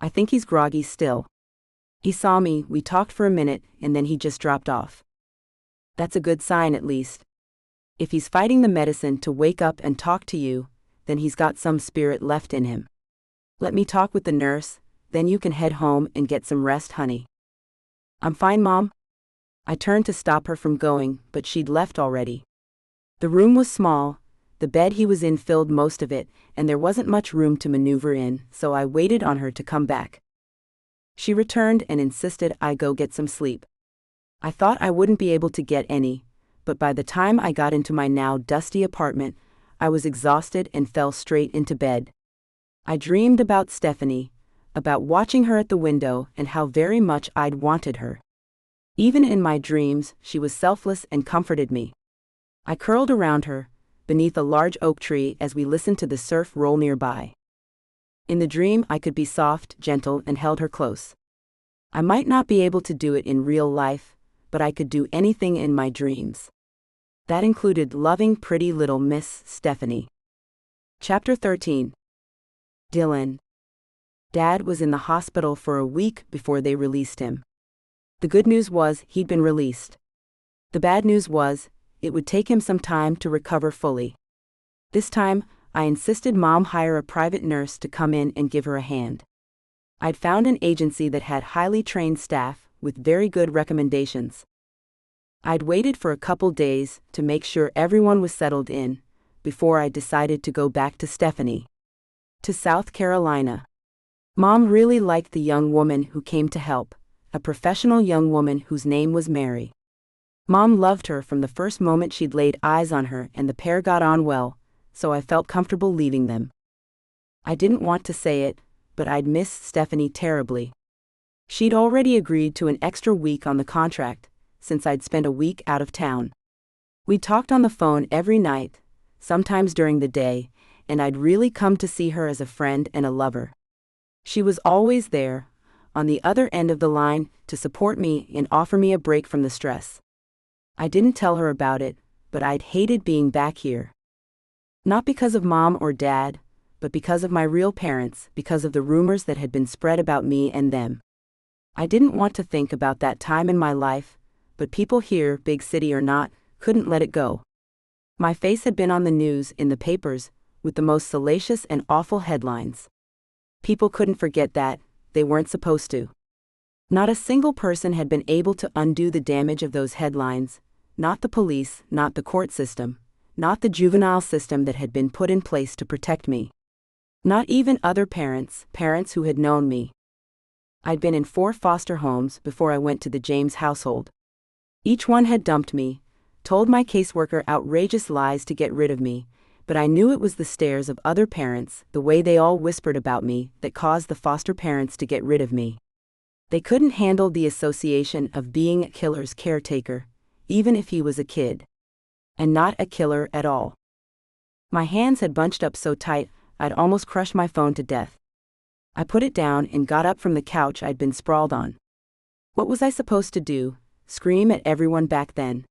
I think he's groggy still. He saw me, we talked for a minute, and then he just dropped off." "That's a good sign at least. If he's fighting the medicine to wake up and talk to you, then he's got some spirit left in him. Let me talk with the nurse, then you can head home and get some rest, honey." "I'm fine, Mom." I turned to stop her from going, but she'd left already. The room was small, the bed he was in filled most of it, and there wasn't much room to maneuver in, so I waited on her to come back. She returned and insisted I go get some sleep. I thought I wouldn't be able to get any, but by the time I got into my now dusty apartment, I was exhausted and fell straight into bed. I dreamed about Stephanie, about watching her at the window and how very much I'd wanted her. Even in my dreams, she was selfless and comforted me. I curled around her, beneath a large oak tree as we listened to the surf roll nearby. In the dream I could be soft, gentle, and held her close. I might not be able to do it in real life, but I could do anything in my dreams. That included loving pretty little Miss Stephanie. Chapter 13. Dylan. Dad was in the hospital for a week before they released him. The good news was he'd been released. The bad news was it would take him some time to recover fully. This time, I insisted Mom hire a private nurse to come in and give her a hand. I'd found an agency that had highly trained staff with very good recommendations. I'd waited for a couple days to make sure everyone was settled in before I decided to go back to Stephanie. To South Carolina. Mom really liked the young woman who came to help, a professional young woman whose name was Mary. Mom loved her from the first moment she'd laid eyes on her, and the pair got on well, so I felt comfortable leaving them. I didn't want to say it, but I'd miss Stephanie terribly. She'd already agreed to an extra week on the contract, since I'd spent a week out of town. We talked on the phone every night, sometimes during the day, and I'd really come to see her as a friend and a lover. She was always there, on the other end of the line, to support me and offer me a break from the stress. I didn't tell her about it, but I'd hated being back here. Not because of Mom or Dad, but because of my real parents, because of the rumors that had been spread about me and them. I didn't want to think about that time in my life, but people here, big city or not, couldn't let it go. My face had been on the news, in the papers, with the most salacious and awful headlines. People couldn't forget that, they weren't supposed to. Not a single person had been able to undo the damage of those headlines, not the police, not the court system, not the juvenile system that had been put in place to protect me. Not even other parents who had known me. I'd been in 4 foster homes before I went to the James household. Each one had dumped me, told my caseworker outrageous lies to get rid of me, but I knew it was the stares of other parents, the way they all whispered about me, that caused the foster parents to get rid of me. They couldn't handle the association of being a killer's caretaker, even if he was a kid. And not a killer at all. My hands had bunched up so tight, I'd almost crushed my phone to death. I put it down and got up from the couch I'd been sprawled on. What was I supposed to do? Scream at everyone back then?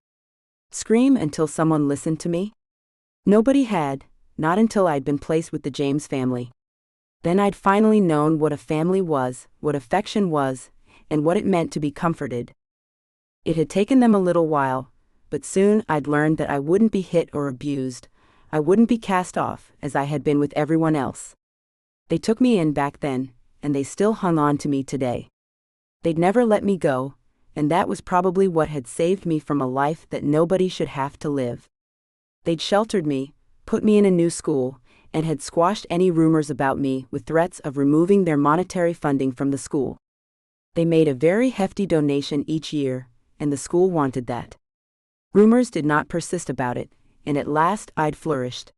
Scream until someone listened to me? Nobody had, not until I'd been placed with the James family. Then I'd finally known what a family was, what affection was, and what it meant to be comforted. It had taken them a little while, but soon I'd learned that I wouldn't be hit or abused, I wouldn't be cast off, as I had been with everyone else. They took me in back then, and they still hung on to me today. They'd never let me go, and that was probably what had saved me from a life that nobody should have to live. They'd sheltered me, put me in a new school, and had squashed any rumors about me with threats of removing their monetary funding from the school. They made a very hefty donation each year, and the school wanted that. Rumors did not persist about it, and at last I'd flourished.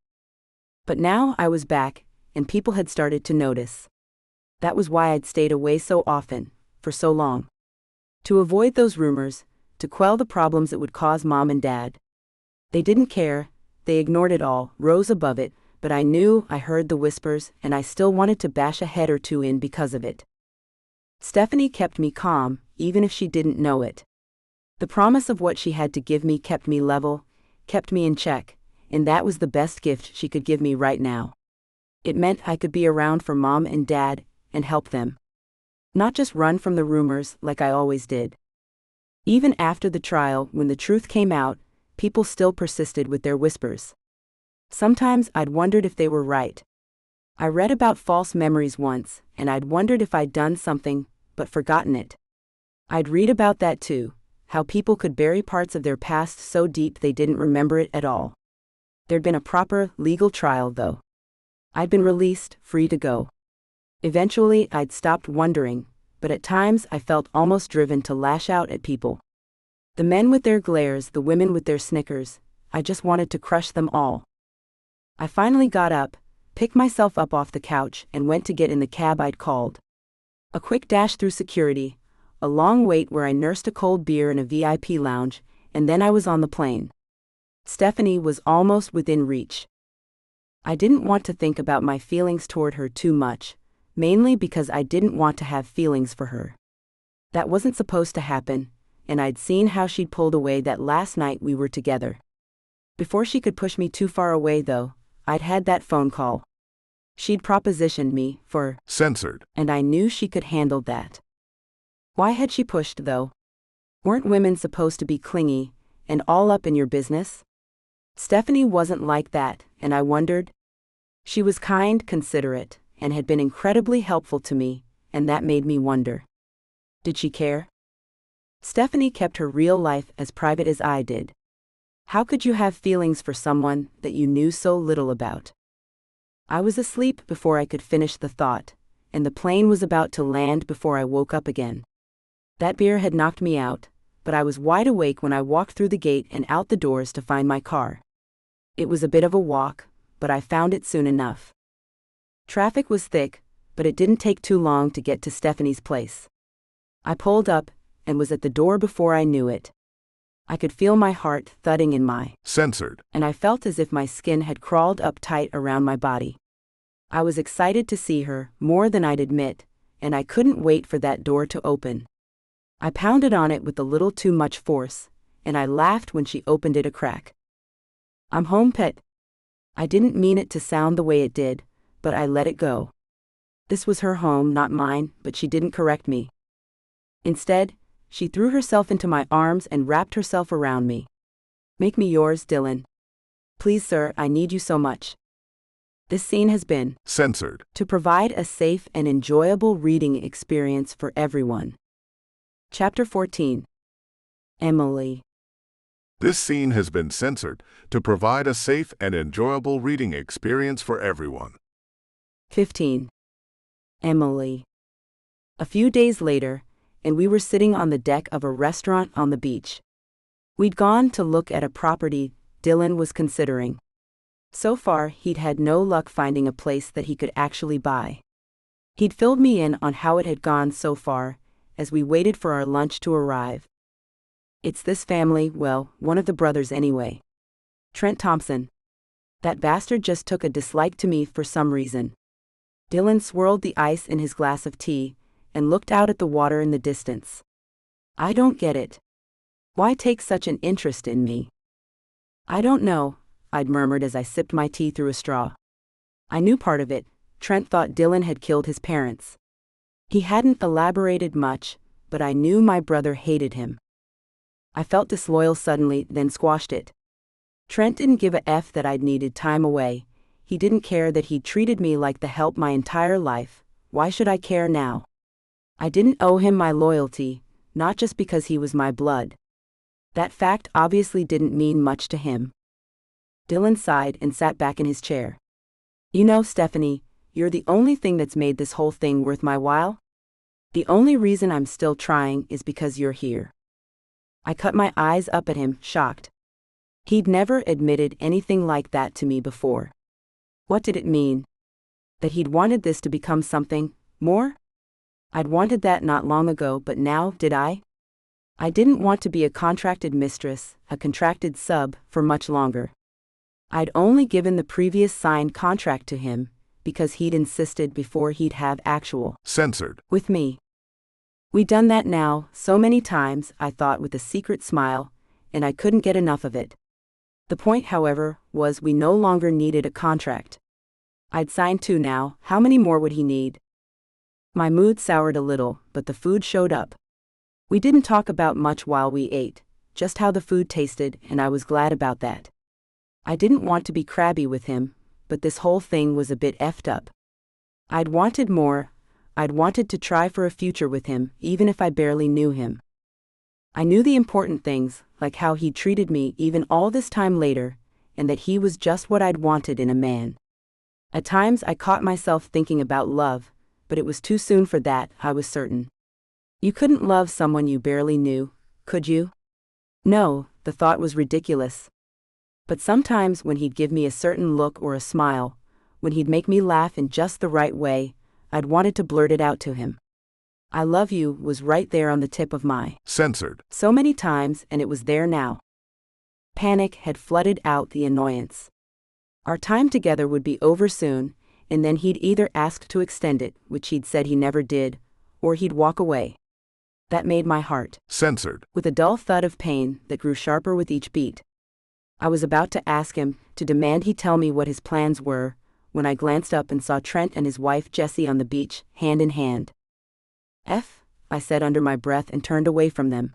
But now I was back, and people had started to notice. That was why I'd stayed away so often, for so long. To avoid those rumors, to quell the problems it would cause Mom and Dad. They didn't care, they ignored it all, rose above it, but I knew I heard the whispers, and I still wanted to bash a head or two in because of it. Stephanie kept me calm, even if she didn't know it. The promise of what she had to give me kept me level, kept me in check, and that was the best gift she could give me right now. It meant I could be around for Mom and Dad, and help them. Not just run from the rumors like I always did. Even after the trial, when the truth came out, people still persisted with their whispers. Sometimes I'd wondered if they were right. I read about false memories once, and I'd wondered if I'd done something, but forgotten it. I'd read about that too, how people could bury parts of their past so deep they didn't remember it at all. There'd been a proper, legal trial though. I'd been released, free to go. Eventually I'd stopped wondering, but at times I felt almost driven to lash out at people. The men with their glares, the women with their snickers, I just wanted to crush them all. I finally got up, picked myself up off the couch, and went to get in the cab I'd called. A quick dash through security, a long wait where I nursed a cold beer in a VIP lounge, and then I was on the plane. Stephanie was almost within reach. I didn't want to think about my feelings toward her too much, mainly because I didn't want to have feelings for her. That wasn't supposed to happen, and I'd seen how she'd pulled away that last night we were together. Before she could push me too far away though, I'd had that phone call. She'd propositioned me for Censored. and I knew she could handle that. Why had she pushed, though? Weren't women supposed to be clingy and all up in your business? Stephanie wasn't like that, and I wondered. She was kind, considerate, and had been incredibly helpful to me, and that made me wonder. Did she care? Stephanie kept her real life as private as I did. How could you have feelings for someone that you knew so little about? I was asleep before I could finish the thought, and the plane was about to land before I woke up again. That beer had knocked me out, but I was wide awake when I walked through the gate and out the doors to find my car. It was a bit of a walk, but I found it soon enough. Traffic was thick, but it didn't take too long to get to Stephanie's place. I pulled up and was at the door before I knew it. I could feel my heart thudding in my Censored. and I felt as if my skin had crawled up tight around my body. I was excited to see her, more than I'd admit, and I couldn't wait for that door to open. I pounded on it with a little too much force, and I laughed when she opened it a crack. "I'm home, pet." I didn't mean it to sound the way it did, but I let it go. This was her home, not mine, but she didn't correct me. Instead, she threw herself into my arms and wrapped herself around me. "Make me yours, Dylan. Please, sir, I need you so much." This scene has been Censored. to provide a safe and enjoyable reading experience for everyone. Chapter 14. Emily. This scene has been censored to provide a safe and enjoyable reading experience for everyone. 15. Emily. A few days later, and we were sitting on the deck of a restaurant on the beach. We'd gone to look at a property Dylan was considering. So far, he'd had no luck finding a place that he could actually buy. He'd filled me in on how it had gone so far, as we waited for our lunch to arrive. "It's this family, well, one of the brothers anyway. Trent Thompson. That bastard just took a dislike to me for some reason." Dylan swirled the ice in his glass of tea and looked out at the water in the distance. "I don't get it. Why take such an interest in me?" "I don't know," I'd murmured as I sipped my tea through a straw. I knew part of it. Trent thought Dylan had killed his parents. He hadn't elaborated much, but I knew my brother hated him. I felt disloyal suddenly, then squashed it. Trent didn't give a F that I'd needed time away. He didn't care that he'd treated me like the help my entire life. Why should I care now? I didn't owe him my loyalty, not just because he was my blood. That fact obviously didn't mean much to him. Dylan sighed and sat back in his chair. "You know, Stephanie, you're the only thing that's made this whole thing worth my while. The only reason I'm still trying is because you're here." I cut my eyes up at him, shocked. He'd never admitted anything like that to me before. What did it mean? That he'd wanted this to become something more? I'd wanted that not long ago, but now, did I? I didn't want to be a contracted mistress, a contracted sub, for much longer. I'd only given the previous signed contract to him, because he'd insisted before he'd have actual Censored. with me. We'd done that now, so many times, I thought with a secret smile, and I couldn't get enough of it. The point, however, was we no longer needed a contract. I'd signed 2 now, how many more would he need? My mood soured a little, but the food showed up. We didn't talk about much while we ate, just how the food tasted, and I was glad about that. I didn't want to be crabby with him, but this whole thing was a bit effed up. I'd wanted more. I'd wanted to try for a future with him, even if I barely knew him. I knew the important things, like how he treated me even all this time later, and that he was just what I'd wanted in a man. At times I caught myself thinking about love, but it was too soon for that, I was certain. You couldn't love someone you barely knew, could you? No, the thought was ridiculous. But sometimes when he'd give me a certain look or a smile, when he'd make me laugh in just the right way, I'd wanted to blurt it out to him. "I love you" was right there on the tip of my Censored. so many times, and it was there now. Panic had flooded out the annoyance. Our time together would be over soon, and then he'd either ask to extend it, which he'd said he never did, or he'd walk away. That made my heart Censored. with a dull thud of pain that grew sharper with each beat. I was about to ask him, to demand he tell me what his plans were, when I glanced up and saw Trent and his wife Jessie on the beach, hand in hand. I said under my breath and turned away from them.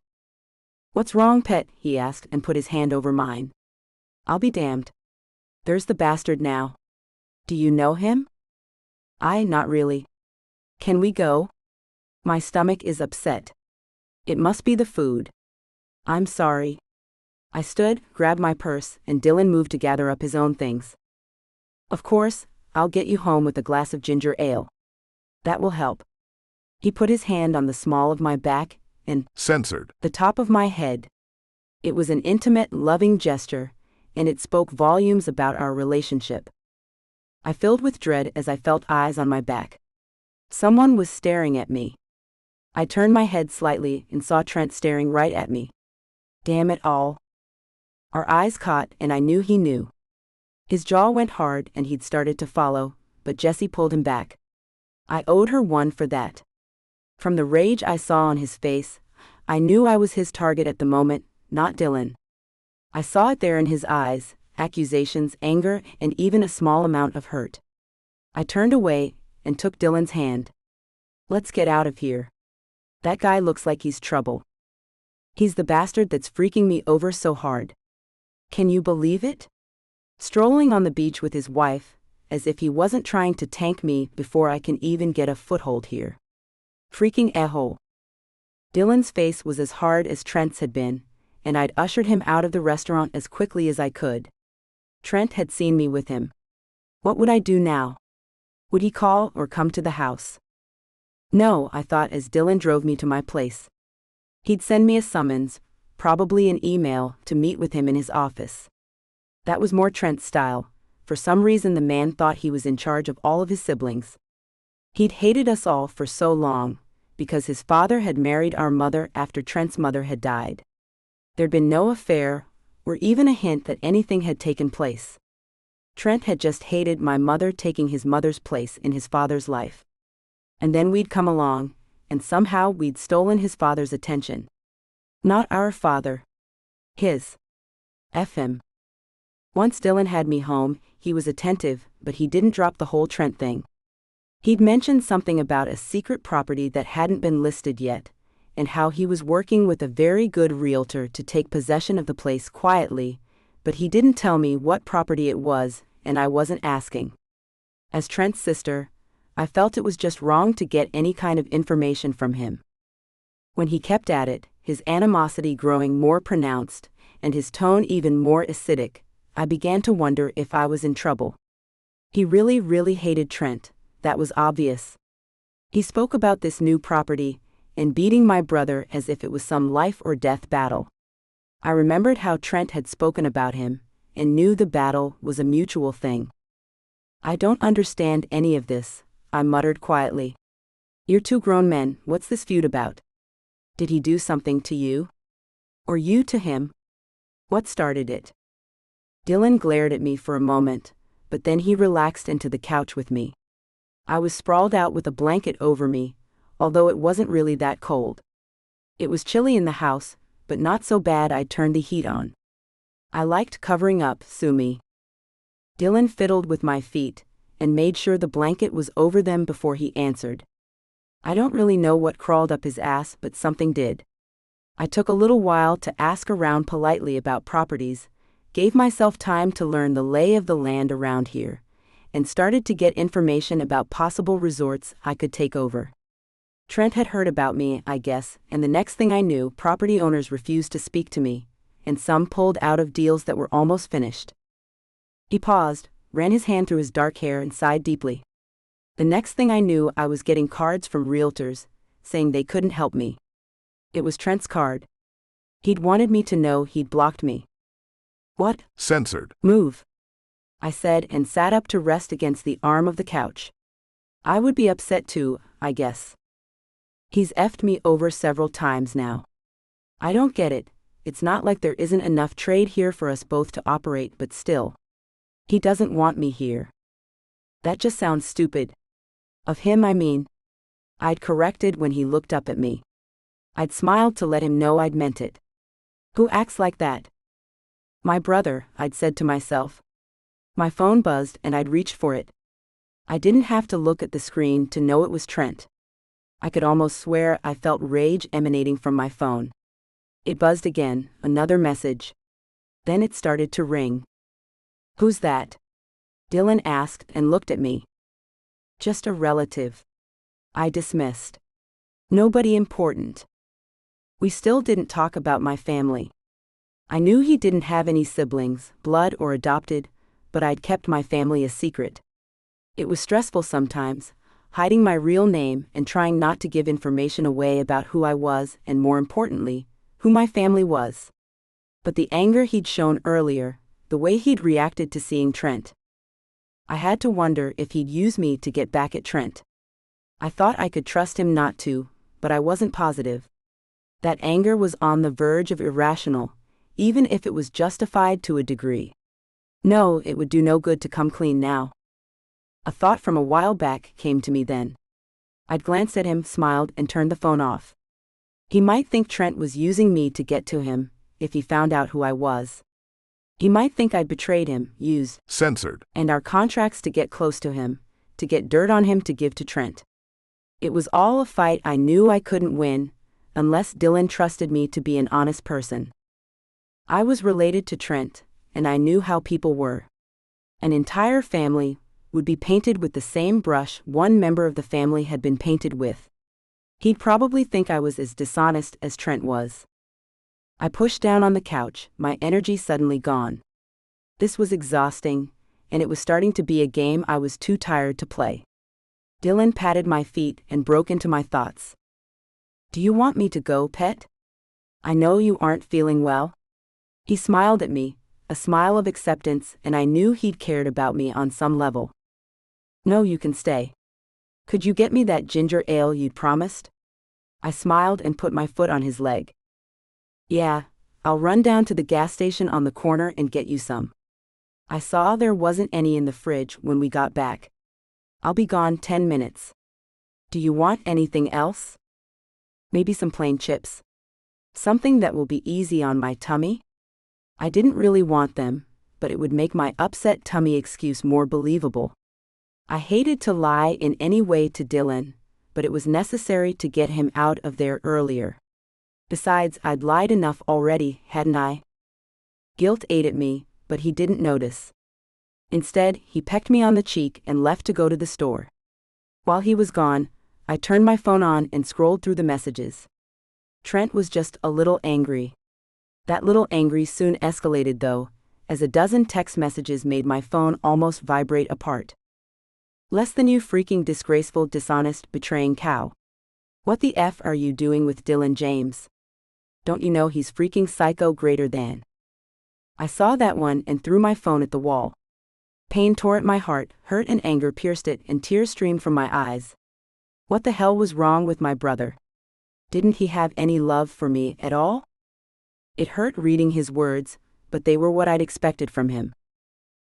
"What's wrong, pet?" he asked and put his hand over mine. "I'll be damned. There's the bastard now. Do you know him?" "Not really." "Can we go? My stomach is upset." "It must be the food." "I'm sorry." I stood, grabbed my purse, and Dylan moved to gather up his own things. "Of course, I'll get you home with a glass of ginger ale. That will help." He put his hand on the small of my back and censored the top of my head. It was an intimate, loving gesture, and it spoke volumes about our relationship. I filled with dread as I felt eyes on my back. Someone was staring at me. I turned my head slightly and saw Trent staring right at me. Damn it all. Our eyes caught, and I knew he knew. His jaw went hard and he'd started to follow, but Jessie pulled him back. I owed her one for that. From the rage I saw on his face, I knew I was his target at the moment, not Dylan. I saw it there in his eyes, accusations, anger, and even a small amount of hurt. I turned away and took Dylan's hand. "Let's get out of here. That guy looks like he's trouble. He's the bastard that's freaking me over so hard. Can you believe it? Strolling on the beach with his wife, as if he wasn't trying to tank me before I can even get a foothold here. Freaking a-hole." Dylan's face was as hard as Trent's had been, and I'd ushered him out of the restaurant as quickly as I could. Trent had seen me with him. What would I do now? Would he call or come to the house? No, I thought as Dylan drove me to my place. He'd send me a summons, probably an email, to meet with him in his office. That was more Trent's style. For some reason the man thought he was in charge of all of his siblings. He'd hated us all for so long, because his father had married our mother after Trent's mother had died. There'd been no affair, or even a hint that anything had taken place. Trent had just hated my mother taking his mother's place in his father's life. And then we'd come along, and somehow we'd stolen his father's attention. Not our father. His. F him. Once Dylan had me home, he was attentive, but he didn't drop the whole Trent thing. He'd mentioned something about a secret property that hadn't been listed yet, and how he was working with a very good realtor to take possession of the place quietly, but he didn't tell me what property it was, and I wasn't asking. As Trent's sister, I felt it was just wrong to get any kind of information from him. When he kept at it, his animosity growing more pronounced, and his tone even more acidic, I began to wonder if I was in trouble. He really, really hated Trent, that was obvious. He spoke about this new property, and beating my brother as if it was some life or death battle. I remembered how Trent had spoken about him, and knew the battle was a mutual thing. "I don't understand any of this," I muttered quietly. "You're two grown men, what's this feud about? Did he do something to you? Or you to him? What started it?" Dylan glared at me for a moment, but then he relaxed into the couch with me. I was sprawled out with a blanket over me, although it wasn't really that cold. It was chilly in the house, but not so bad I'd turned the heat on. I liked covering up, sue me. Dylan fiddled with my feet, and made sure the blanket was over them before he answered. I don't really know what crawled up his ass, but something did. I took a little while to ask around politely about properties, gave myself time to learn the lay of the land around here, and started to get information about possible resorts I could take over. Trent had heard about me, I guess, and the next thing I knew, property owners refused to speak to me, and some pulled out of deals that were almost finished. He paused, ran his hand through his dark hair and sighed deeply. The next thing I knew, I was getting cards from realtors, saying they couldn't help me. It was Trent's card. He'd wanted me to know he'd blocked me. "What?" censored "Move," I said, and sat up to rest against the arm of the couch. I would be upset too, I guess. He's effed me over several times now. I don't get it, it's not like there isn't enough trade here for us both to operate, but still. He doesn't want me here. That just sounds stupid. Of him, I mean. I'd corrected when he looked up at me. I'd smiled to let him know I'd meant it. Who acts like that? My brother, I'd said to myself. My phone buzzed and I'd reached for it, I didn't have to look at the screen to know it was Trent. I could almost swear I felt rage emanating from my phone. It buzzed again, another message. Then it started to ring. "Who's that?" Dylan asked and looked at me. "Just a relative," I dismissed. "Nobody important." We still didn't talk about my family. I knew he didn't have any siblings, blood or adopted, but I'd kept my family a secret. It was stressful sometimes, hiding my real name and trying not to give information away about who I was and, more importantly, who my family was. But the anger he'd shown earlier, the way he'd reacted to seeing Trent. I had to wonder if he'd use me to get back at Trent. I thought I could trust him not to, but I wasn't positive. That anger was on the verge of irrational, even if it was justified to a degree. No, it would do no good to come clean now. A thought from a while back came to me then. I'd glanced at him, smiled, and turned the phone off. He might think Trent was using me to get to him, if he found out who I was. He might think I'd betrayed him, used, censored, and our contracts to get close to him, to get dirt on him to give to Trent. It was all a fight I knew I couldn't win, unless Dylan trusted me to be an honest person. I was related to Trent, and I knew how people were. An entire family would be painted with the same brush one member of the family had been painted with. He'd probably think I was as dishonest as Trent was. I pushed down on the couch, my energy suddenly gone. This was exhausting, and it was starting to be a game I was too tired to play. Dylan patted my feet and broke into my thoughts. "Do you want me to go, pet? I know you aren't feeling well." He smiled at me, a smile of acceptance, and I knew he'd cared about me on some level. "No, you can stay. Could you get me that ginger ale you'd promised?" I smiled and put my foot on his leg. "Yeah, I'll run down to the gas station on the corner and get you some." I saw there wasn't any in the fridge when we got back. "I'll be gone 10 minutes. Do you want anything else? Maybe some plain chips? Something that will be easy on my tummy?" I didn't really want them, but it would make my upset tummy excuse more believable. I hated to lie in any way to Dylan, but it was necessary to get him out of there earlier. Besides, I'd lied enough already, hadn't I? Guilt ate at me, but he didn't notice. Instead, he pecked me on the cheek and left to go to the store. While he was gone, I turned my phone on and scrolled through the messages. Trent was just a little angry. That little angry soon escalated though, as a dozen text messages made my phone almost vibrate apart. "Less than you, freaking disgraceful, dishonest, betraying cow. What the F are you doing with Dylan James? Don't you know he's freaking psycho greater than?" I saw that one and threw my phone at the wall. Pain tore at my heart, hurt and anger pierced it, and tears streamed from my eyes. What the hell was wrong with my brother? Didn't he have any love for me at all? It hurt reading his words, but they were what I'd expected from him.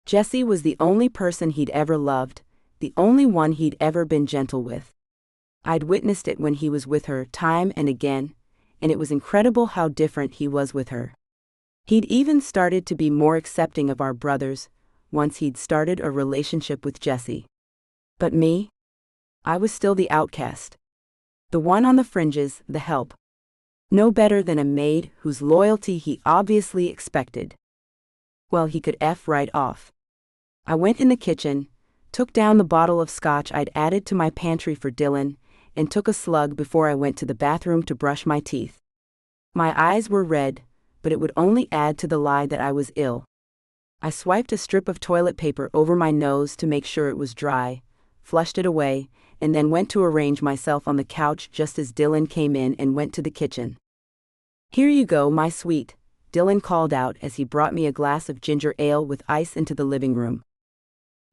Jessie was the only person he'd ever loved, the only one he'd ever been gentle with. I'd witnessed it when he was with her time and again, and it was incredible how different he was with her. He'd even started to be more accepting of our brothers, once he'd started a relationship with Jessie. But me? I was still the outcast. The one on the fringes, the help. No better than a maid whose loyalty he obviously expected. Well, he could F right off. I went in the kitchen, took down the bottle of scotch I'd added to my pantry for Dylan, and took a slug before I went to the bathroom to brush my teeth. My eyes were red, but it would only add to the lie that I was ill. I swiped a strip of toilet paper over my nose to make sure it was dry, flushed it away, and then went to arrange myself on the couch just as Dylan came in and went to the kitchen. "Here you go, my sweet," Dylan called out as he brought me a glass of ginger ale with ice into the living room.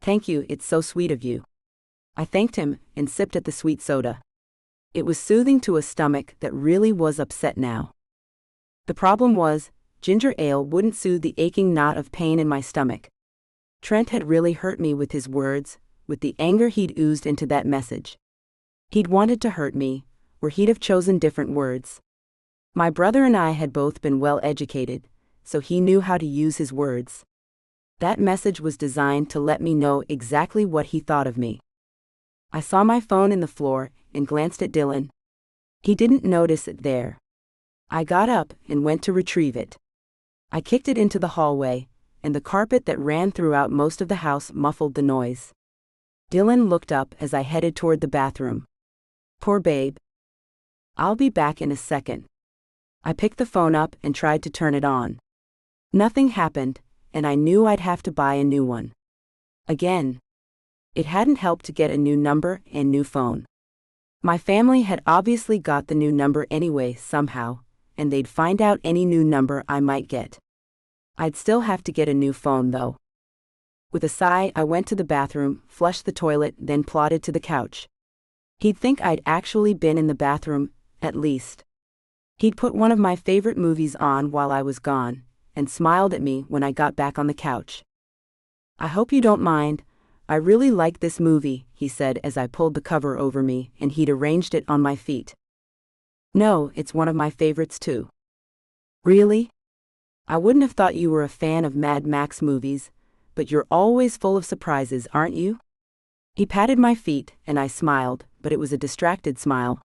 "Thank you, it's so sweet of you." I thanked him and sipped at the sweet soda. It was soothing to a stomach that really was upset now. The problem was, ginger ale wouldn't soothe the aching knot of pain in my stomach. Trent had really hurt me with his words, with the anger he'd oozed into that message. He'd wanted to hurt me, or he'd have chosen different words. My brother and I had both been well educated, so he knew how to use his words. That message was designed to let me know exactly what he thought of me. I saw my phone in the floor and glanced at Dylan. He didn't notice it there. I got up and went to retrieve it. I kicked it into the hallway, and the carpet that ran throughout most of the house muffled the noise. Dylan looked up as I headed toward the bathroom. Poor babe. I'll be back in a second. I picked the phone up and tried to turn it on. Nothing happened, and I knew I'd have to buy a new one. Again. It hadn't helped to get a new number and new phone. My family had obviously got the new number anyway somehow, and they'd find out any new number I might get. I'd still have to get a new phone though. With a sigh, I went to the bathroom, flushed the toilet, then plodded to the couch. He'd think I'd actually been in the bathroom, at least. He'd put one of my favorite movies on while I was gone, and smiled at me when I got back on the couch. I hope you don't mind. I really like this movie, he said as I pulled the cover over me and he'd arranged it on my feet. No, it's one of my favorites too. Really? I wouldn't have thought you were a fan of Mad Max movies, but you're always full of surprises, aren't you? He patted my feet and I smiled, but it was a distracted smile.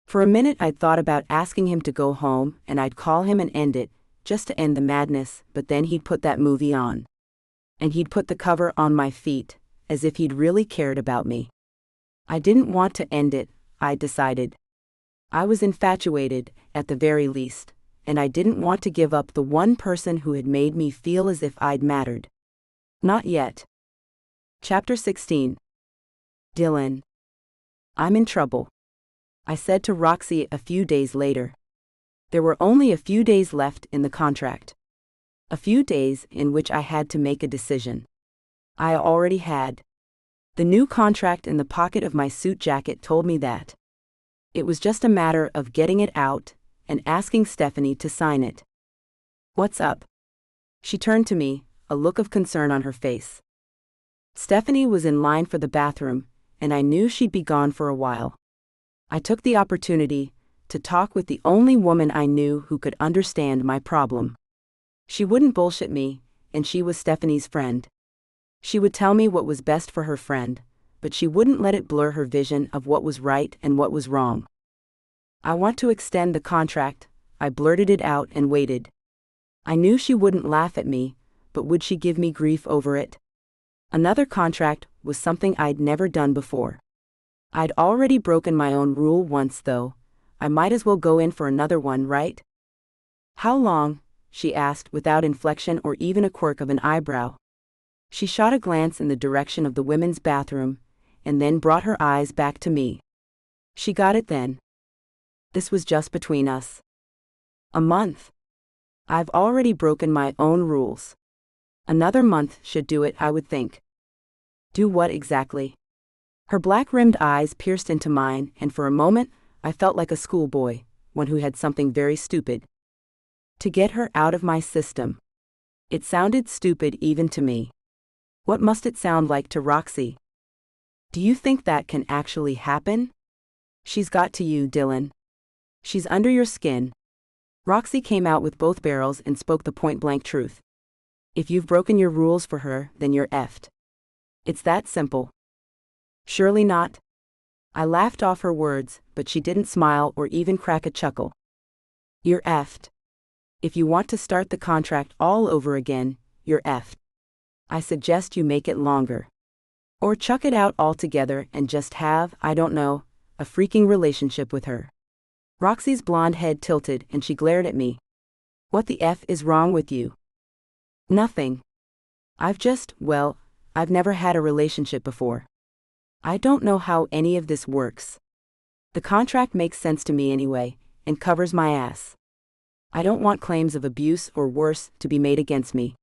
For a minute I'd thought about asking him to go home and I'd call him and end it, just to end the madness, but then he'd put that movie on. And he'd put the cover on my feet, as if he'd really cared about me. I didn't want to end it, I decided. I was infatuated, at the very least, and I didn't want to give up the one person who had made me feel as if I'd mattered. Not yet. Chapter 16. Dylan. I'm in trouble, I said to Roxy a few days later. There were only a few days left in the contract. A few days in which I had to make a decision. I already had. The new contract in the pocket of my suit jacket told me that. It was just a matter of getting it out and asking Stephanie to sign it. What's up? She turned to me, a look of concern on her face. Stephanie was in line for the bathroom, and I knew she'd be gone for a while. I took the opportunity to talk with the only woman I knew who could understand my problem. She wouldn't bullshit me, and she was Stephanie's friend. She would tell me what was best for her friend, but she wouldn't let it blur her vision of what was right and what was wrong. I want to extend the contract, I blurted it out and waited. I knew she wouldn't laugh at me, but would she give me grief over it? Another contract was something I'd never done before. I'd already broken my own rule once though. I might as well go in for another one, right? How long? She asked without inflection or even a quirk of an eyebrow. She shot a glance in the direction of the women's bathroom, and then brought her eyes back to me. She got it then. This was just between us. A month. I've already broken my own rules. Another month should do it, I would think. Do what exactly? Her black-rimmed eyes pierced into mine, and for a moment, I felt like a schoolboy, one who had something very stupid. To get her out of my system. It sounded stupid even to me. What must it sound like to Roxy? Do you think that can actually happen? She's got to you, Dylan. She's under your skin. Roxy came out with both barrels and spoke the point-blank truth. If you've broken your rules for her, then you're effed. It's that simple. Surely not. I laughed off her words, but she didn't smile or even crack a chuckle. You're effed. If you want to start the contract all over again, you're effed. I suggest you make it longer. Or chuck it out altogether and just have, I don't know, a freaking relationship with her. Roxy's blonde head tilted and she glared at me. What the F is wrong with you? Nothing. I've never had a relationship before. I don't know how any of this works. The contract makes sense to me anyway, and covers my ass. I don't want claims of abuse or worse to be made against me.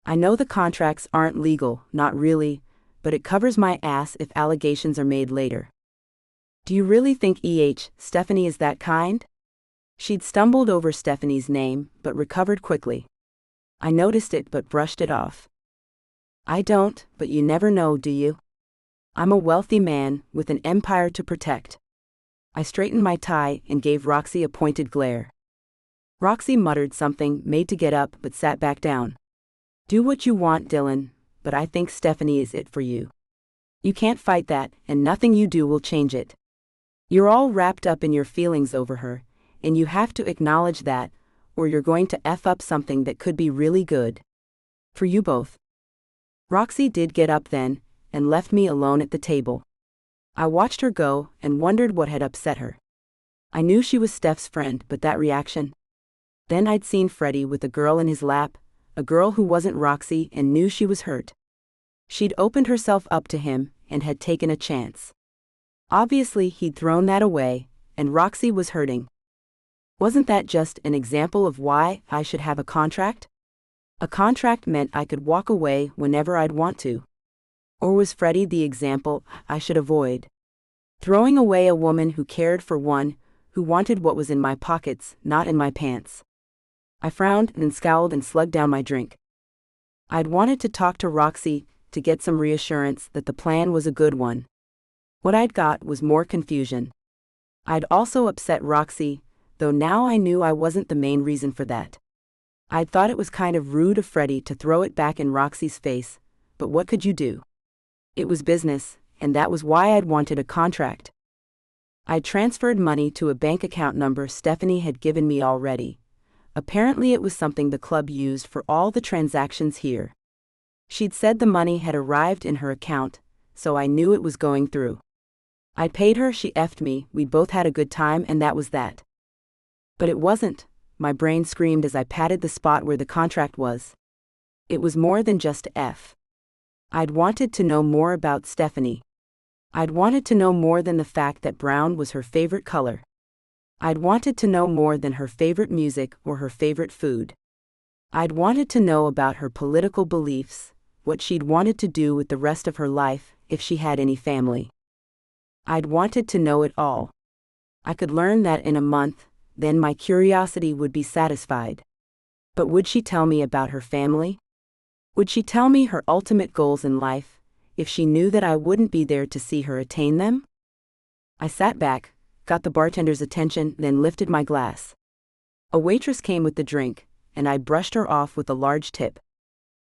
I know the contracts aren't legal, not really, but it covers my ass if allegations are made later. Do you really think Stephanie is that kind? She'd stumbled over Stephanie's name, but recovered quickly. I noticed it but brushed it off. I don't, but you never know, do you? I'm a wealthy man with an empire to protect. I straightened my tie and gave Roxy a pointed glare. Roxy muttered something, made to get up but sat back down. Do what you want, Dylan, but I think Stephanie is it for you. You can't fight that, and nothing you do will change it. You're all wrapped up in your feelings over her, and you have to acknowledge that, or you're going to F up something that could be really good. For you both. Roxy did get up then, and left me alone at the table. I watched her go, and wondered what had upset her. I knew she was Steph's friend, but that reaction? Then I'd seen Freddie with a girl in his lap, a girl who wasn't Roxy, and knew she was hurt. She'd opened herself up to him, and had taken a chance. Obviously he'd thrown that away, and Roxy was hurting. Wasn't that just an example of why I should have a contract? A contract meant I could walk away whenever I'd want to. Or was Freddie the example I should avoid? Throwing away a woman who cared for one, who wanted what was in my pockets, not in my pants. I frowned and scowled and slugged down my drink. I'd wanted to talk to Roxy, to get some reassurance that the plan was a good one. What I'd got was more confusion. I'd also upset Roxy, though now I knew I wasn't the main reason for that. I'd thought it was kind of rude of Freddie to throw it back in Roxy's face, but what could you do? It was business, and that was why I'd wanted a contract. I'd transferred money to a bank account number Stephanie had given me already. Apparently it was something the club used for all the transactions here. She'd said the money had arrived in her account, so I knew it was going through. I'd paid her, she effed me, we'd both had a good time, and that was that. But it wasn't, my brain screamed as I patted the spot where the contract was. It was more than just F. I'd wanted to know more about Stephanie. I'd wanted to know more than the fact that brown was her favorite color. I'd wanted to know more than her favorite music or her favorite food. I'd wanted to know about her political beliefs, what she'd wanted to do with the rest of her life, if she had any family. I'd wanted to know it all. I could learn that in a month, then my curiosity would be satisfied. But would she tell me about her family? Would she tell me her ultimate goals in life, if she knew that I wouldn't be there to see her attain them? I sat back, got the bartender's attention, then lifted my glass. A waitress came with the drink, and I brushed her off with a large tip.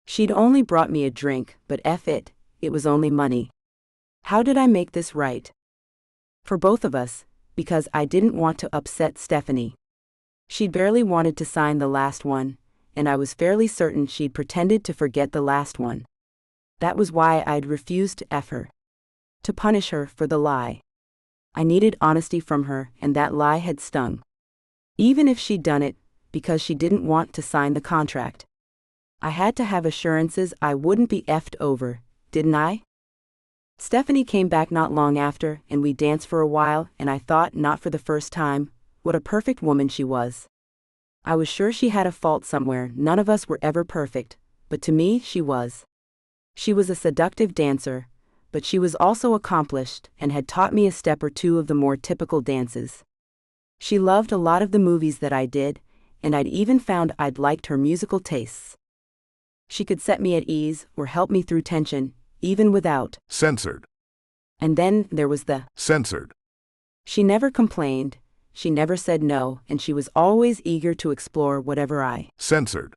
She'd only brought me a drink, but F it, it was only money. How did I make this right? For both of us, because I didn't want to upset Stephanie. She'd barely wanted to sign the last one, and I was fairly certain she'd pretended to forget the last one. That was why I'd refused to F her. To punish her for the lie. I needed honesty from her, and that lie had stung. Even if she'd done it, because she didn't want to sign the contract. I had to have assurances I wouldn't be effed over, didn't I? Stephanie came back not long after, and we danced for a while, and I thought, not for the first time, what a perfect woman she was. I was sure she had a fault somewhere, none of us were ever perfect, but to me she was. She was a seductive dancer, but she was also accomplished and had taught me a step or two of the more typical dances. She loved a lot of the movies that I did, and I'd even found I'd liked her musical tastes. She could set me at ease or help me through tension, even without censored. And then there was the censored. She never complained, she never said no, and she was always eager to explore whatever I censored.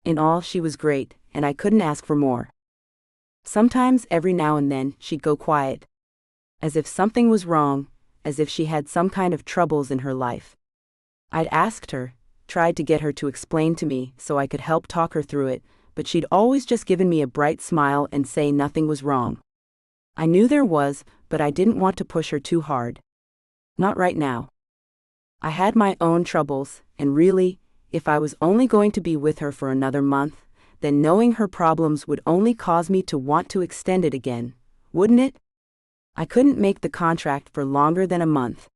In all, she was great, and I couldn't ask for more. Sometimes, every now and then, she'd go quiet. As if something was wrong, as if she had some kind of troubles in her life. I'd asked her, tried to get her to explain to me so I could help talk her through it, but she'd always just given me a bright smile and say nothing was wrong. I knew there was, but I didn't want to push her too hard. Not right now. I had my own troubles, and really, if I was only going to be with her for another month, then knowing her problems would only cause me to want to extend it again, wouldn't it? I couldn't make the contract for longer than a month.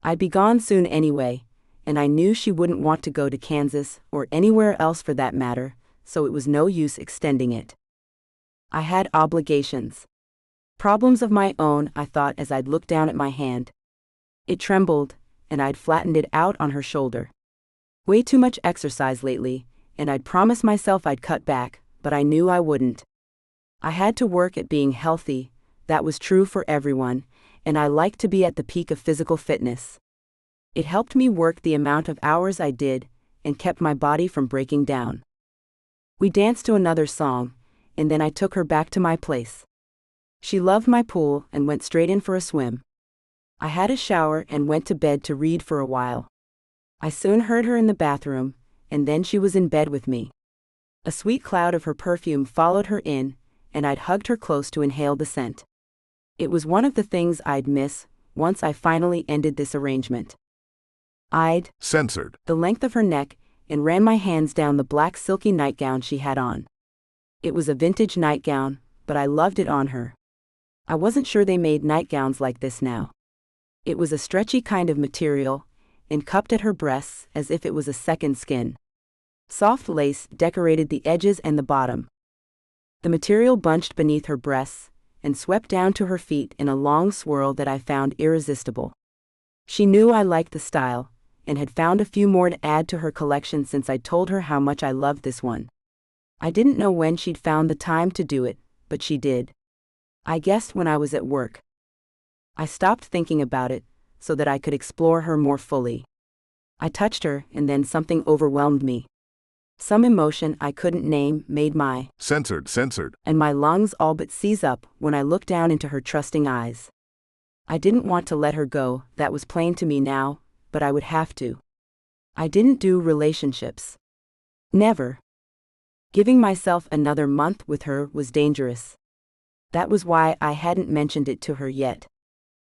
I'd be gone soon anyway, and I knew she wouldn't want to go to Kansas or anywhere else for that matter, so it was no use extending it. I had obligations. Problems of my own, I thought as I'd looked down at my hand. It trembled, and I'd flattened it out on her shoulder. Way too much exercise lately, and I'd promised myself I'd cut back, but I knew I wouldn't. I had to work at being healthy, that was true for everyone, and I liked to be at the peak of physical fitness. It helped me work the amount of hours I did, and kept my body from breaking down. We danced to another song, and then I took her back to my place. She loved my pool and went straight in for a swim. I had a shower and went to bed to read for a while. I soon heard her in the bathroom, and then she was in bed with me. A sweet cloud of her perfume followed her in, and I'd hugged her close to inhale the scent. It was one of the things I'd miss once I finally ended this arrangement. I'd censored the length of her neck and ran my hands down the black silky nightgown she had on. It was a vintage nightgown, but I loved it on her. I wasn't sure they made nightgowns like this now. It was a stretchy kind of material, and cupped at her breasts as if it was a second skin. Soft lace decorated the edges and the bottom. The material bunched beneath her breasts and swept down to her feet in a long swirl that I found irresistible. She knew I liked the style, and had found a few more to add to her collection since I'd told her how much I loved this one. I didn't know when she'd found the time to do it, but she did. I guessed when I was at work. I stopped thinking about it, so that I could explore her more fully. I touched her, and then something overwhelmed me. Some emotion I couldn't name made my censored and my lungs all but seize up when I looked down into her trusting eyes. I didn't want to let her go, that was plain to me now, but I would have to. I didn't do relationships. Never. Giving myself another month with her was dangerous. That was why I hadn't mentioned it to her yet.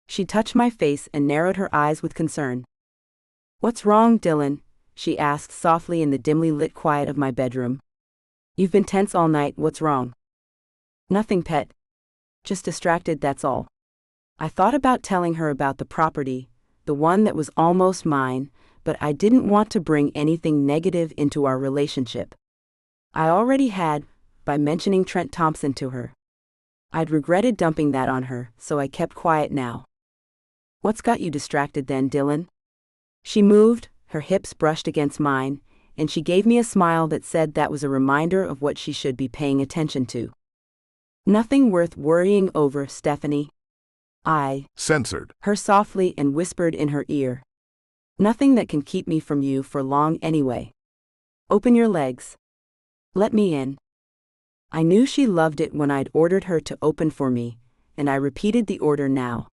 She touched my face and narrowed her eyes with concern. "What's wrong, Dylan?" she asked softly in the dimly lit quiet of my bedroom. "You've been tense all night, what's wrong?" "Nothing, pet. Just distracted, that's all." I thought about telling her about the property, the one that was almost mine, but I didn't want to bring anything negative into our relationship. I already had, by mentioning Trent Thompson to her. I'd regretted dumping that on her, so I kept quiet now. "What's got you distracted then, Dylan?" She moved, her hips brushed against mine, and she gave me a smile that said that was a reminder of what she should be paying attention to. "Nothing worth worrying over, Stephanie." I censored her softly and whispered in her ear. "Nothing that can keep me from you for long anyway. Open your legs. Let me in." I knew she loved it when I'd ordered her to open for me, and I repeated the order now.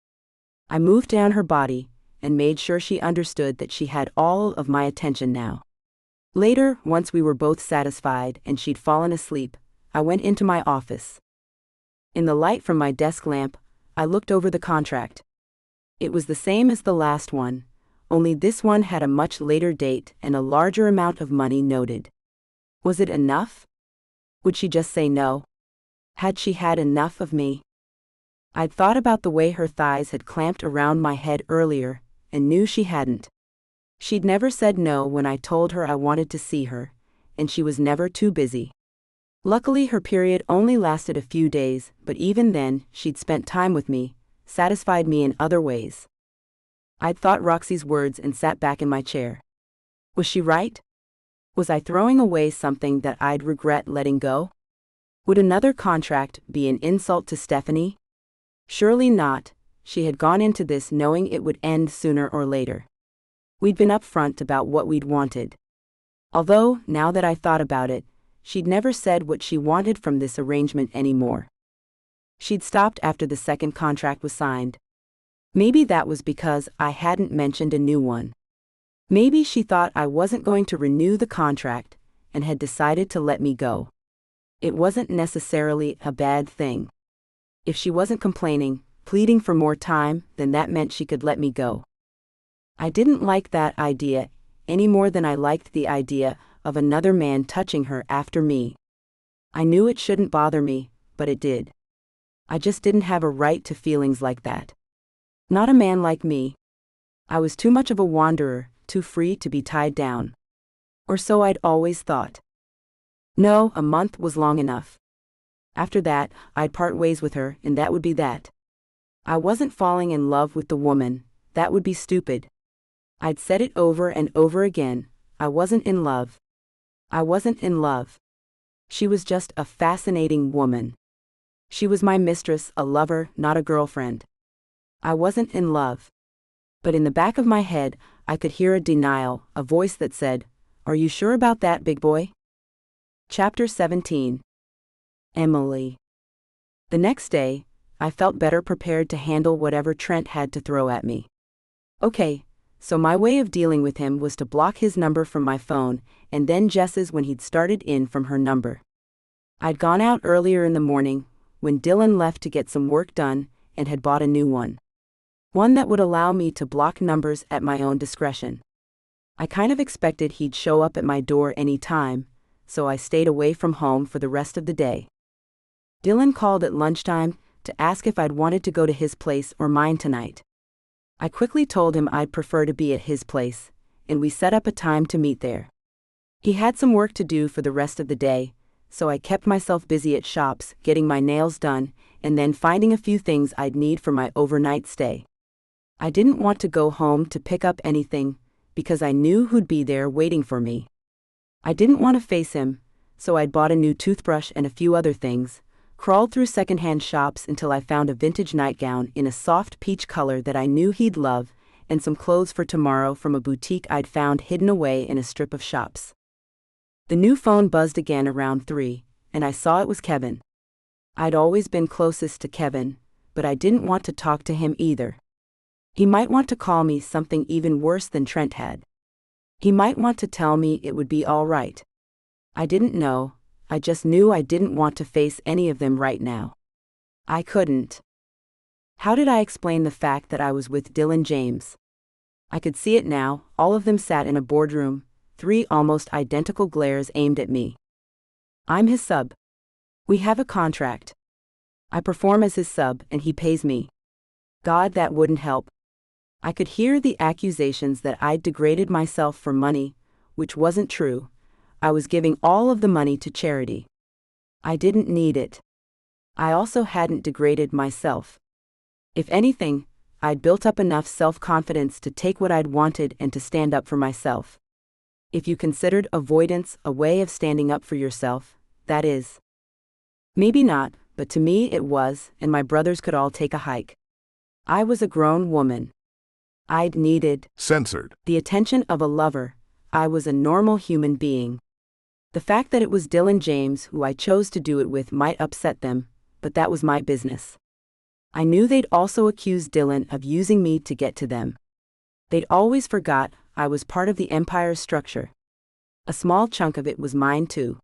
I moved down her body, and made sure she understood that she had all of my attention now. Later, once we were both satisfied and she'd fallen asleep, I went into my office. In the light from my desk lamp, I looked over the contract. It was the same as the last one, only this one had a much later date and a larger amount of money noted. Was it enough? Would she just say no? Had she had enough of me? I'd thought about the way her thighs had clamped around my head earlier, and knew she hadn't. She'd never said no when I told her I wanted to see her, and she was never too busy. Luckily, her period only lasted a few days, but even then, she'd spent time with me, satisfied me in other ways. I'd thought Roxy's words and sat back in my chair. Was she right? Was I throwing away something that I'd regret letting go? Would another contract be an insult to Stephanie? Surely not. She had gone into this knowing it would end sooner or later. We'd been upfront about what we'd wanted. Although, now that I thought about it, she'd never said what she wanted from this arrangement anymore. She'd stopped after the second contract was signed. Maybe that was because I hadn't mentioned a new one. Maybe she thought I wasn't going to renew the contract, and had decided to let me go. It wasn't necessarily a bad thing. If she wasn't complaining, pleading for more time, then that meant she could let me go. I didn't like that idea any more than I liked the idea of another man touching her after me. I knew it shouldn't bother me, but it did. I just didn't have a right to feelings like that. Not a man like me. I was too much of a wanderer, too free to be tied down. Or so I'd always thought. No, a month was long enough. After that, I'd part ways with her, and that would be that. I wasn't falling in love with the woman, that would be stupid. I'd said it over and over again, I wasn't in love. I wasn't in love. She was just a fascinating woman. She was my mistress, a lover, not a girlfriend. I wasn't in love. But in the back of my head, I could hear a denial, a voice that said, "Are you sure about that, big boy?" Chapter 17. Emily. The next day, I felt better prepared to handle whatever Trent had to throw at me. Okay, so my way of dealing with him was to block his number from my phone, and then Jess's when he'd started in from her number. I'd gone out earlier in the morning, when Dylan left to get some work done, and had bought a new one. One that would allow me to block numbers at my own discretion. I kind of expected he'd show up at my door any time, so I stayed away from home for the rest of the day. Dylan called at lunchtime to ask if I'd wanted to go to his place or mine tonight. I quickly told him I'd prefer to be at his place, and we set up a time to meet there. He had some work to do for the rest of the day, so I kept myself busy at shops, getting my nails done, and then finding a few things I'd need for my overnight stay. I didn't want to go home to pick up anything, because I knew who'd be there waiting for me. I didn't want to face him, so I'd bought a new toothbrush and a few other things, crawled through secondhand shops until I found a vintage nightgown in a soft peach color that I knew he'd love, and some clothes for tomorrow from a boutique I'd found hidden away in a strip of shops. The new phone buzzed again around 3, and I saw it was Kevin. I'd always been closest to Kevin, but I didn't want to talk to him either. He might want to call me something even worse than Trent had. He might want to tell me it would be all right. I didn't know, I just knew I didn't want to face any of them right now. I couldn't. How did I explain the fact that I was with Dylan James? I could see it now, all of them sat in a boardroom, 3 almost identical glares aimed at me. I'm his sub. We have a contract. I perform as his sub and he pays me. God, that wouldn't help. I could hear the accusations that I'd degraded myself for money, which wasn't true. I was giving all of the money to charity. I didn't need it. I also hadn't degraded myself. If anything, I'd built up enough self-confidence to take what I'd wanted and to stand up for myself. If you considered avoidance a way of standing up for yourself, that is. Maybe not, but to me it was, and my brothers could all take a hike. I was a grown woman. I'd needed Censored. the attention of a lover. I was a normal human being. The fact that it was Dylan James who I chose to do it with might upset them, but that was my business. I knew they'd also accuse Dylan of using me to get to them. They'd always forgot I was part of the empire's structure. A small chunk of it was mine too.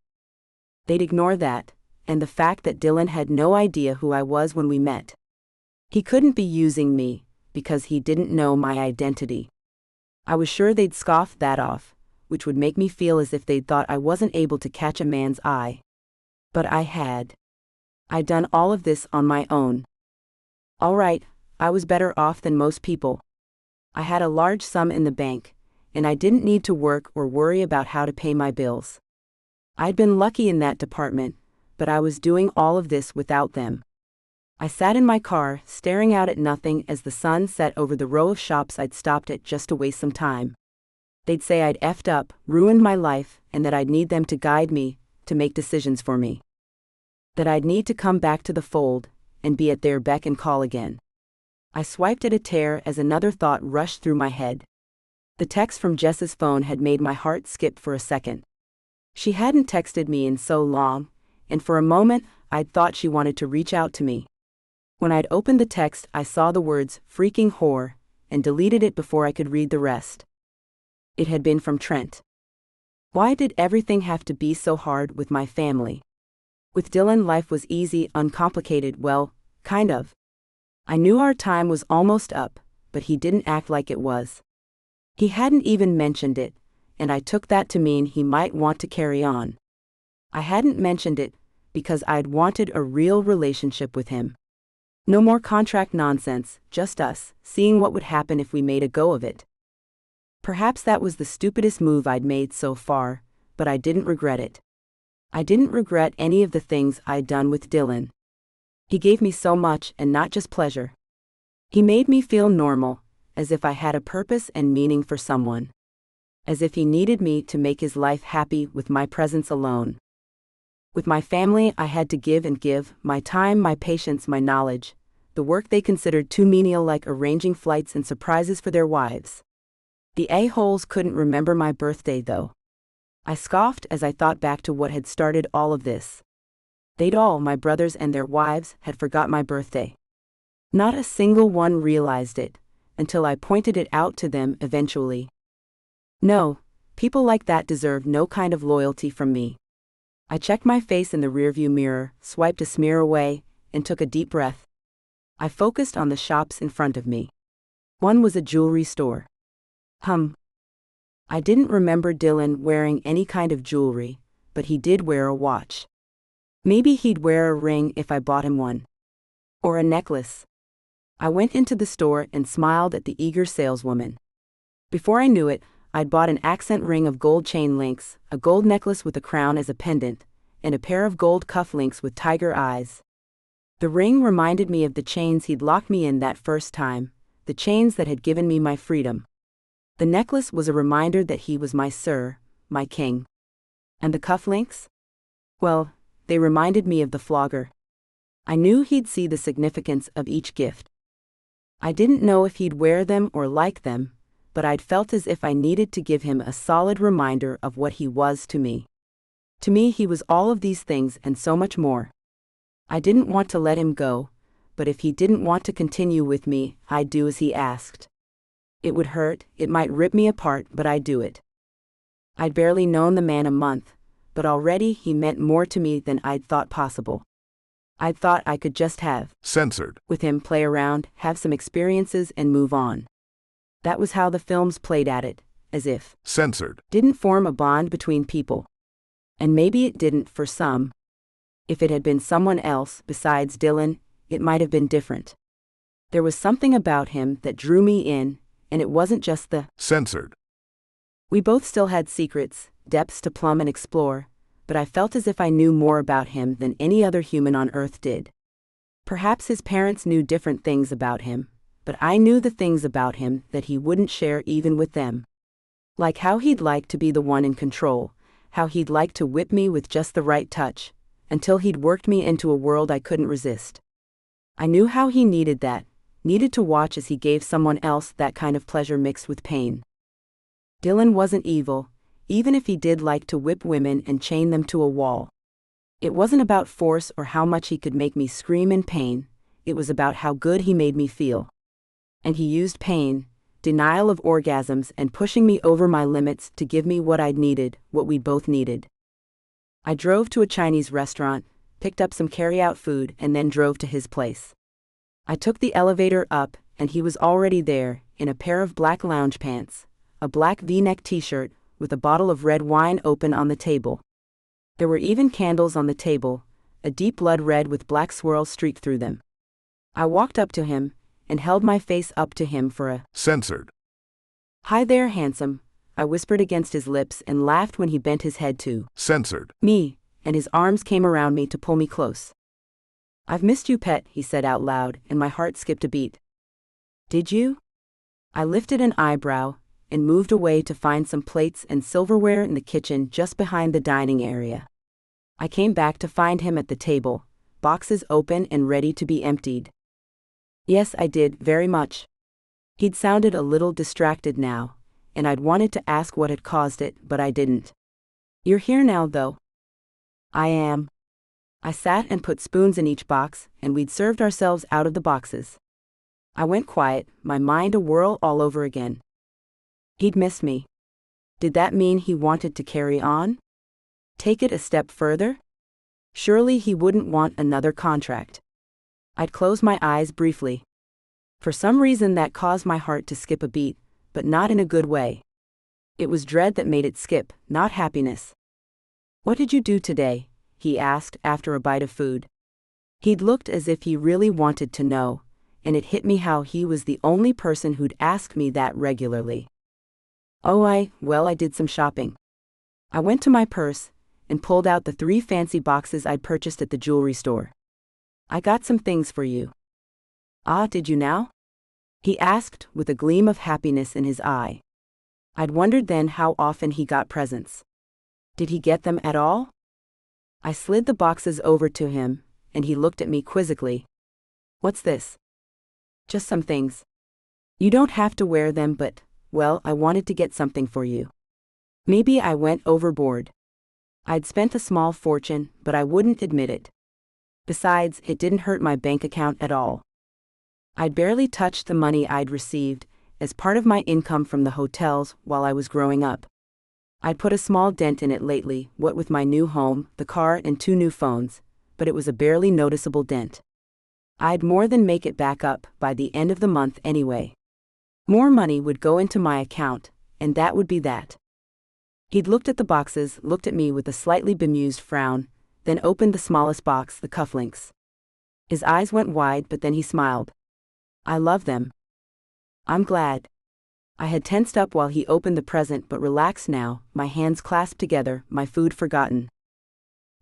They'd ignore that, and the fact that Dylan had no idea who I was when we met. He couldn't be using me, because he didn't know my identity. I was sure they'd scoff that off, which would make me feel as if they'd thought I wasn't able to catch a man's eye. But I had. I'd done all of this on my own. All right, I was better off than most people. I had a large sum in the bank, and I didn't need to work or worry about how to pay my bills. I'd been lucky in that department, but I was doing all of this without them. I sat in my car, staring out at nothing as the sun set over the row of shops I'd stopped at just to waste some time. They'd say I'd effed up, ruined my life, and that I'd need them to guide me, to make decisions for me. That I'd need to come back to the fold, and be at their beck and call again. I swiped at a tear as another thought rushed through my head. The text from Jess's phone had made my heart skip for a second. She hadn't texted me in so long, and for a moment, I'd thought she wanted to reach out to me. When I'd opened the text, I saw the words, "freaking whore," and deleted it before I could read the rest. It had been from Trent. Why did everything have to be so hard with my family? With Dylan, life was easy, uncomplicated, well, kind of. I knew our time was almost up, but he didn't act like it was. He hadn't even mentioned it, and I took that to mean he might want to carry on. I hadn't mentioned it, because I'd wanted a real relationship with him. No more contract nonsense, just us, seeing what would happen if we made a go of it. Perhaps that was the stupidest move I'd made so far, but I didn't regret it. I didn't regret any of the things I'd done with Dylan. He gave me so much, and not just pleasure. He made me feel normal, as if I had a purpose and meaning for someone. As if he needed me to make his life happy with my presence alone. With my family, I had to give and give, my time, my patience, my knowledge, the work they considered too menial, like arranging flights and surprises for their wives. The a-holes couldn't remember my birthday though. I scoffed as I thought back to what had started all of this. They'd all, my brothers and their wives, had forgot my birthday. Not a single one realized it, until I pointed it out to them eventually. No, people like that deserve no kind of loyalty from me. I checked my face in the rearview mirror, swiped a smear away, and took a deep breath. I focused on the shops in front of me. One was a jewelry store. I didn't remember Dylan wearing any kind of jewelry, but he did wear a watch. Maybe he'd wear a ring if I bought him one. Or a necklace. I went into the store and smiled at the eager saleswoman. Before I knew it, I'd bought an accent ring of gold chain links, a gold necklace with a crown as a pendant, and a pair of gold cufflinks with tiger eyes. The ring reminded me of the chains he'd locked me in that first time, the chains that had given me my freedom. The necklace was a reminder that he was my sir, my king. And the cufflinks? Well, they reminded me of the flogger. I knew he'd see the significance of each gift. I didn't know if he'd wear them or like them, but I'd felt as if I needed to give him a solid reminder of what he was to me. To me, he was all of these things and so much more. I didn't want to let him go, but if he didn't want to continue with me, I'd do as he asked. It would hurt, it might rip me apart, but I'd do it. I'd barely known the man a month, but already he meant more to me than I'd thought possible. I'd thought I could just have Censored. with him, play around, have some experiences, and move on. That was how the films played at it, as if Censored. didn't form a bond between people. And maybe it didn't for some. If it had been someone else besides Dylan, it might have been different. There was something about him that drew me in, and it wasn't just the Censored. We both still had secrets, depths to plumb and explore, but I felt as if I knew more about him than any other human on Earth did. Perhaps his parents knew different things about him, but I knew the things about him that he wouldn't share even with them. Like how he'd like to be the one in control, how he'd like to whip me with just the right touch, until he'd worked me into a world I couldn't resist. I knew how he needed that, needed to watch as he gave someone else that kind of pleasure mixed with pain. Dylan wasn't evil, even if he did like to whip women and chain them to a wall. It wasn't about force or how much he could make me scream in pain, it was about how good he made me feel. And he used pain, denial of orgasms, and pushing me over my limits to give me what I'd needed, what we both needed. I drove to a Chinese restaurant, picked up some carry-out food, and then drove to his place. I took the elevator up, and he was already there, in a pair of black lounge pants, a black V-neck t-shirt, with a bottle of red wine open on the table. There were even candles on the table, a deep blood red with black swirls streaked through them. I walked up to him, and held my face up to him for a Censored. "Hi there, handsome," I whispered against his lips and laughed when he bent his head to Censored. me, and his arms came around me to pull me close. "I've missed you, pet," he said out loud, and my heart skipped a beat. "Did you?" I lifted an eyebrow, and moved away to find some plates and silverware in the kitchen just behind the dining area. I came back to find him at the table, boxes open and ready to be emptied. Yes, I did, very much. He'd sounded a little distracted now, and I'd wanted to ask what had caused it, but I didn't. "You're here now, though." "I am." I sat and put spoons in each box, and we'd served ourselves out of the boxes. I went quiet, my mind a whirl all over again. He'd missed me. Did that mean he wanted to carry on? Take it a step further? Surely he wouldn't want another contract. I'd closed my eyes briefly. For some reason that caused my heart to skip a beat, but not in a good way. It was dread that made it skip, not happiness. "What did you do today?" he asked after a bite of food. He'd looked as if he really wanted to know, and it hit me how he was the only person who'd ask me that regularly. "Oh, I did some shopping." I went to my purse, and pulled out the 3 fancy boxes I'd purchased at the jewelry store. "I got some things for you." "Ah, did you now?" he asked with a gleam of happiness in his eye. I'd wondered then how often he got presents. Did he get them at all? I slid the boxes over to him, and he looked at me quizzically. "What's this?" "Just some things. You don't have to wear them, but, well, I wanted to get something for you." Maybe I went overboard. I'd spent a small fortune, but I wouldn't admit it. Besides, it didn't hurt my bank account at all. I'd barely touched the money I'd received as part of my income from the hotels while I was growing up. I'd put a small dent in it lately, what with my new home, the car, and 2 new phones, but it was a barely noticeable dent. I'd more than make it back up by the end of the month anyway. More money would go into my account, and that would be that. He'd looked at the boxes, looked at me with a slightly bemused frown, then opened the smallest box, the cufflinks. His eyes went wide, but then he smiled. I love them. I'm glad. I had tensed up while he opened the present but relaxed now, my hands clasped together, my food forgotten.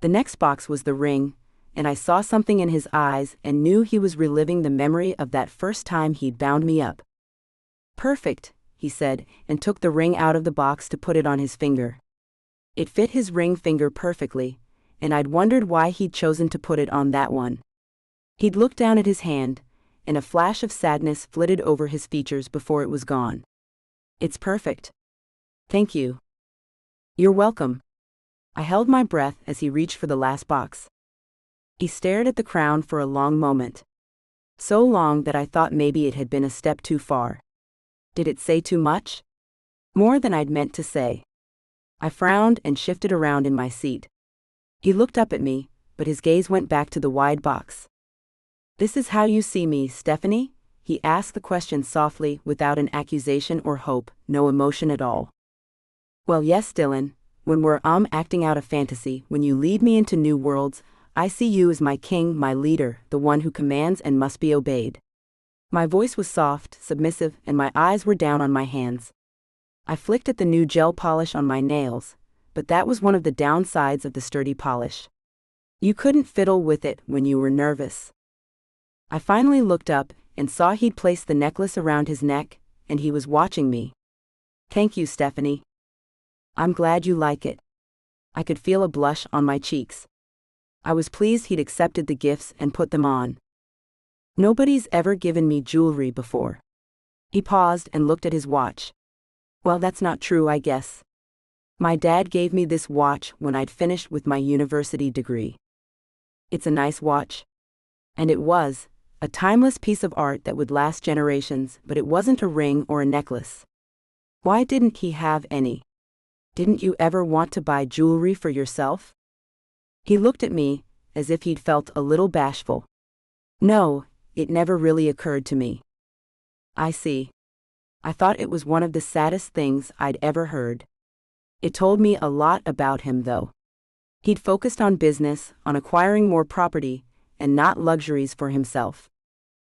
The next box was the ring, and I saw something in his eyes and knew he was reliving the memory of that first time he'd bound me up. Perfect, he said, and took the ring out of the box to put it on his finger. It fit his ring finger perfectly, and I'd wondered why he'd chosen to put it on that one. He'd looked down at his hand, and a flash of sadness flitted over his features before it was gone. It's perfect. Thank you. You're welcome. I held my breath as he reached for the last box. He stared at the crown for a long moment. So long that I thought maybe it had been a step too far. Did it say too much? More than I'd meant to say. I frowned and shifted around in my seat. He looked up at me, but his gaze went back to the wide box. This is how you see me, Stephanie? He asked the question softly, without an accusation or hope, no emotion at all. Well, yes, Dylan, when we're acting out a fantasy, when you lead me into new worlds, I see you as my king, my leader, the one who commands and must be obeyed. My voice was soft, submissive, and my eyes were down on my hands. I flicked at the new gel polish on my nails, but that was one of the downsides of the sturdy polish. You couldn't fiddle with it when you were nervous. I finally looked up and saw he'd placed the necklace around his neck, and he was watching me. Thank you, Stephanie. I'm glad you like it. I could feel a blush on my cheeks. I was pleased he'd accepted the gifts and put them on. Nobody's ever given me jewelry before. He paused and looked at his watch. Well, that's not true, I guess. My dad gave me this watch when I'd finished with my university degree. It's a nice watch. And it was, a timeless piece of art that would last generations, but it wasn't a ring or a necklace. Why didn't he have any? Didn't you ever want to buy jewelry for yourself? He looked at me, as if he'd felt a little bashful. No, it never really occurred to me. I see. I thought it was one of the saddest things I'd ever heard. It told me a lot about him, though. He'd focused on business, on acquiring more property, and not luxuries for himself.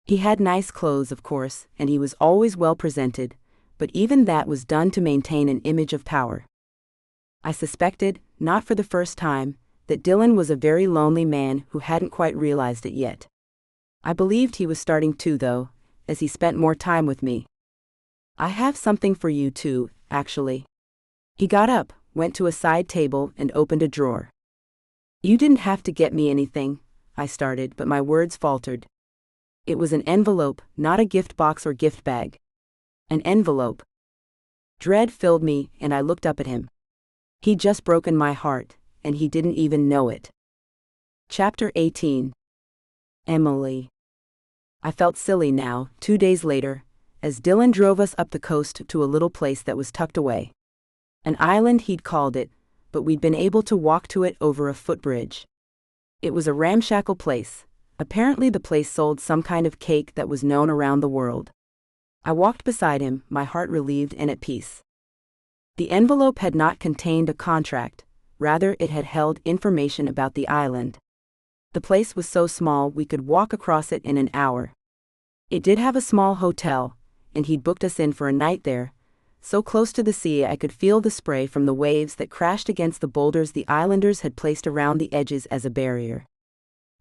He had nice clothes, of course, and he was always well presented, but even that was done to maintain an image of power. I suspected, not for the first time, that Dylan was a very lonely man who hadn't quite realized it yet. I believed he was starting to, though, as he spent more time with me. I have something for you too, actually. He got up, went to a side table, and opened a drawer. You didn't have to get me anything, I started, but my words faltered. It was an envelope, not a gift box or gift bag. An envelope. Dread filled me, and I looked up at him. He'd just broken my heart, and he didn't even know it. Chapter 18. Emily. I felt silly now, 2 days later, as Dylan drove us up the coast to a little place that was tucked away. An island, he'd called it, but we'd been able to walk to it over a footbridge. It was a ramshackle place. Apparently the place sold some kind of cake that was known around the world. I walked beside him, my heart relieved and at peace. The envelope had not contained a contract, rather it had held information about the island. The place was so small we could walk across it in an hour. It did have a small hotel, and he'd booked us in for a night there, so close to the sea I could feel the spray from the waves that crashed against the boulders the islanders had placed around the edges as a barrier.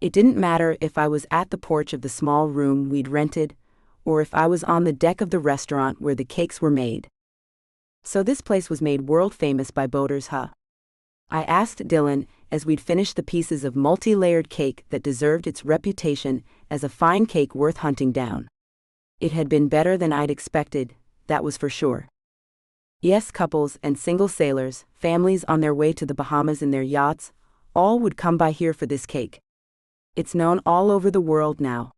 It didn't matter if I was at the porch of the small room we'd rented, or if I was on the deck of the restaurant where the cakes were made. So this place was made world famous by boaters, huh? I asked Dylan as we'd finished the pieces of multi-layered cake that deserved its reputation as a fine cake worth hunting down. It had been better than I'd expected, that was for sure. Yes, couples and single sailors, families on their way to the Bahamas in their yachts, all would come by here for this cake. It's known all over the world now.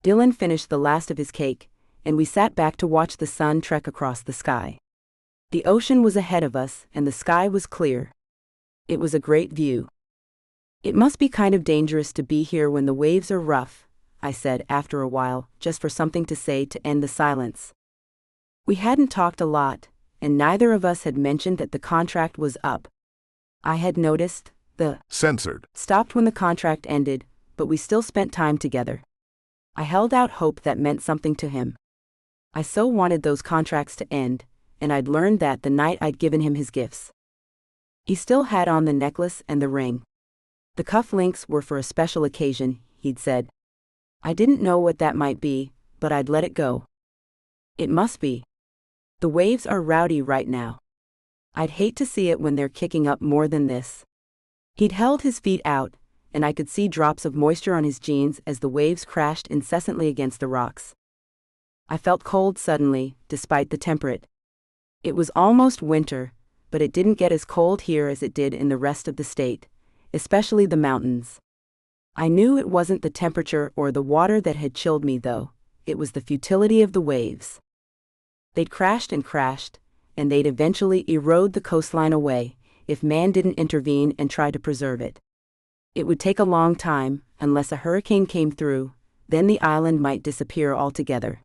Dylan finished the last of his cake, and we sat back to watch the sun trek across the sky. The ocean was ahead of us, and the sky was clear. It was a great view. "It must be kind of dangerous to be here when the waves are rough," I said after a while, just for something to say to end the silence. We hadn't talked a lot, and neither of us had mentioned that the contract was up. I had noticed the censored stopped when the contract ended, but we still spent time together. I held out hope that meant something to him. I so wanted those contracts to end, and I'd learned that the night I'd given him his gifts. He still had on the necklace and the ring. The cuff links were for a special occasion, he'd said. I didn't know what that might be, but I'd let it go. It must be. The waves are rowdy right now. I'd hate to see it when they're kicking up more than this. He'd held his feet out, and I could see drops of moisture on his jeans as the waves crashed incessantly against the rocks. I felt cold suddenly, despite the temperature. It was almost winter, but it didn't get as cold here as it did in the rest of the state, especially the mountains. I knew it wasn't the temperature or the water that had chilled me though, it was the futility of the waves. They'd crashed, and they'd eventually erode the coastline away, if man didn't intervene and try to preserve it. It would take a long time, unless a hurricane came through, then the island might disappear altogether.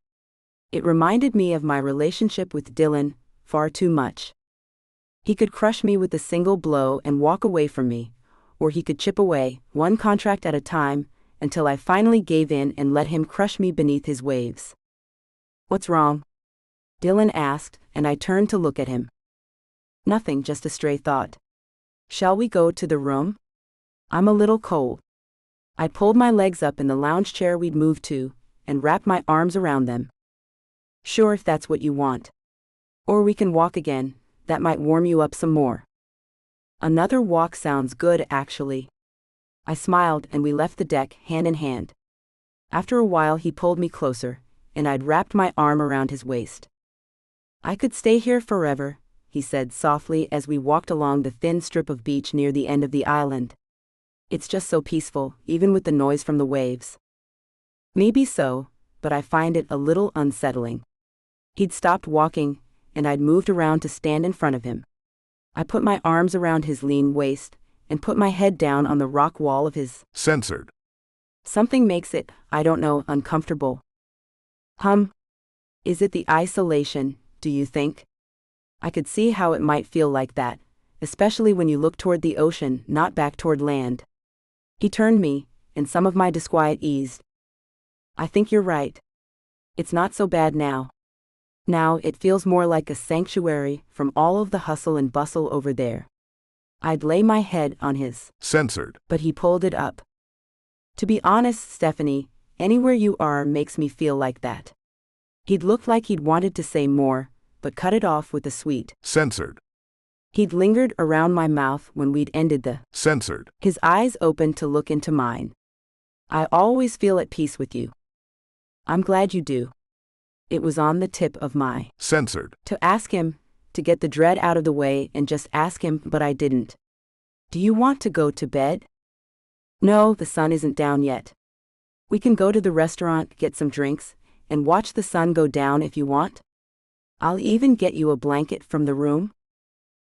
It reminded me of my relationship with Dylan, far too much. He could crush me with a single blow and walk away from me, or he could chip away, one contract at a time, until I finally gave in and let him crush me beneath his waves. "What's wrong?" Dylan asked, and I turned to look at him. "Nothing, just a stray thought. Shall we go to the room? I'm a little cold." I pulled my legs up in the lounge chair we'd moved to, and wrapped my arms around them. "Sure, if that's what you want. Or we can walk again, that might warm you up some more." "Another walk sounds good, actually." I smiled, and we left the deck, hand in hand. After a while he pulled me closer, and I'd wrapped my arm around his waist. "I could stay here forever," he said softly as we walked along the thin strip of beach near the end of the island. "It's just so peaceful, even with the noise from the waves." Maybe so, but I find it a little unsettling. He'd stopped walking, and I'd moved around to stand in front of him. I put my arms around his lean waist, and put my head down on the rock wall of his censored. Something makes it, I don't know, uncomfortable. Is it the isolation, do you think? I could see how it might feel like that, especially when you look toward the ocean, not back toward land. He turned me, and some of my disquiet eased. "I think you're right. It's not so bad now. Now it feels more like a sanctuary from all of the hustle and bustle over there." I'd lay my head on his censored, but he pulled it up. "To be honest, Stephanie, anywhere you are makes me feel like that." He'd looked like he'd wanted to say more, but cut it off with a sweet censored. He'd lingered around my mouth when we'd ended the censored. His eyes opened to look into mine. "I always feel at peace with you." "I'm glad you do." It was on the tip of my censored to ask him, to get the dread out of the way and just ask him, but I didn't. "Do you want to go to bed?" "No, the sun isn't down yet. We can go to the restaurant, get some drinks, and watch the sun go down if you want. I'll even get you a blanket from the room."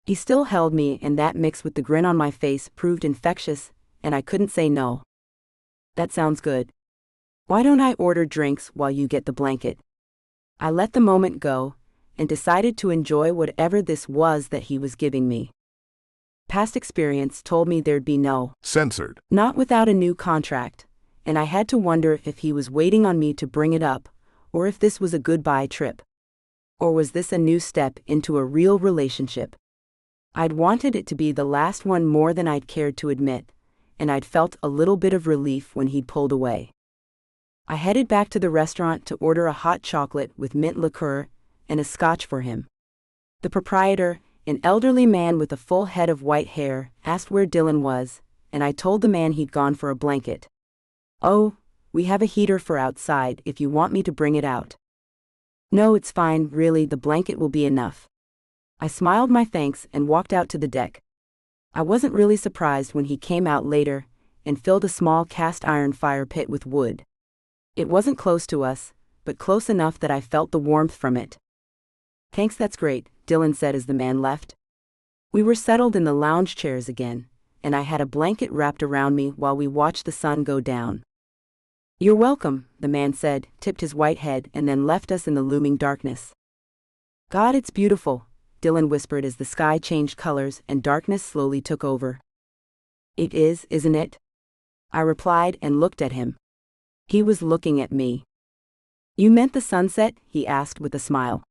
He still held me, and that mixed with the grin on my face proved infectious, and I couldn't say no. "That sounds good. Why don't I order drinks while you get the blanket?" I let the moment go, and decided to enjoy whatever this was that he was giving me. Past experience told me there'd be no censored, not without a new contract, and I had to wonder if he was waiting on me to bring it up, or if this was a goodbye trip. Or was this a new step into a real relationship? I'd wanted it to be the last one more than I'd cared to admit, and I'd felt a little bit of relief when he'd pulled away. I headed back to the restaurant to order a hot chocolate with mint liqueur and a scotch for him. The proprietor, an elderly man with a full head of white hair, asked where Dylan was, and I told the man he'd gone for a blanket. "Oh, we have a heater for outside if you want me to bring it out." "No, it's fine, really, the blanket will be enough." I smiled my thanks and walked out to the deck. I wasn't really surprised when he came out later and filled a small cast iron fire pit with wood. It wasn't close to us, but close enough that I felt the warmth from it. "Thanks, that's great," Dylan said as the man left. We were settled in the lounge chairs again, and I had a blanket wrapped around me while we watched the sun go down. "You're welcome," the man said, tipped his white head, and then left us in the looming darkness. "God, it's beautiful," Dylan whispered as the sky changed colors and darkness slowly took over. "It is, isn't it?" I replied and looked at him. He was looking at me. "You meant the sunset?" he asked with a smile.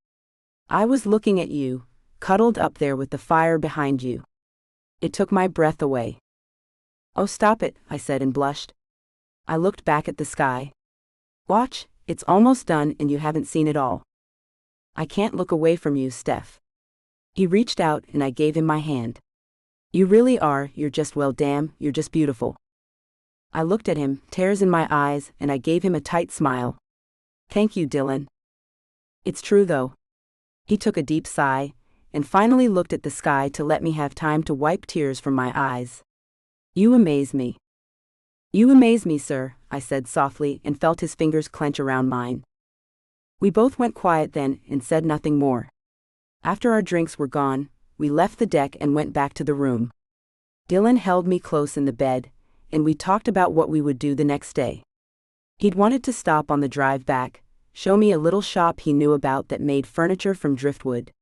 "I was looking at you, cuddled up there with the fire behind you." It took my breath away. "Oh, stop it," I said and blushed. I looked back at the sky. "Watch, it's almost done and you haven't seen it all." "I can't look away from you, Steph." He reached out and I gave him my hand. "You really are, you're just beautiful." I looked at him, tears in my eyes, and I gave him a tight smile. "Thank you, Dylan." "It's true though." He took a deep sigh, and finally looked at the sky to let me have time to wipe tears from my eyes. "You amaze me." "You amaze me, sir," I said softly and felt his fingers clench around mine. We both went quiet then and said nothing more. After our drinks were gone, we left the deck and went back to the room. Dylan held me close in the bed, and we talked about what we would do the next day. He'd wanted to stop on the drive back, show me a little shop he knew about that made furniture from driftwood.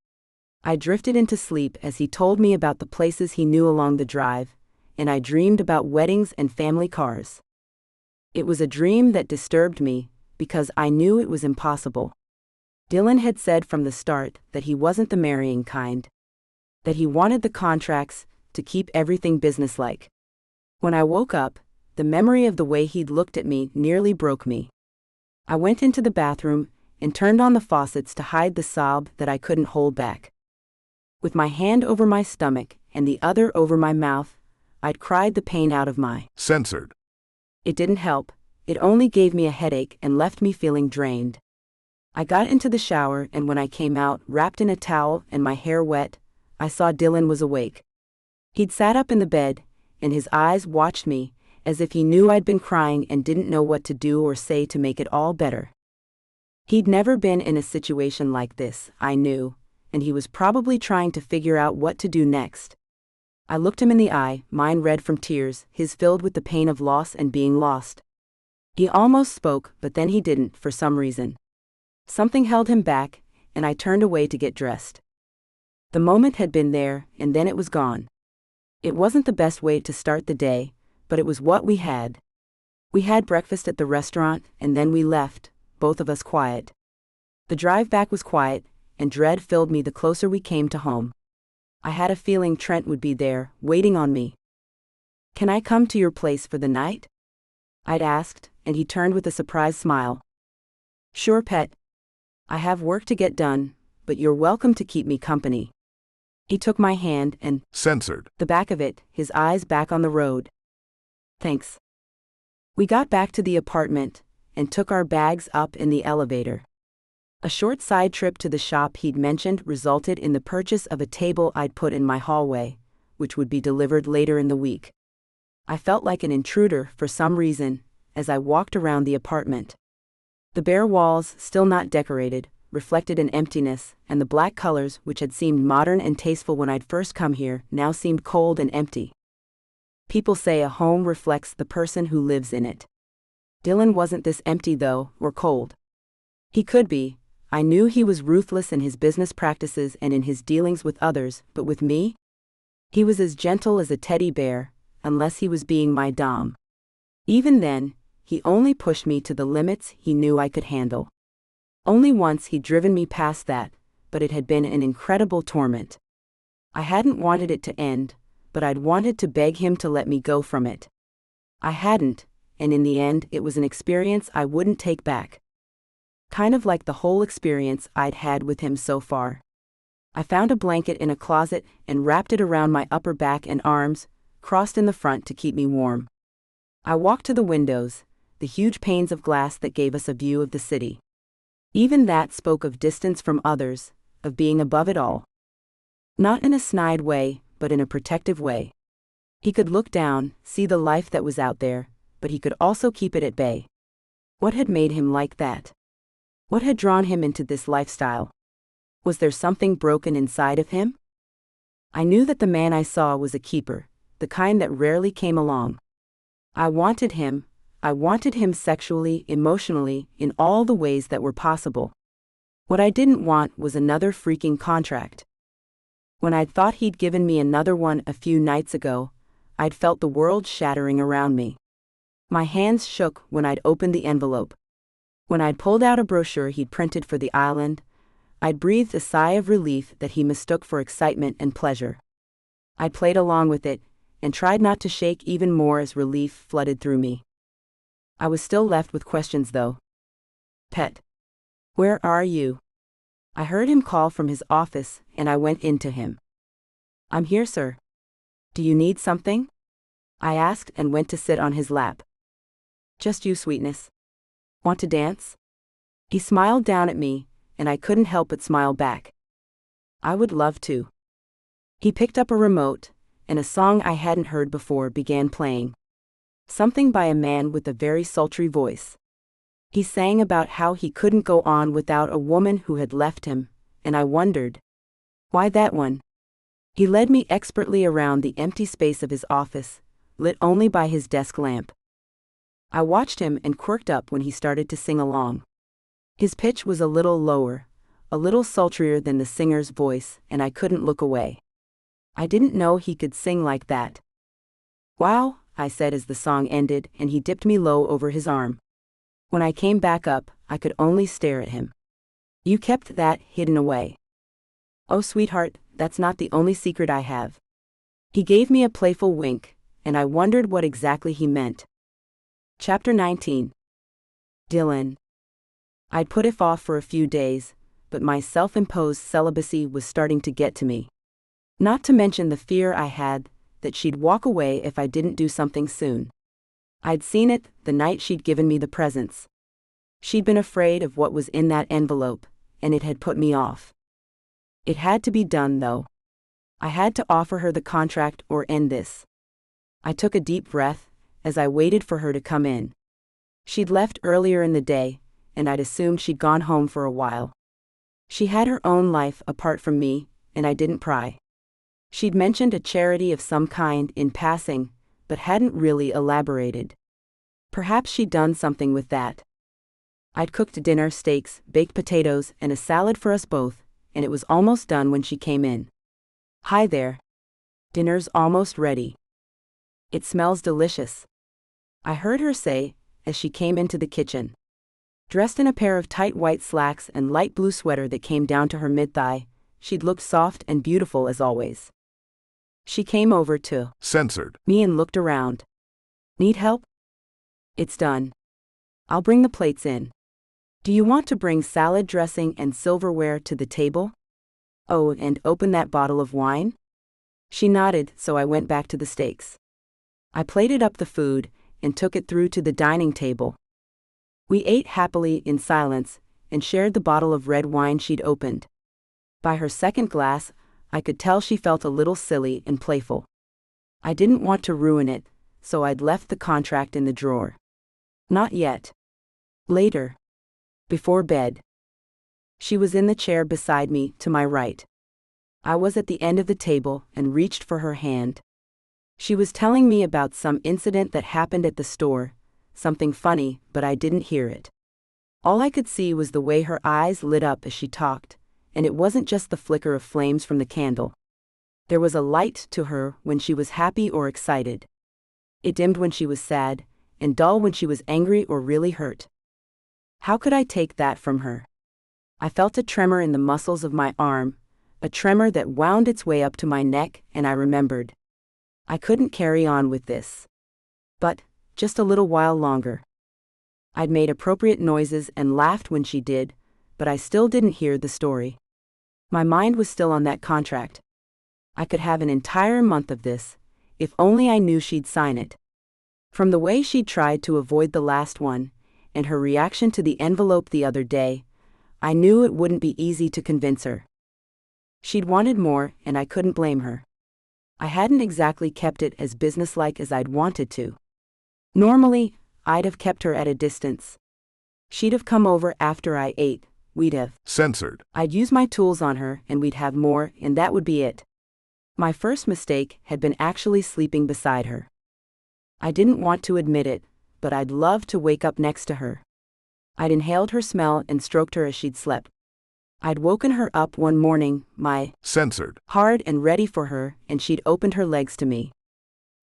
I drifted into sleep as he told me about the places he knew along the drive, and I dreamed about weddings and family cars. It was a dream that disturbed me, because I knew it was impossible. Dylan had said from the start that he wasn't the marrying kind. That he wanted the contracts, to keep everything businesslike. When I woke up, the memory of the way he'd looked at me nearly broke me. I went into the bathroom and turned on the faucets to hide the sob that I couldn't hold back. With my hand over my stomach and the other over my mouth, I'd cried the pain out of my Censored. It didn't help, it only gave me a headache and left me feeling drained. I got into the shower and when I came out wrapped in a towel and my hair wet, I saw Dylan was awake. He'd sat up in the bed, and his eyes watched me, as if he knew I'd been crying and didn't know what to do or say to make it all better. He'd never been in a situation like this, I knew, and he was probably trying to figure out what to do next. I looked him in the eye, mine red from tears, his filled with the pain of loss and being lost. He almost spoke, but then he didn't, for some reason. Something held him back, and I turned away to get dressed. The moment had been there, and then it was gone. It wasn't the best way to start the day, but it was what we had. We had breakfast at the restaurant, and then we left, both of us quiet. The drive back was quiet, and dread filled me the closer we came to home. I had a feeling Trent would be there, waiting on me. "Can I come to your place for the night?" I'd asked, and he turned with a surprised smile. "Sure, pet. I have work to get done, but you're welcome to keep me company." He took my hand and Censored. the back of it, his eyes back on the road. "Thanks." We got back to the apartment and took our bags up in the elevator. A short side trip to the shop he'd mentioned resulted in the purchase of a table I'd put in my hallway, which would be delivered later in the week. I felt like an intruder for some reason as I walked around the apartment. The bare walls, still not decorated, reflected an emptiness, and the black colors, which had seemed modern and tasteful when I'd first come here, now seemed cold and empty. People say a home reflects the person who lives in it. Dylan wasn't this empty though, or cold. He could be. I knew he was ruthless in his business practices and in his dealings with others, but with me? He was as gentle as a teddy bear, unless he was being my dom. Even then, he only pushed me to the limits he knew I could handle. Only once he'd driven me past that, but it had been an incredible torment. I hadn't wanted it to end, but I'd wanted to beg him to let me go from it. I hadn't, and in the end it was an experience I wouldn't take back. Kind of like the whole experience I'd had with him so far. I found a blanket in a closet and wrapped it around my upper back and arms, crossed in the front to keep me warm. I walked to the windows, the huge panes of glass that gave us a view of the city. Even that spoke of distance from others, of being above it all. Not in a snide way, but in a protective way. He could look down, see the life that was out there, but he could also keep it at bay. What had made him like that? What had drawn him into this lifestyle? Was there something broken inside of him? I knew that the man I saw was a keeper, the kind that rarely came along. I wanted him sexually, emotionally, in all the ways that were possible. What I didn't want was another freaking contract. When I'd thought he'd given me another one a few nights ago, I'd felt the world shattering around me. My hands shook when I'd opened the envelope. When I'd pulled out a brochure he'd printed for the island, I'd breathed a sigh of relief that he mistook for excitement and pleasure. I played along with it, and tried not to shake even more as relief flooded through me. I was still left with questions though. Pet. Where are you? I heard him call from his office, and I went in to him. I'm here, sir. Do you need something? I asked and went to sit on his lap. Just you, sweetness. Want to dance? He smiled down at me, and I couldn't help but smile back. I would love to. He picked up a remote, and a song I hadn't heard before began playing. Something by a man with a very sultry voice. He sang about how he couldn't go on without a woman who had left him, and I wondered, why that one? He led me expertly around the empty space of his office, lit only by his desk lamp. I watched him and quirked up when he started to sing along. His pitch was a little lower, a little sultrier than the singer's voice, and I couldn't look away. I didn't know he could sing like that. Wow, I said as the song ended, and he dipped me low over his arm. When I came back up, I could only stare at him. You kept that hidden away. Oh, sweetheart, that's not the only secret I have. He gave me a playful wink, and I wondered what exactly he meant. Chapter 19. Dylan. I'd put it off for a few days, but my self-imposed celibacy was starting to get to me. Not to mention the fear I had that she'd walk away if I didn't do something soon. I'd seen it the night she'd given me the presents. She'd been afraid of what was in that envelope, and it had put me off. It had to be done, though. I had to offer her the contract or end this. I took a deep breath as I waited for her to come in. She'd left earlier in the day, and I'd assumed she'd gone home for a while. She had her own life apart from me, and I didn't pry. She'd mentioned a charity of some kind in passing, but hadn't really elaborated. Perhaps she'd done something with that. I'd cooked dinner, steaks, baked potatoes, and a salad for us both, and it was almost done when she came in. Hi there. Dinner's almost ready. It smells delicious. I heard her say, as she came into the kitchen. Dressed in a pair of tight white slacks and light blue sweater that came down to her mid-thigh, she'd looked soft and beautiful as always. She came over to Censored. Me and looked around. Need help? It's done. I'll bring the plates in. Do you want to bring salad dressing and silverware to the table? Oh, and open that bottle of wine? She nodded, so I went back to the steaks. I plated up the food and took it through to the dining table. We ate happily in silence and shared the bottle of red wine she'd opened. By her second glass, I could tell she felt a little silly and playful. I didn't want to ruin it, so I'd left the contract in the drawer. Not yet. Later. Before bed. She was in the chair beside me, to my right. I was at the end of the table and reached for her hand. She was telling me about some incident that happened at the store, something funny, but I didn't hear it. All I could see was the way her eyes lit up as she talked, and it wasn't just the flicker of flames from the candle. There was a light to her when she was happy or excited. It dimmed when she was sad, and dull when she was angry or really hurt. How could I take that from her? I felt a tremor in the muscles of my arm, a tremor that wound its way up to my neck, and I remembered. I couldn't carry on with this. But, just a little while longer. I'd made appropriate noises and laughed when she did, but I still didn't hear the story. My mind was still on that contract. I could have an entire month of this, if only I knew she'd sign it. From the way she'd tried to avoid the last one, and her reaction to the envelope the other day, I knew it wouldn't be easy to convince her. She'd wanted more, and I couldn't blame her. I hadn't exactly kept it as businesslike as I'd wanted to. Normally, I'd have kept her at a distance. She'd have come over after I ate, we'd have censored. I'd use my tools on her and we'd have more, and that would be it. My first mistake had been actually sleeping beside her. I didn't want to admit it, but I'd love to wake up next to her. I'd inhaled her smell and stroked her as she'd slept. I'd woken her up one morning, my censored. hard and ready for her, and she'd opened her legs to me.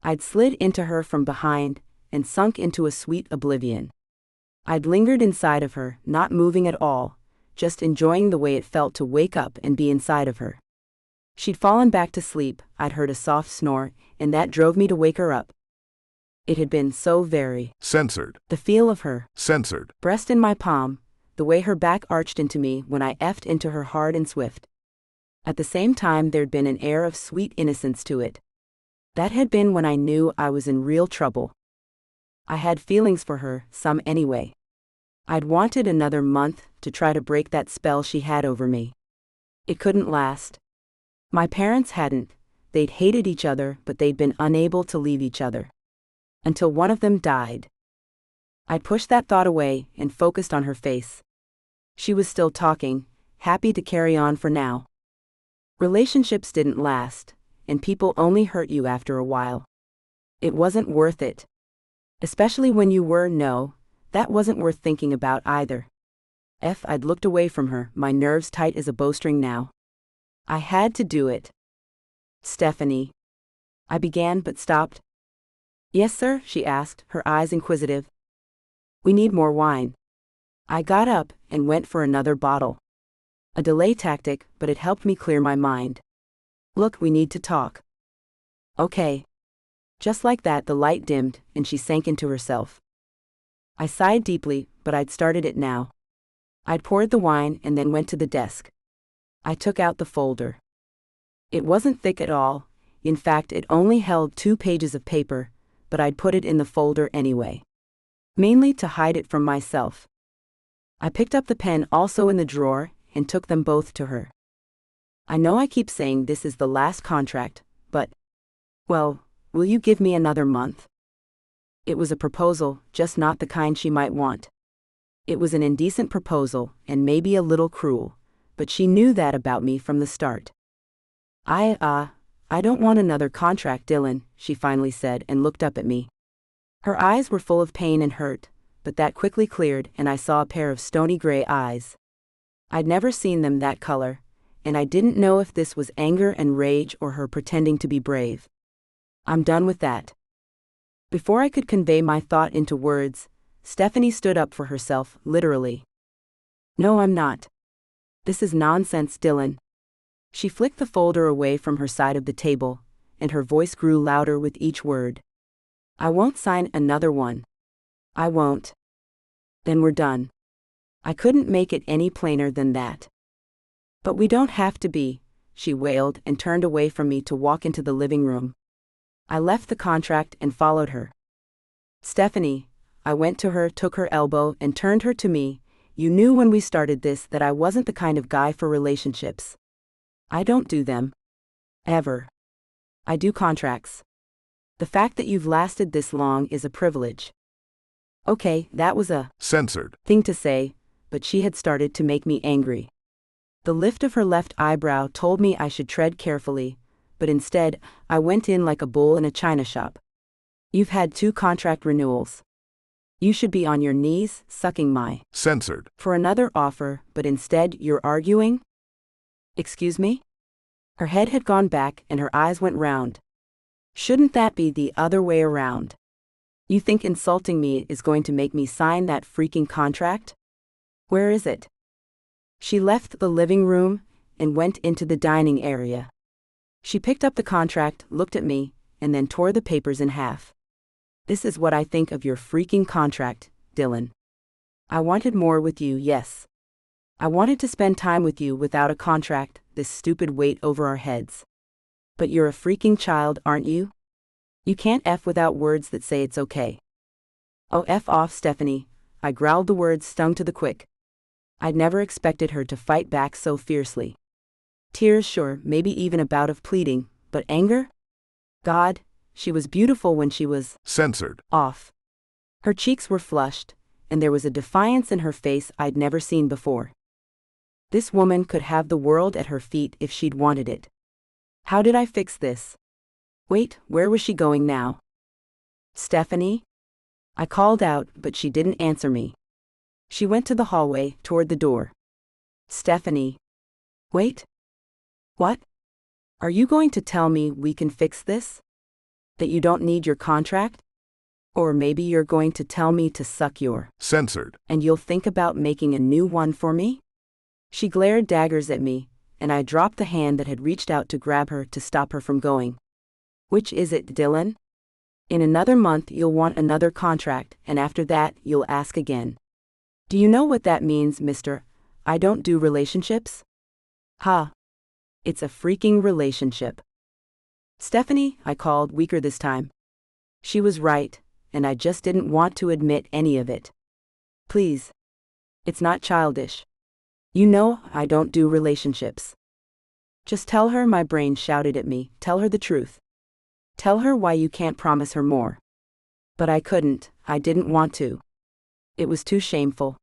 I'd slid into her from behind and sunk into a sweet oblivion. I'd lingered inside of her, not moving at all, just enjoying the way it felt to wake up and be inside of her. She'd fallen back to sleep, I'd heard a soft snore, and that drove me to wake her up. It had been so very censored. The feel of her Censored. breast in my palm, the way her back arched into me when I effed into her hard and swift. At the same time there'd been an air of sweet innocence to it. That had been when I knew I was in real trouble. I had feelings for her, some anyway. I'd wanted another month to try to break that spell she had over me. It couldn't last. My parents hadn't. They'd hated each other, but they'd been unable to leave each other. Until one of them died. I'd pushed that thought away and focused on her face. She was still talking, happy to carry on for now. Relationships didn't last, and people only hurt you after a while. It wasn't worth it. Especially when you were, no, that wasn't worth thinking about either. I'd looked away from her, my nerves tight as a bowstring now. I had to do it. Stephanie. I began but stopped. Yes, sir, she asked, her eyes inquisitive. We need more wine. I got up and went for another bottle. A delay tactic, but it helped me clear my mind. Look, we need to talk. Okay. Just like that, the light dimmed, and she sank into herself. I sighed deeply, but I'd started it now. I'd poured the wine and then went to the desk. I took out the folder. It wasn't thick at all. In fact, it only held 2 pages of paper, but I'd put it in the folder anyway. Mainly to hide it from myself. I picked up the pen also in the drawer and took them both to her. I know I keep saying this is the last contract, but, well, will you give me another month? It was a proposal, just not the kind she might want. It was an indecent proposal, and maybe a little cruel, but she knew that about me from the start. I don't want another contract, Dylan, she finally said and looked up at me. Her eyes were full of pain and hurt, but that quickly cleared and I saw a pair of stony gray eyes. I'd never seen them that color, and I didn't know if this was anger and rage or her pretending to be brave. I'm done with that. Before I could convey my thought into words, Stephanie stood up for herself, literally. No, I'm not. This is nonsense, Dylan. She flicked the folder away from her side of the table, and her voice grew louder with each word. I won't sign another one. I won't. Then we're done. I couldn't make it any plainer than that. But we don't have to be, she wailed and turned away from me to walk into the living room. I left the contract and followed her. Stephanie, I went to her, took her elbow, and turned her to me. You knew when we started this that I wasn't the kind of guy for relationships. I don't do them. Ever. I do contracts. The fact that you've lasted this long is a privilege. Okay, that was a censored thing to say, but she had started to make me angry. The lift of her left eyebrow told me I should tread carefully, but instead, I went in like a bull in a china shop. You've had 2 contract renewals. You should be on your knees, sucking my censored for another offer, but instead you're arguing? Excuse me? Her head had gone back and her eyes went round. Shouldn't that be the other way around? You think insulting me is going to make me sign that freaking contract? Where is it? She left the living room and went into the dining area. She picked up the contract, looked at me, and then tore the papers in half. This is what I think of your freaking contract, Dylan. I wanted more with you, yes. I wanted to spend time with you without a contract, this stupid weight over our heads. But you're a freaking child, aren't you? You can't F without words that say it's okay. Oh, F off, Stephanie. I growled, the words stung to the quick. I'd never expected her to fight back so fiercely. Tears, sure, maybe even a bout of pleading, but anger? God, she was beautiful when she was censored off. Her cheeks were flushed, and there was a defiance in her face I'd never seen before. This woman could have the world at her feet if she'd wanted it. How did I fix this? Wait, where was she going now? Stephanie? I called out, but she didn't answer me. She went to the hallway, toward the door. Stephanie. Wait. What? Are you going to tell me we can fix this? That you don't need your contract? Or maybe you're going to tell me to suck your... Censored. And you'll think about making a new one for me? She glared daggers at me, and I dropped the hand that had reached out to grab her to stop her from going. Which is it, Dylan? In another month you'll want another contract, and after that you'll ask again. Do you know what that means, mister? I don't do relationships? Ha. It's a freaking relationship. Stephanie, I called, weaker this time. She was right, and I just didn't want to admit any of it. Please. It's not childish. You know I don't do relationships. Just tell her, my brain shouted at me, tell her the truth. Tell her why you can't promise her more. But I couldn't, I didn't want to. It was too shameful.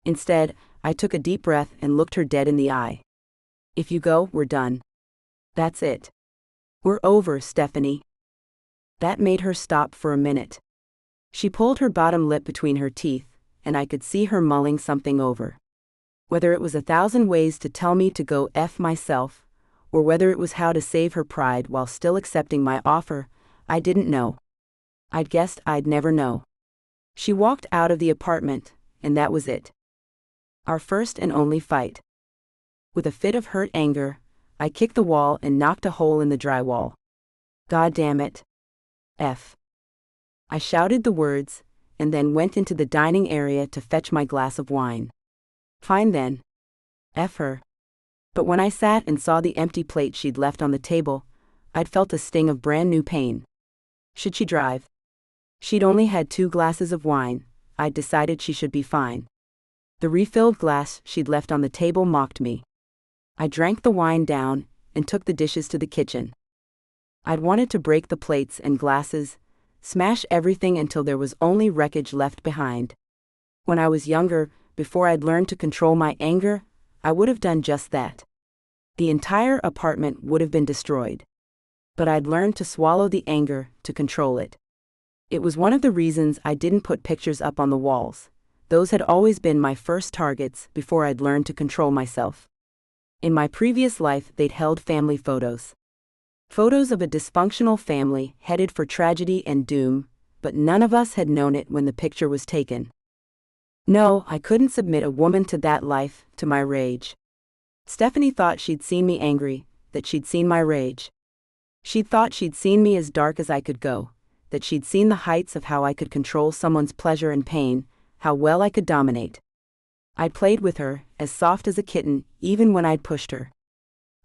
Instead, I took a deep breath and looked her dead in the eye. If you go, we're done. That's it. We're over, Stephanie. That made her stop for a minute. She pulled her bottom lip between her teeth, and I could see her mulling something over. Whether it was 1,000 ways to tell me to go F myself, or whether it was how to save her pride while still accepting my offer, I didn't know. I'd guessed I'd never know. She walked out of the apartment, and that was it. Our first and only fight. With a fit of hurt anger, I kicked the wall and knocked a hole in the drywall. God damn it. F. I shouted the words, and then went into the dining area to fetch my glass of wine. Fine then. F her. But when I sat and saw the empty plate she'd left on the table, I'd felt a sting of brand new pain. Should she drive? She'd only had 2 glasses of wine. I'd decided she should be fine. The refilled glass she'd left on the table mocked me. I drank the wine down and took the dishes to the kitchen. I'd wanted to break the plates and glasses, smash everything until there was only wreckage left behind. When I was younger, before I'd learned to control my anger, I would have done just that. The entire apartment would have been destroyed. But I'd learned to swallow the anger, to control it. It was one of the reasons I didn't put pictures up on the walls. Those had always been my first targets before I'd learned to control myself. In my previous life, they'd held family photos. Photos of a dysfunctional family headed for tragedy and doom, but none of us had known it when the picture was taken. No, I couldn't submit a woman to that life, to my rage. Stephanie thought she'd seen me angry, that she'd seen my rage. She'd thought she'd seen me as dark as I could go, that she'd seen the heights of how I could control someone's pleasure and pain, how well I could dominate. I'd played with her, as soft as a kitten, even when I'd pushed her.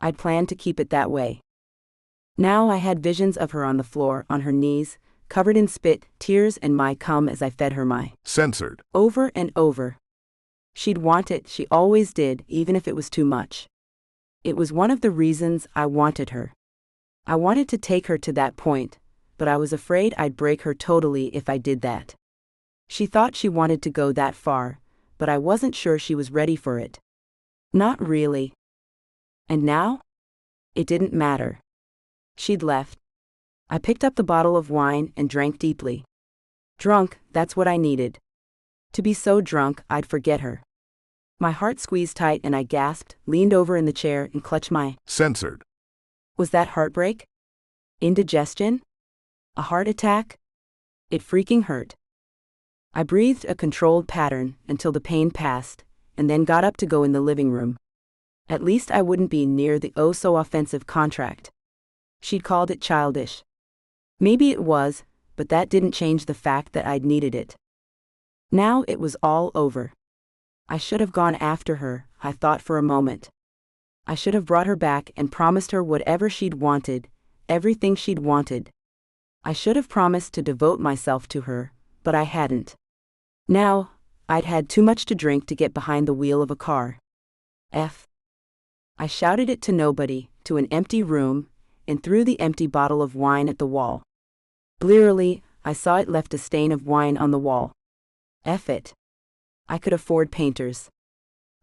I'd planned to keep it that way. Now I had visions of her on the floor, on her knees, covered in spit, tears and my cum as I fed her my... Censored. Over and over. She'd want it, she always did, even if it was too much. It was one of the reasons I wanted her. I wanted to take her to that point, but I was afraid I'd break her totally if I did that. She thought she wanted to go that far, but I wasn't sure she was ready for it. Not really. And now? It didn't matter. She'd left. I picked up the bottle of wine and drank deeply. Drunk, that's what I needed. To be so drunk, I'd forget her. My heart squeezed tight and I gasped, leaned over in the chair and clutched my... Censored. Was that heartbreak? Indigestion? A heart attack? It freaking hurt. I breathed a controlled pattern until the pain passed, and then got up to go in the living room. At least I wouldn't be near the oh-so-offensive contract. She'd called it childish. Maybe it was, but that didn't change the fact that I'd needed it. Now it was all over. I should have gone after her, I thought for a moment. I should have brought her back and promised her whatever she'd wanted, everything she'd wanted. I should have promised to devote myself to her, but I hadn't. Now, I'd had too much to drink to get behind the wheel of a car. F. I shouted it to nobody, to an empty room, and threw the empty bottle of wine at the wall. Blearily, I saw it left a stain of wine on the wall. F it. I could afford painters.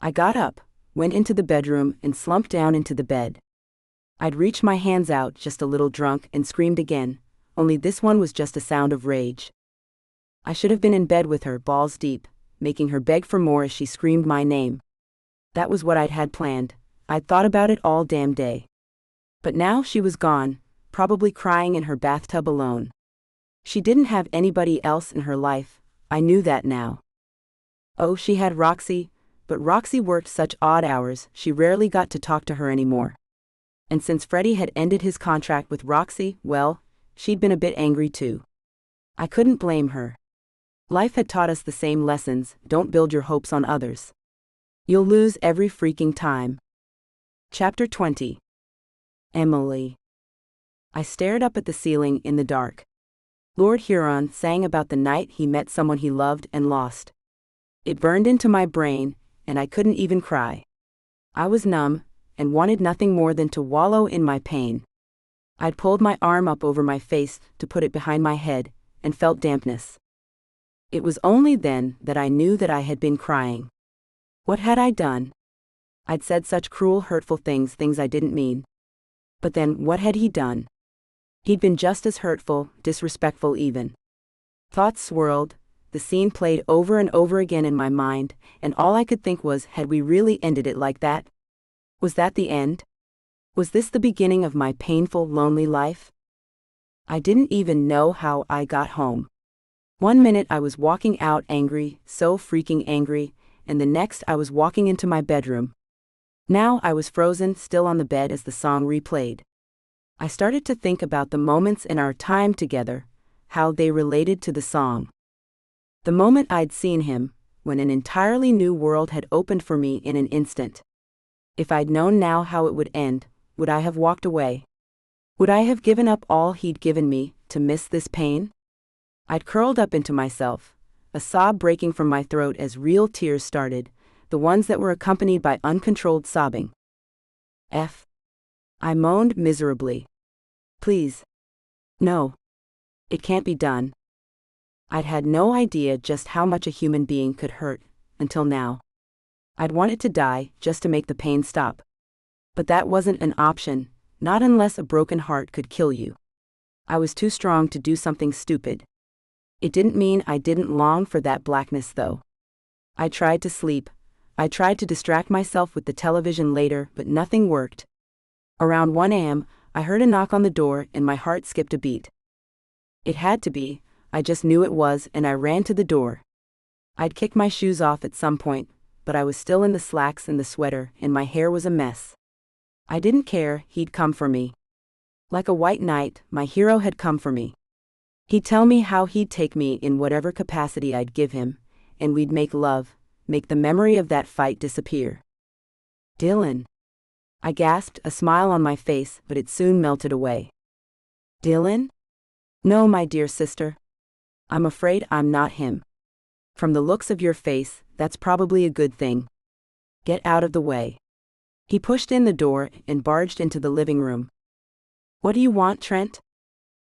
I got up, went into the bedroom, and slumped down into the bed. I'd reached my hands out, just a little drunk, and screamed again, only this one was just a sound of rage. I should have been in bed with her, balls deep, making her beg for more as she screamed my name. That was what I'd had planned. I'd thought about it all damn day. But now she was gone, probably crying in her bathtub alone. She didn't have anybody else in her life, I knew that now. Oh, she had Roxy, but Roxy worked such odd hours, she rarely got to talk to her anymore. And since Freddie had ended his contract with Roxy, well, she'd been a bit angry too. I couldn't blame her. Life had taught us the same lessons: don't build your hopes on others. You'll lose every freaking time. Chapter 20. Emily. I stared up at the ceiling in the dark. Lord Huron sang about the night he met someone he loved and lost. It burned into my brain, and I couldn't even cry. I was numb, and wanted nothing more than to wallow in my pain. I'd pulled my arm up over my face to put it behind my head, and felt dampness. It was only then that I knew that I had been crying. What had I done? I'd said such cruel, hurtful things I didn't mean. But then, what had he done? He'd been just as hurtful, disrespectful even. Thoughts swirled, the scene played over and over again in my mind, and all I could think was, had we really ended it like that? Was that the end? Was this the beginning of my painful, lonely life? I didn't even know how I got home. One minute I was walking out angry, so freaking angry, and the next I was walking into my bedroom. Now I was frozen still on the bed as the song replayed. I started to think about the moments in our time together, how they related to the song. The moment I'd seen him, when an entirely new world had opened for me in an instant. If I'd known now how it would end, would I have walked away? Would I have given up all he'd given me, to miss this pain? I'd curled up into myself, a sob breaking from my throat as real tears started, the ones that were accompanied by uncontrolled sobbing. I moaned miserably. Please. No. It can't be done. I'd had no idea just how much a human being could hurt, until now. I'd wanted to die, just to make the pain stop. But that wasn't an option, not unless a broken heart could kill you. I was too strong to do something stupid. It didn't mean I didn't long for that blackness though. I tried to sleep. I tried to distract myself with the television later, but nothing worked. Around 1 a.m., I heard a knock on the door and my heart skipped a beat. It had to be, I just knew it was, and I ran to the door. I'd kicked my shoes off at some point, but I was still in the slacks and the sweater, and my hair was a mess. I didn't care, he'd come for me. Like a white knight, my hero had come for me. He'd tell me how he'd take me in whatever capacity I'd give him, and we'd make love, make the memory of that fight disappear. Dylan. I gasped, a smile on my face, but it soon melted away. Dylan? No, my dear sister. I'm afraid I'm not him. From the looks of your face, that's probably a good thing. Get out of the way. He pushed in the door and barged into the living room. What do you want, Trent?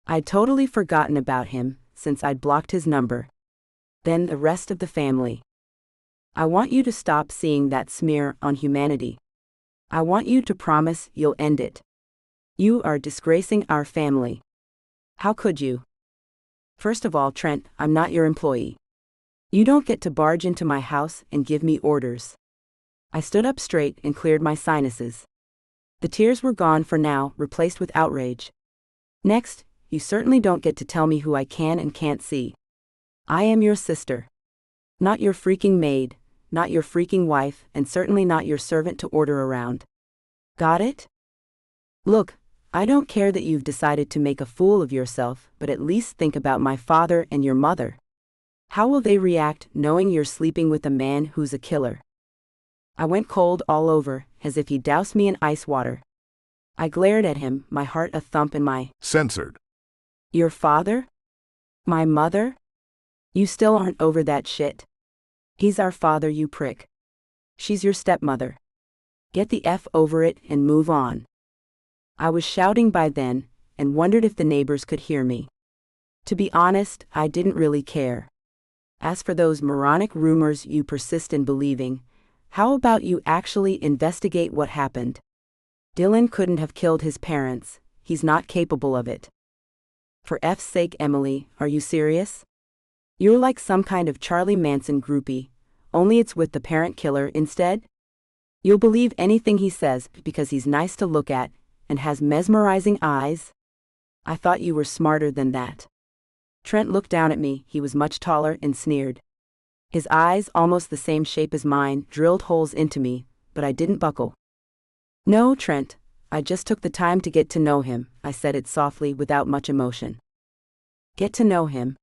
I'd totally forgotten about him, since I'd blocked his number. Then the rest of the family. I want you to stop seeing that smear on humanity. I want you to promise you'll end it. You are disgracing our family. How could you? First of all, Trent, I'm not your employee. You don't get to barge into my house and give me orders. I stood up straight and cleared my sinuses. The tears were gone for now, replaced with outrage. Next, you certainly don't get to tell me who I can and can't see. I am your sister. Not your freaking maid, not your freaking wife, and certainly not your servant to order around. Got it? Look, I don't care that you've decided to make a fool of yourself, but at least think about my father and your mother. How will they react knowing you're sleeping with a man who's a killer? I went cold all over, as if he doused me in ice water. I glared at him, my heart a thump and my Censored. Your father? My mother? You still aren't over that shit? He's our father, you prick. She's your stepmother. Get the F over it and move on. I was shouting by then, and wondered if the neighbors could hear me. To be honest, I didn't really care. As for those moronic rumors you persist in believing, how about you actually investigate what happened? Dylan couldn't have killed his parents, he's not capable of it. For F's sake, Emily, are you serious? You're like some kind of Charlie Manson groupie, only it's with the parent killer instead? You'll believe anything he says because he's nice to look at and has mesmerizing eyes? I thought you were smarter than that. Trent looked down at me, he was much taller, and sneered. His eyes, almost the same shape as mine, drilled holes into me, but I didn't buckle. No, Trent, I just took the time to get to know him, I said it softly without much emotion. Get to know him?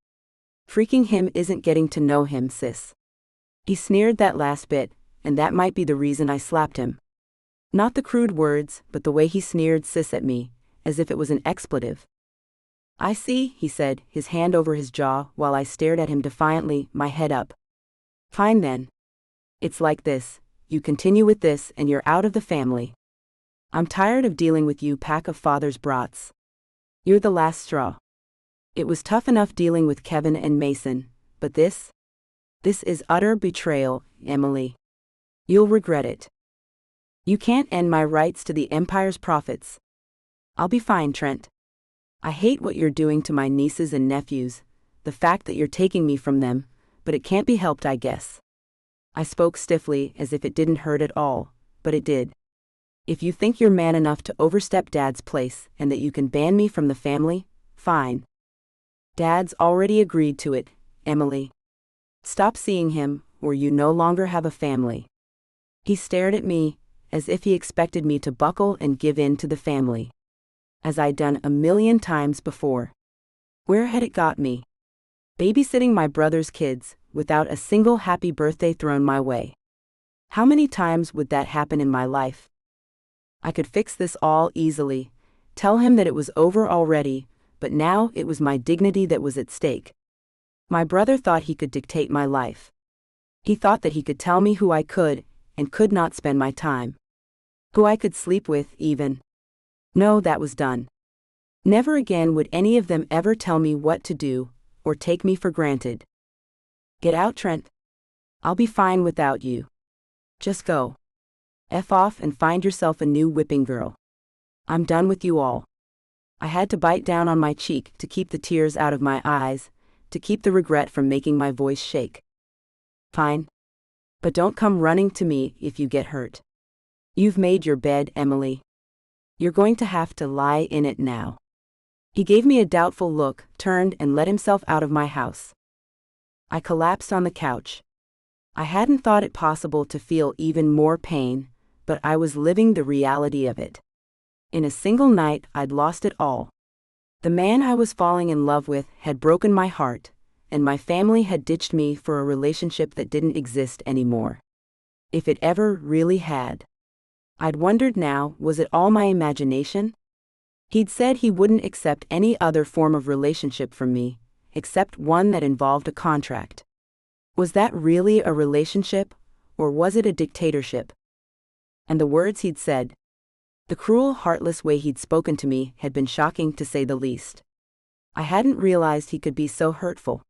Freaking him isn't getting to know him, sis. He sneered that last bit, and that might be the reason I slapped him. Not the crude words, but the way he sneered sis at me, as if it was an expletive. I see, he said, his hand over his jaw while I stared at him defiantly, my head up. Fine then. It's like this, you continue with this and you're out of the family. I'm tired of dealing with you pack of father's brats. You're the last straw. It was tough enough dealing with Kevin and Mason, but this is utter betrayal, Emily. You'll regret it. You can't end my rights to the Empire's profits. I'll be fine, Trent. I hate what you're doing to my nieces and nephews, the fact that you're taking me from them, but it can't be helped, I guess. I spoke stiffly as if it didn't hurt at all, but it did. If you think you're man enough to overstep Dad's place and that you can ban me from the family, fine. Dad's already agreed to it, Emily. Stop seeing him, or you no longer have a family. He stared at me, as if he expected me to buckle and give in to the family. As I'd done a million times before. Where had it got me? Babysitting my brother's kids, without a single happy birthday thrown my way. How many times would that happen in my life? I could fix this all easily, tell him that it was over already, but now it was my dignity that was at stake. My brother thought he could dictate my life. He thought that he could tell me who I could and could not spend my time. Who I could sleep with, even. No, that was done. Never again would any of them ever tell me what to do, or take me for granted. Get out, Trent. I'll be fine without you. Just go. F off and find yourself a new whipping girl. I'm done with you all. I had to bite down on my cheek to keep the tears out of my eyes, to keep the regret from making my voice shake. Fine. But don't come running to me if you get hurt. You've made your bed, Emily. You're going to have to lie in it now. He gave me a doubtful look, turned and let himself out of my house. I collapsed on the couch. I hadn't thought it possible to feel even more pain, but I was living the reality of it. In a single night, I'd lost it all. The man I was falling in love with had broken my heart, and my family had ditched me for a relationship that didn't exist anymore. If it ever really had. I'd wondered now, was it all my imagination? He'd said he wouldn't accept any other form of relationship from me, except one that involved a contract. Was that really a relationship, or was it a dictatorship? And the words he'd said, the cruel, heartless way he'd spoken to me had been shocking to say the least. I hadn't realized he could be so hurtful.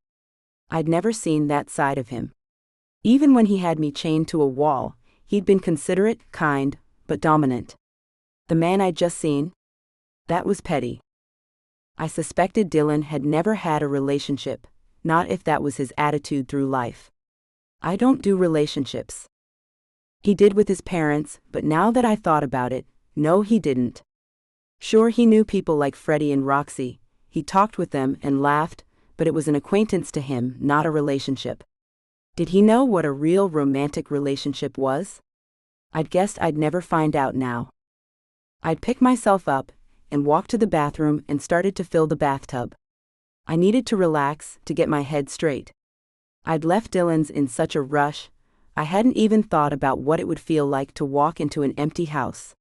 I'd never seen that side of him. Even when he had me chained to a wall, he'd been considerate, kind, but dominant. The man I'd just seen? That was petty. I suspected Dylan had never had a relationship, not if that was his attitude through life. I don't do relationships. He did with his parents, but now that I thought about it, no, he didn't. Sure, he knew people like Freddie and Roxy, he talked with them and laughed, but it was an acquaintance to him, not a relationship. Did he know what a real romantic relationship was? I'd guessed I'd never find out now. I'd pick myself up and walk to the bathroom and started to fill the bathtub. I needed to relax, to get my head straight. I'd left Dylan's in such a rush, I hadn't even thought about what it would feel like to walk into an empty house.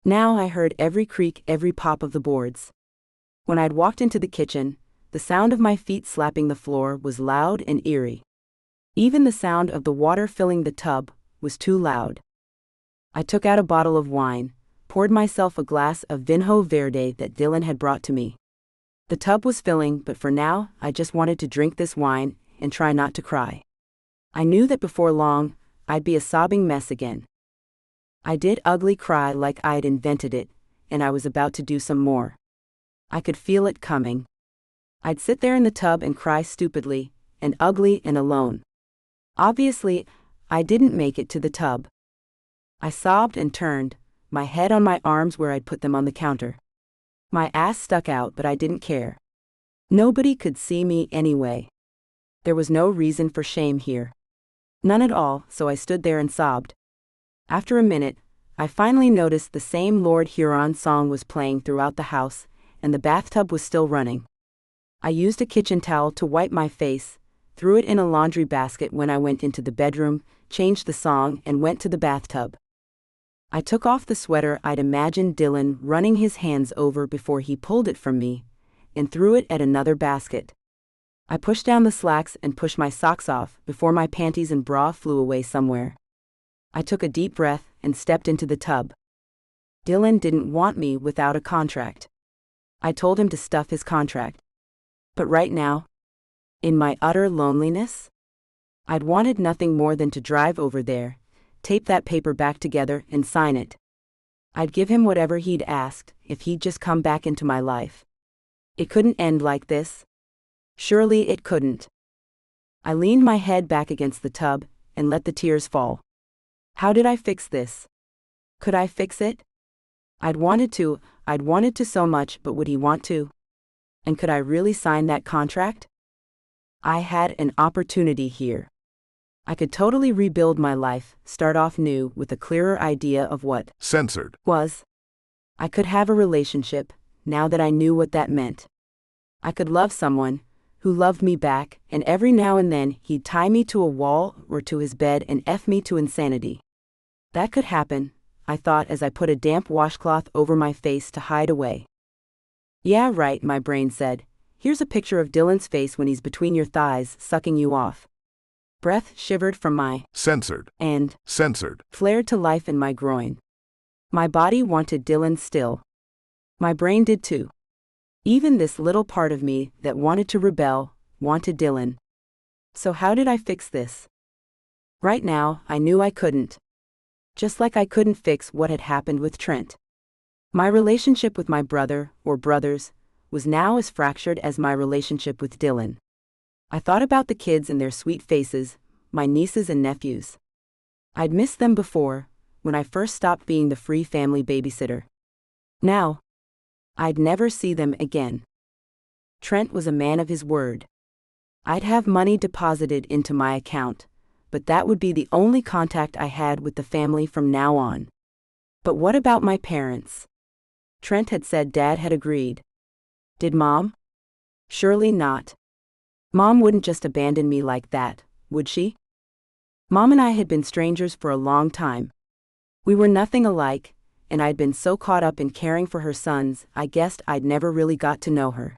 Now I heard every creak, every pop of the boards. When I'd walked into the kitchen, the sound of my feet slapping the floor was loud and eerie. Even the sound of the water filling the tub was too loud. I took out a bottle of wine, poured myself a glass of Vinho Verde that Dylan had brought to me. The tub was filling, but for now, I just wanted to drink this wine and try not to cry. I knew that before long, I'd be a sobbing mess again. I did ugly cry like I'd invented it, and I was about to do some more. I could feel it coming. I'd sit there in the tub and cry stupidly, and ugly and alone. Obviously, I didn't make it to the tub. I sobbed and turned, my head on my arms where I'd put them on the counter. My ass stuck out, but I didn't care. Nobody could see me anyway. There was no reason for shame here. None at all, so I stood there and sobbed. After a minute, I finally noticed the same Lord Huron song was playing throughout the house, and the bathtub was still running. I used a kitchen towel to wipe my face, threw it in a laundry basket when I went into the bedroom, changed the song, and went to the bathtub. I took off the sweater I'd imagined Dylan running his hands over before he pulled it from me, and threw it at another basket. I pushed down the slacks and pushed my socks off before my panties and bra flew away somewhere. I took a deep breath and stepped into the tub. Dylan didn't want me without a contract. I told him to stuff his contract. But right now, in my utter loneliness, I'd wanted nothing more than to drive over there, tape that paper back together and sign it. I'd give him whatever he'd asked if he'd just come back into my life. It couldn't end like this. Surely it couldn't. I leaned my head back against the tub and let the tears fall. How did I fix this? Could I fix it? I'd wanted to so much, but would he want to? And could I really sign that contract? I had an opportunity here. I could totally rebuild my life, start off new with a clearer idea of what censored was. I could have a relationship, now that I knew what that meant. I could love someone who loved me back, and every now and then he'd tie me to a wall or to his bed and F me to insanity. That could happen, I thought as I put a damp washcloth over my face to hide away. Yeah, right, my brain said. Here's a picture of Dylan's face when he's between your thighs, sucking you off. Breath shivered from my censored and censored flared to life in my groin. My body wanted Dylan still. My brain did too. Even this little part of me that wanted to rebel, wanted Dylan. So how did I fix this? Right now, I knew I couldn't. Just like I couldn't fix what had happened with Trent. My relationship with my brother, or brothers, was now as fractured as my relationship with Dylan. I thought about the kids and their sweet faces, my nieces and nephews. I'd missed them before, when I first stopped being the free family babysitter. Now, I'd never see them again. Trent was a man of his word. I'd have money deposited into my account, but that would be the only contact I had with the family from now on. But what about my parents? Trent had said Dad had agreed. Did Mom? Surely not. Mom wouldn't just abandon me like that, would she? Mom and I had been strangers for a long time. We were nothing alike, and I'd been so caught up in caring for her sons, I guessed I'd never really got to know her.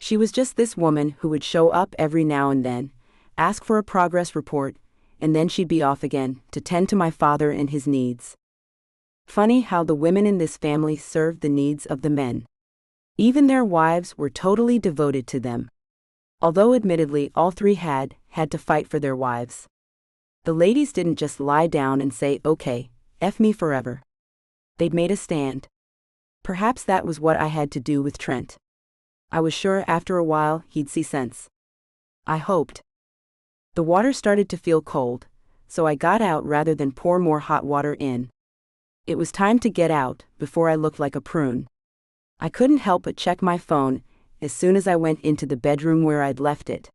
She was just this woman who would show up every now and then, ask for a progress report, and then she'd be off again to tend to my father and his needs. Funny how the women in this family served the needs of the men. Even their wives were totally devoted to them. Although admittedly all three had to fight for their wives. The ladies didn't just lie down and say, okay, F me forever. They'd made a stand. Perhaps that was what I had to do with Trent. I was sure after a while he'd see sense. I hoped. The water started to feel cold, so I got out rather than pour more hot water in. It was time to get out before I looked like a prune. I couldn't help but check my phone as soon as I went into the bedroom where I'd left it.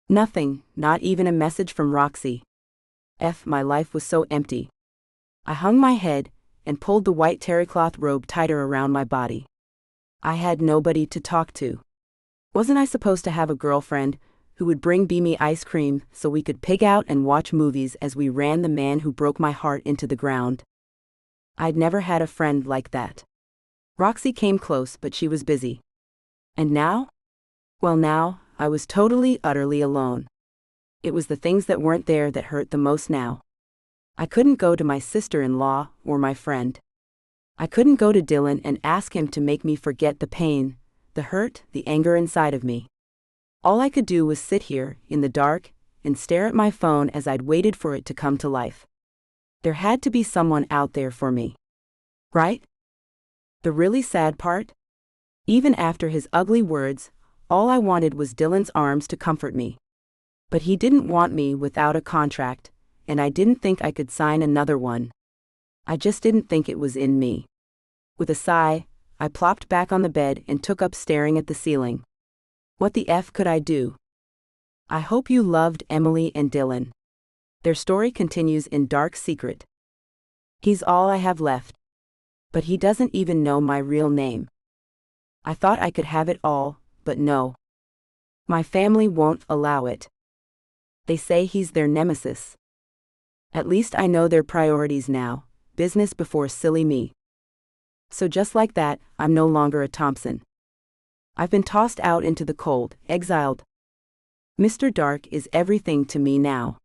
Nothing, not even a message from Roxy. My life was so empty. I hung my head and pulled the white terrycloth robe tighter around my body. I had nobody to talk to. Wasn't I supposed to have a girlfriend who would bring me ice cream so we could pig out and watch movies as we ran the man who broke my heart into the ground? I'd never had a friend like that. Roxy came close, but she was busy. And now? Well, now, I was totally, utterly alone. It was the things that weren't there that hurt the most now. I couldn't go to my sister-in-law or my friend. I couldn't go to Dylan and ask him to make me forget the pain, the hurt, the anger inside of me. All I could do was sit here, in the dark, and stare at my phone as I'd waited for it to come to life. There had to be someone out there for me. Right? The really sad part? Even after his ugly words, all I wanted was Dylan's arms to comfort me. But he didn't want me without a contract, and I didn't think I could sign another one. I just didn't think it was in me. With a sigh, I plopped back on the bed and took up staring at the ceiling. What the F could I do? I hope you loved Emily and Dylan. Their story continues in dark secret. He's all I have left. But he doesn't even know my real name. I thought I could have it all, but no. My family won't allow it. They say he's their nemesis. At least I know their priorities now, business before silly me. So just like that, I'm no longer a Thompson. I've been tossed out into the cold, exiled. Mr. Dark is everything to me now.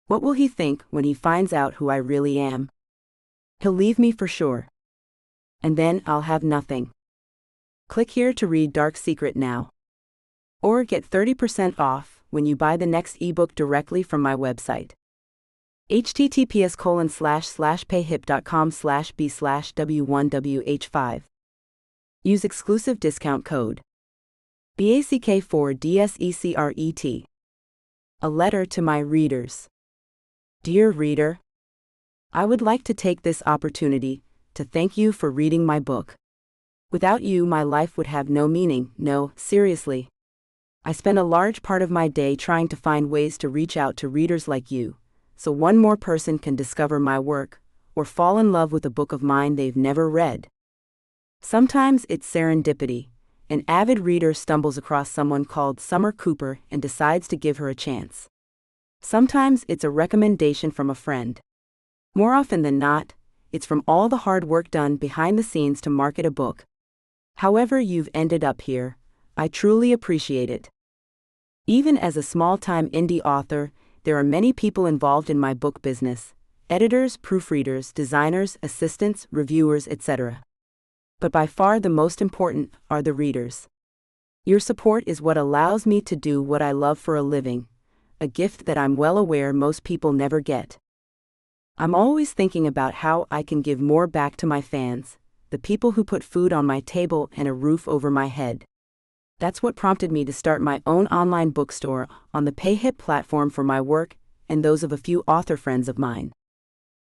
What will he think when he finds out who I really am? He'll leave me for sure. And then I'll have nothing. Click here to read Dark Secret now. Or get 30% off when you buy the next ebook directly from my website. https://payhip.com/b/w1wh5. Use exclusive discount code BACK4DSECRET. A letter to my readers. Dear reader, I would like to take this opportunity to thank you for reading my book. Without you, my life would have no meaning. No, seriously. I spend a large part of my day trying to find ways to reach out to readers like you, so one more person can discover my work, or fall in love with a book of mine they've never read. Sometimes it's serendipity. An avid reader stumbles across someone called Summer Cooper and decides to give her a chance. Sometimes it's a recommendation from a friend. More often than not, it's from all the hard work done behind the scenes to market a book. However you've ended up here, I truly appreciate it. Even as a small-time indie author, there are many people involved in my book business: editors, proofreaders, designers, assistants, reviewers, etc. But by far the most important are the readers. Your support is what allows me to do what I love for a living, a gift that I'm well aware most people never get. I'm always thinking about how I can give more back to my fans, the people who put food on my table and a roof over my head. That's what prompted me to start my own online bookstore on the PayHip platform for my work and those of a few author friends of mine.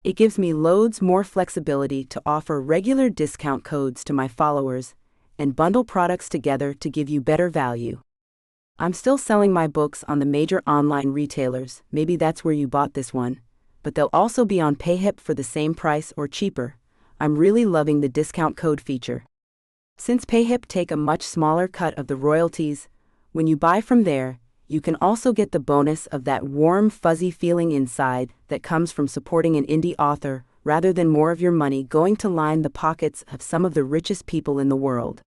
It gives me loads more flexibility to offer regular discount codes to my followers and bundle products together to give you better value. I'm still selling my books on the major online retailers, maybe that's where you bought this one, but they'll also be on PayHip for the same price or cheaper. I'm really loving the discount code feature. Since PayHip take a much smaller cut of the royalties, when you buy from there, you can also get the bonus of that warm, fuzzy feeling inside that comes from supporting an indie author, rather than more of your money going to line the pockets of some of the richest people in the world.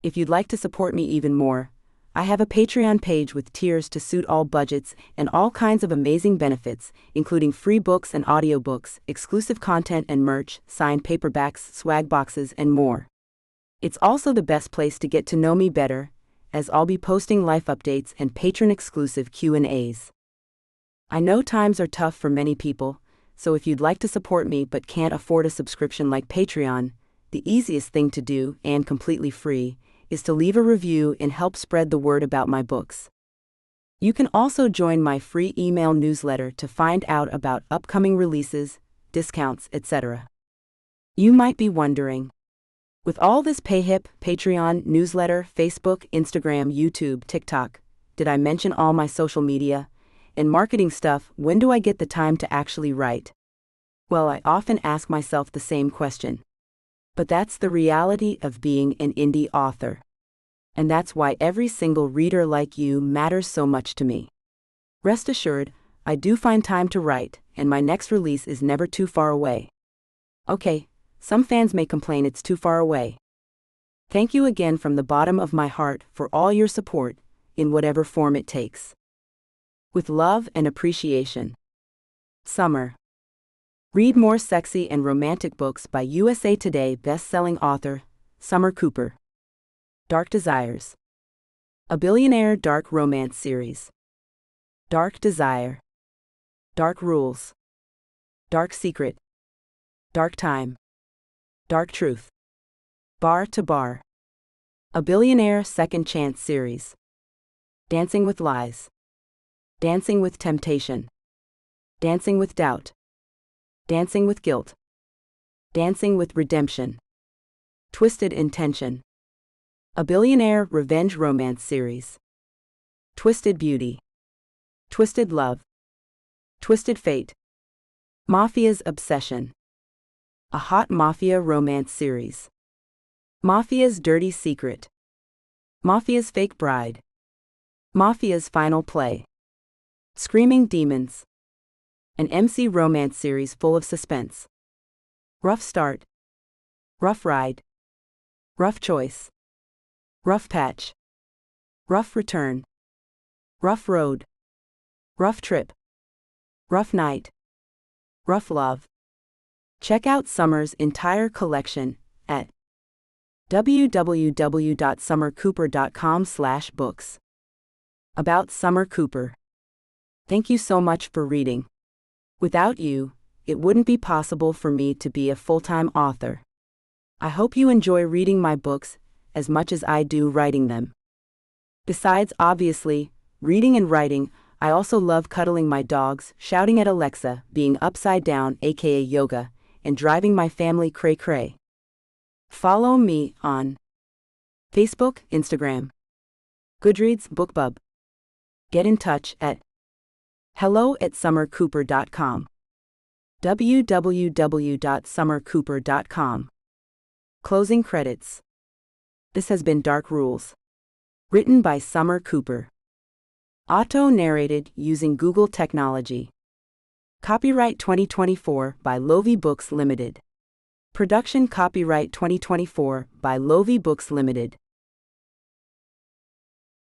If you'd like to support me even more, I have a Patreon page with tiers to suit all budgets and all kinds of amazing benefits, including free books and audiobooks, exclusive content and merch, signed paperbacks, swag boxes, and more. It's also the best place to get to know me better, as I'll be posting life updates and patron-exclusive Q&As. I know times are tough for many people, so if you'd like to support me but can't afford a subscription like Patreon, the easiest thing to do, and completely free, is to leave a review and help spread the word about my books. You can also join my free email newsletter to find out about upcoming releases, discounts, etc. You might be wondering, with all this PayHip, Patreon, newsletter, Facebook, Instagram, YouTube, TikTok, did I mention all my social media and marketing stuff? When do I get the time to actually write? Well, I often ask myself the same question. But that's the reality of being an indie author. And that's why every single reader like you matters so much to me. Rest assured, I do find time to write, and my next release is never too far away. Okay, some fans may complain it's too far away. Thank you again from the bottom of my heart for all your support, in whatever form it takes. With love and appreciation. Summer. Read more sexy and romantic books by USA Today best-selling author, Summer Cooper. Dark Desires. A Billionaire Dark Romance Series. Dark Desire. Dark Rules. Dark Secret. Dark Time. Dark Truth. Bar to Bar. A Billionaire Second Chance Series. Dancing with Lies. Dancing with Temptation. Dancing with Doubt. Dancing with Guilt. Dancing with Redemption. Twisted Intention. A Billionaire Revenge Romance Series. Twisted Beauty. Twisted Love. Twisted Fate. Mafia's Obsession. A Hot Mafia Romance Series. Mafia's Dirty Secret. Mafia's Fake Bride. Mafia's Final Play. Screaming Demons. An MC romance series full of suspense. Rough Start. Rough Ride. Rough Choice. Rough Patch. Rough Return. Rough Road. Rough Trip. Rough Night. Rough Love. Check out Summer's entire collection at www.summercooper.com/books. About Summer Cooper. Thank you so much for reading. Without you, it wouldn't be possible for me to be a full-time author. I hope you enjoy reading my books as much as I do writing them. Besides, obviously, reading and writing, I also love cuddling my dogs, shouting at Alexa, being upside down, aka yoga, and driving my family cray-cray. Follow me on Facebook, Instagram, Goodreads, BookBub. Get in touch at hello@summercooper.com. www.summercooper.com. Closing credits. This has been Dark Rules. Written by Summer Cooper. Auto-narrated using Google technology. Copyright 2024 by Lovie Books Limited. Production copyright 2024 by Lovie Books Limited.